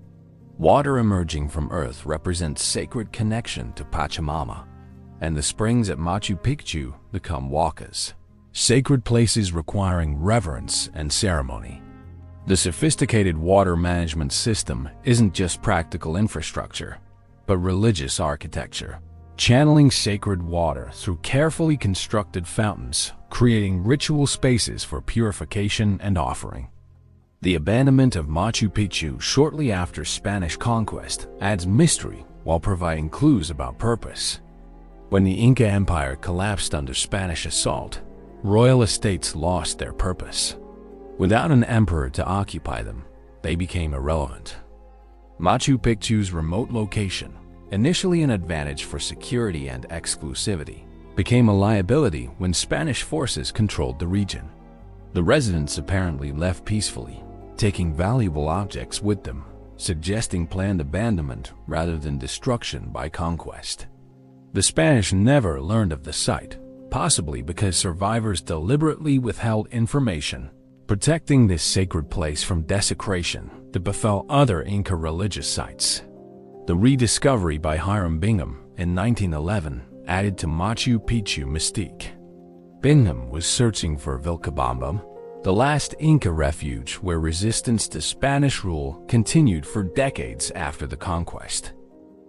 Water emerging from earth represents sacred connection to Pachamama, and the springs at Machu Picchu become wakas, sacred places requiring reverence and ceremony. The sophisticated water management system isn't just practical infrastructure, but religious architecture, channeling sacred water through carefully constructed fountains, creating ritual spaces for purification and offering. The abandonment of Machu Picchu shortly after Spanish conquest adds mystery while providing clues about purpose. When the Inca Empire collapsed under Spanish assault, royal estates lost their purpose. Without an emperor to occupy them, they became irrelevant. Machu Picchu's remote location, initially an advantage for security and exclusivity, became a liability when Spanish forces controlled the region. The residents apparently left peacefully, taking valuable objects with them, suggesting planned abandonment rather than destruction by conquest. The Spanish never learned of the site, possibly because survivors deliberately withheld information, protecting this sacred place from desecration that befell other Inca religious sites. The rediscovery by Hiram Bingham in 1911 added to Machu Picchu mystique. Bingham was searching for Vilcabamba, the last Inca refuge where resistance to Spanish rule continued for decades after the conquest.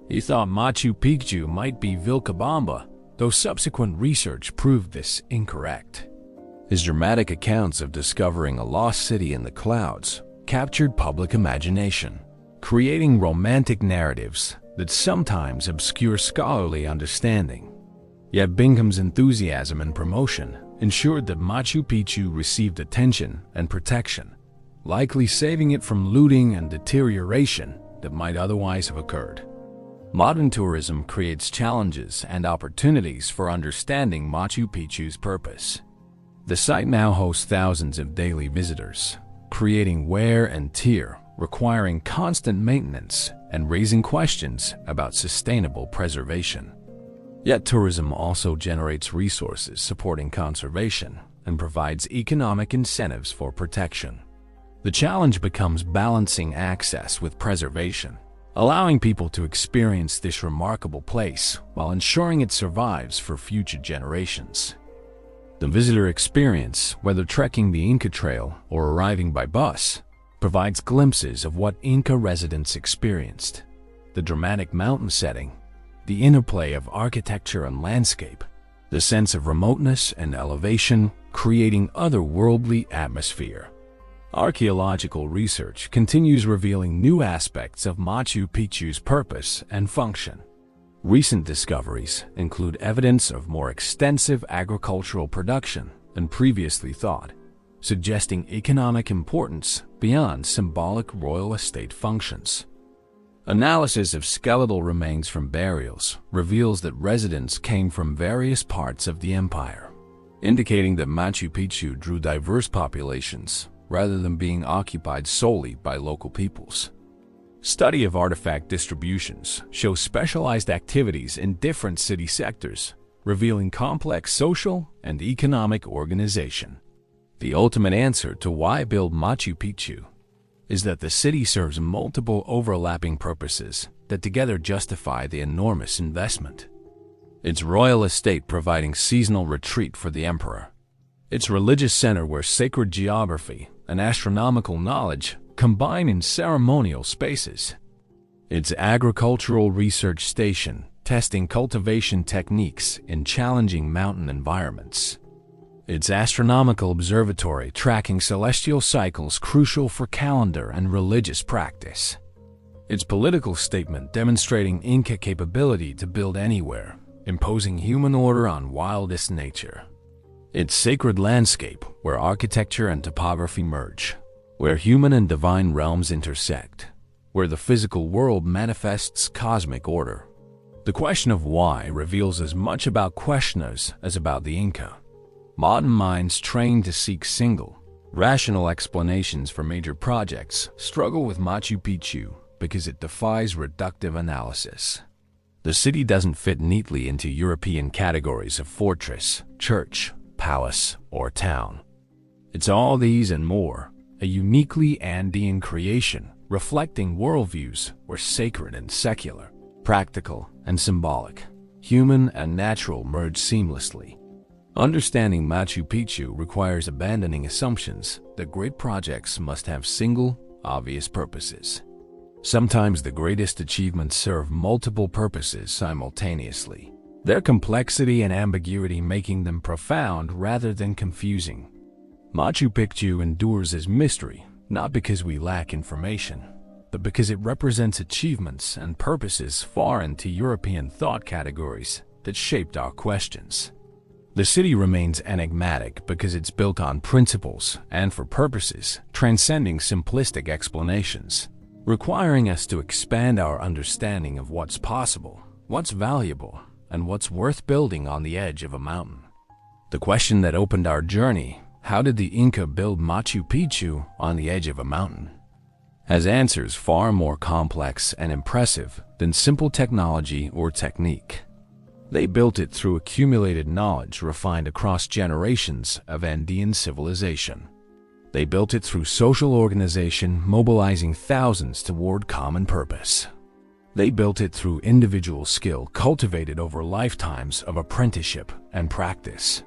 He thought Machu Picchu might be Vilcabamba, though subsequent research proved this incorrect. His dramatic accounts of discovering a lost city in the clouds captured public imagination, creating romantic narratives that sometimes obscure scholarly understanding. Yet Bingham's enthusiasm and promotion ensured that Machu Picchu received attention and protection, likely saving it from looting and deterioration that might otherwise have occurred. Modern tourism creates challenges and opportunities for understanding Machu Picchu's purpose. The site now hosts thousands of daily visitors, creating wear and tear, requiring constant maintenance and raising questions about sustainable preservation. Yet tourism also generates resources supporting conservation and provides economic incentives for protection. The challenge becomes balancing access with preservation, allowing people to experience this remarkable place while ensuring it survives for future generations. The visitor experience, whether trekking the Inca Trail or arriving by bus, provides glimpses of what Inca residents experienced: the dramatic mountain setting, the interplay of architecture and landscape, the sense of remoteness and elevation, creating otherworldly atmosphere. Archaeological research continues revealing new aspects of Machu Picchu's purpose and function. Recent discoveries include evidence of more extensive agricultural production than previously thought, suggesting economic importance beyond symbolic royal estate functions. Analysis of skeletal remains from burials reveals that residents came from various parts of the empire, indicating that Machu Picchu drew diverse populations rather than being occupied solely by local peoples. Study of artifact distributions shows specialized activities in different city sectors, revealing complex social and economic organization. The ultimate answer to why build Machu Picchu is that the city serves multiple overlapping purposes that together justify the enormous investment. Its royal estate providing seasonal retreat for the emperor. Its religious center where sacred geography and astronomical knowledge combine in ceremonial spaces. Its agricultural research station, testing cultivation techniques in challenging mountain environments. Its astronomical observatory tracking celestial cycles crucial for calendar and religious practice. Its political statement demonstrating Inca capability to build anywhere, imposing human order on wildest nature. Its sacred landscape where architecture and topography merge, where human and divine realms intersect, where the physical world manifests cosmic order. The question of why reveals as much about questioners as about the Inca. Modern minds trained to seek single, rational explanations for major projects struggle with Machu Picchu because it defies reductive analysis. The city doesn't fit neatly into European categories of fortress, church, palace, or town. It's all these and more, a uniquely Andean creation reflecting worldviews where sacred and secular, practical and symbolic, human and natural merge seamlessly. Understanding Machu Picchu requires abandoning assumptions that great projects must have single, obvious purposes. Sometimes the greatest achievements serve multiple purposes simultaneously, their complexity and ambiguity making them profound rather than confusing. Machu Picchu endures as mystery, not because we lack information, but because it represents achievements and purposes foreign to European thought categories that shaped our questions. The city remains enigmatic because it's built on principles and for purposes transcending simplistic explanations, requiring us to expand our understanding of what's possible, what's valuable, and what's worth building on the edge of a mountain. The question that opened our journey, how did the Inca build Machu Picchu on the edge of a mountain, has answers far more complex and impressive than simple technology or technique. They built it through accumulated knowledge refined across generations of Andean civilization. They built it through social organization, mobilizing thousands toward common purpose. They built it through individual skill cultivated over lifetimes of apprenticeship and practice.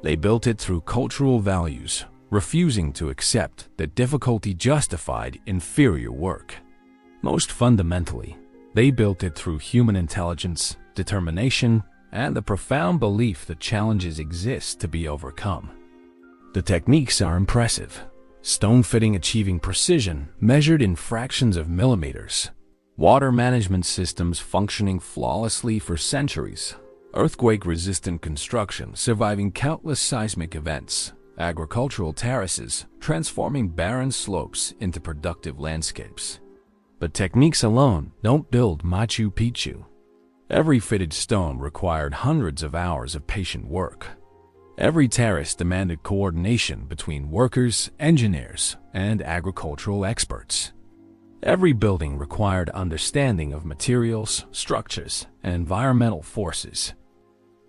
They built it through cultural values, refusing to accept that difficulty justified inferior work. Most fundamentally, they built it through human intelligence, determination, and the profound belief that challenges exist to be overcome. The techniques are impressive. Stone fitting achieving precision measured in fractions of millimeters. Water management systems functioning flawlessly for centuries. Earthquake-resistant construction surviving countless seismic events. Agricultural terraces transforming barren slopes into productive landscapes. But techniques alone don't build Machu Picchu. Every fitted stone required hundreds of hours of patient work. Every terrace demanded coordination between workers, engineers, and agricultural experts. Every building required understanding of materials, structures, and environmental forces.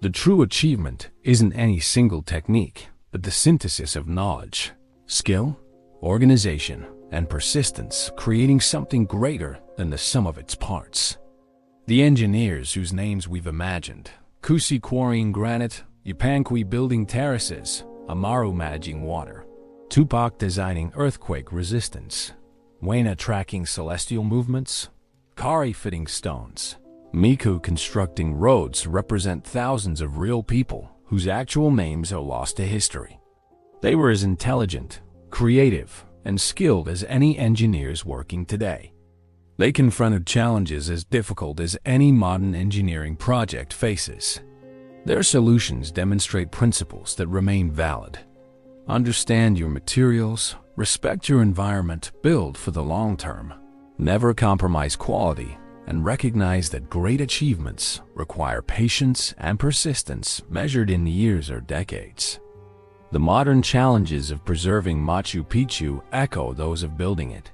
The true achievement isn't any single technique, but the synthesis of knowledge, skill, organization, and persistence, creating something greater than the sum of its parts. The engineers whose names we've imagined, Kusi quarrying granite, Yupanqui building terraces, Amaru managing water, Tupac designing earthquake resistance, Huayna tracking celestial movements, Kari fitting stones, Miku constructing roads represent thousands of real people whose actual names are lost to history. They were as intelligent, creative, and skilled as any engineers working today. They confronted challenges as difficult as any modern engineering project faces. Their solutions demonstrate principles that remain valid. Understand your materials, respect your environment, build for the long term, never compromise quality, and recognize that great achievements require patience and persistence measured in years or decades. The modern challenges of preserving Machu Picchu echo those of building it.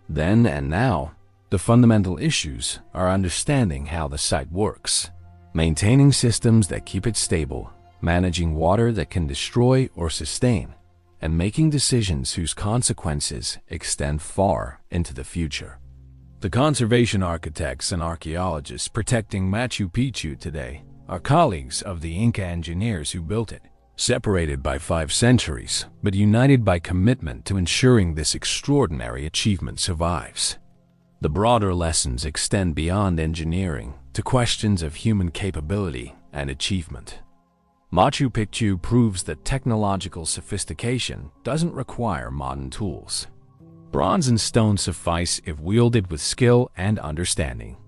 Then and now, the fundamental issues are understanding how the site works, maintaining systems that keep it stable, managing water that can destroy or sustain, and making decisions whose consequences extend far into the future. The conservation architects and archaeologists protecting Machu Picchu today are colleagues of the Inca engineers who built it, separated by 5 centuries, but united by commitment to ensuring this extraordinary achievement survives. The broader lessons extend beyond engineering to questions of human capability and achievement. Machu Picchu proves that technological sophistication doesn't require modern tools. Bronze and stone suffice if wielded with skill and understanding.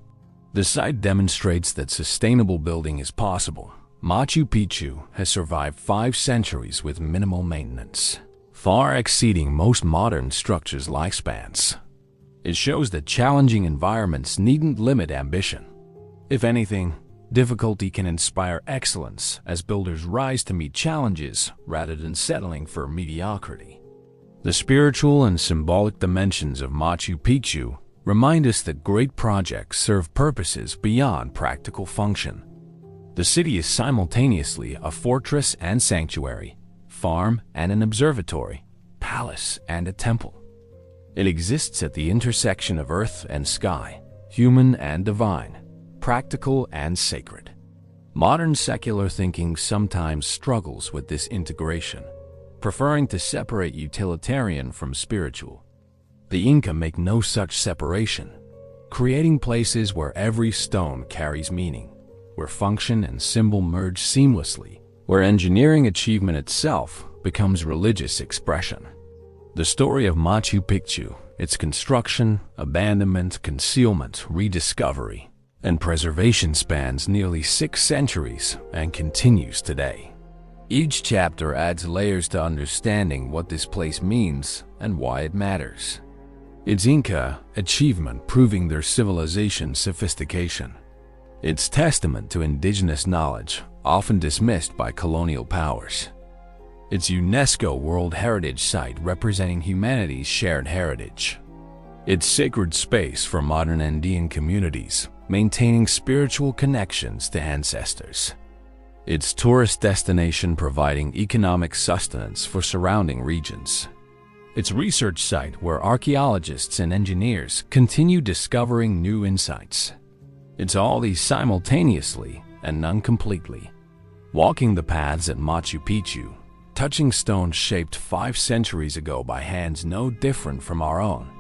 The site demonstrates that sustainable building is possible. Machu Picchu has survived 5 centuries with minimal maintenance, far exceeding most modern structures' lifespans. It shows that challenging environments needn't limit ambition. If anything, difficulty can inspire excellence as builders rise to meet challenges rather than settling for mediocrity. The spiritual and symbolic dimensions of Machu Picchu remind us that great projects serve purposes beyond practical function. The city is simultaneously a fortress and sanctuary, farm and an observatory, palace and a temple. It exists at the intersection of earth and sky, human and divine, practical and sacred. Modern secular thinking sometimes struggles with this integration, preferring to separate utilitarian from spiritual. The Inca make no such separation, creating places where every stone carries meaning, where function and symbol merge seamlessly, where engineering achievement itself becomes religious expression. The story of Machu Picchu, its construction, abandonment, concealment, rediscovery, and preservation spans nearly 6 centuries and continues today. Each chapter adds layers to understanding what this place means and why it matters. Its Inca achievement proving their civilization's sophistication. Its testament to indigenous knowledge, often dismissed by colonial powers. Its UNESCO World Heritage Site representing humanity's shared heritage. Its sacred space for modern Andean communities, maintaining spiritual connections to ancestors. Its tourist destination providing economic sustenance for surrounding regions. Its research site where archaeologists and engineers continue discovering new insights. It's all these simultaneously and none completely. Walking the paths at Machu Picchu, touching stones shaped 5 centuries ago by hands no different from our own,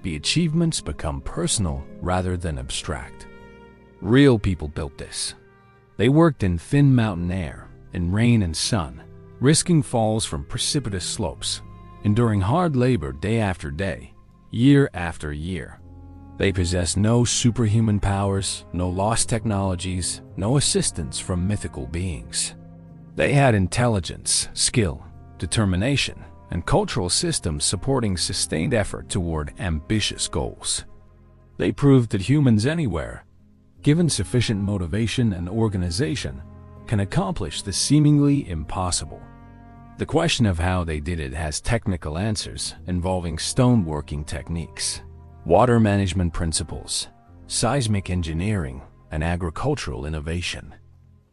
the achievements become personal rather than abstract. Real people built this. They worked in thin mountain air, in rain and sun, risking falls from precipitous slopes, enduring hard labor day after day, year after year. They possess no superhuman powers, no lost technologies, no assistance from mythical beings. They had intelligence, skill, determination, and cultural systems supporting sustained effort toward ambitious goals. They proved that humans anywhere, given sufficient motivation and organization, can accomplish the seemingly impossible. The question of how they did it has technical answers involving stoneworking techniques, water management principles, seismic engineering, and agricultural innovation.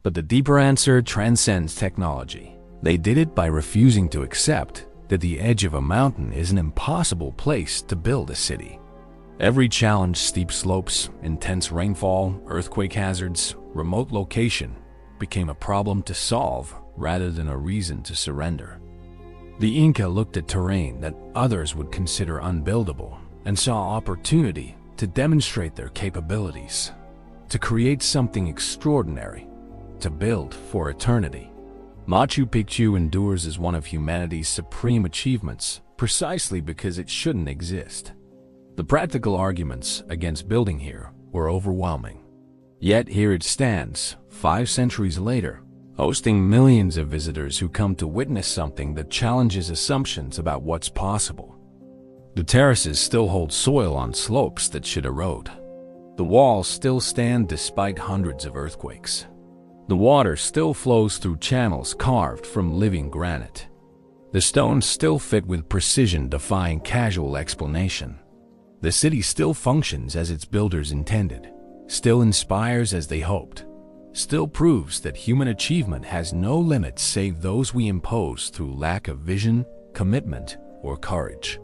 But the deeper answer transcends technology. They did it by refusing to accept that the edge of a mountain is an impossible place to build a city. Every challenge, steep slopes, intense rainfall, earthquake hazards, remote location, became a problem to solve rather than a reason to surrender. The Inca looked at terrain that others would consider unbuildable and saw opportunity to demonstrate their capabilities, to create something extraordinary, to build for eternity. Machu Picchu endures as one of humanity's supreme achievements precisely because it shouldn't exist. The practical arguments against building here were overwhelming. Yet here it stands, 5 centuries later, hosting millions of visitors who come to witness something that challenges assumptions about what's possible. The terraces still hold soil on slopes that should erode. The walls still stand despite hundreds of earthquakes. The water still flows through channels carved from living granite. The stones still fit with precision defying casual explanation. The city still functions as its builders intended, still inspires as they hoped, still proves that human achievement has no limits save those we impose through lack of vision, commitment, or courage.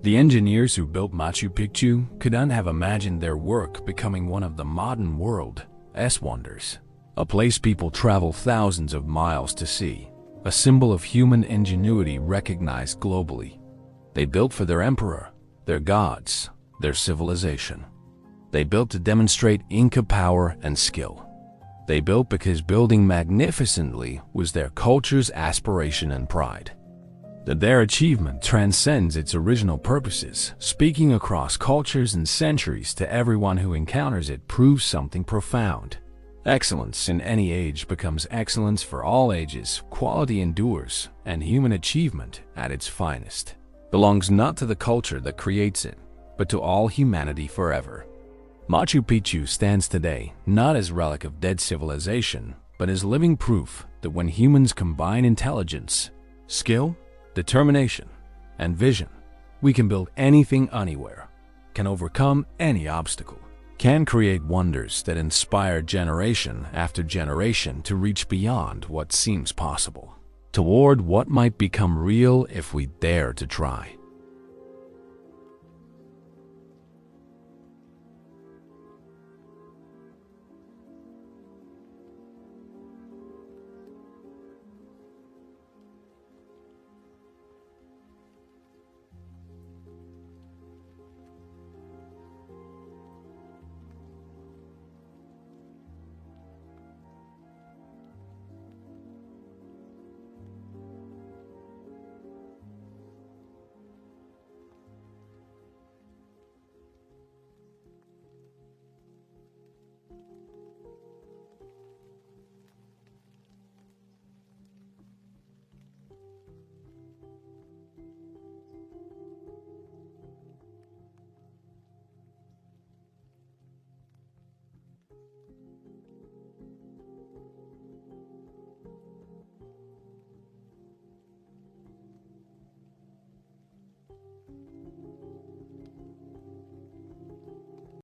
The engineers who built Machu Picchu couldn't have imagined their work becoming one of the modern world's wonders, a place people travel thousands of miles to see, a symbol of human ingenuity recognized globally. They built for their emperor, their gods, their civilization. They built to demonstrate Inca power and skill. They built because building magnificently was their culture's aspiration and pride. That their achievement transcends its original purposes, speaking across cultures and centuries to everyone who encounters it proves something profound. Excellence in any age becomes excellence for all ages, quality endures, and human achievement at its finest belongs not to the culture that creates it, but to all humanity forever. Machu Picchu stands today not as a relic of dead civilization, but as living proof that when humans combine intelligence, skill, determination, and vision, we can build anything anywhere, can overcome any obstacle, can create wonders that inspire generation after generation to reach beyond what seems possible, toward what might become real if we dare to try.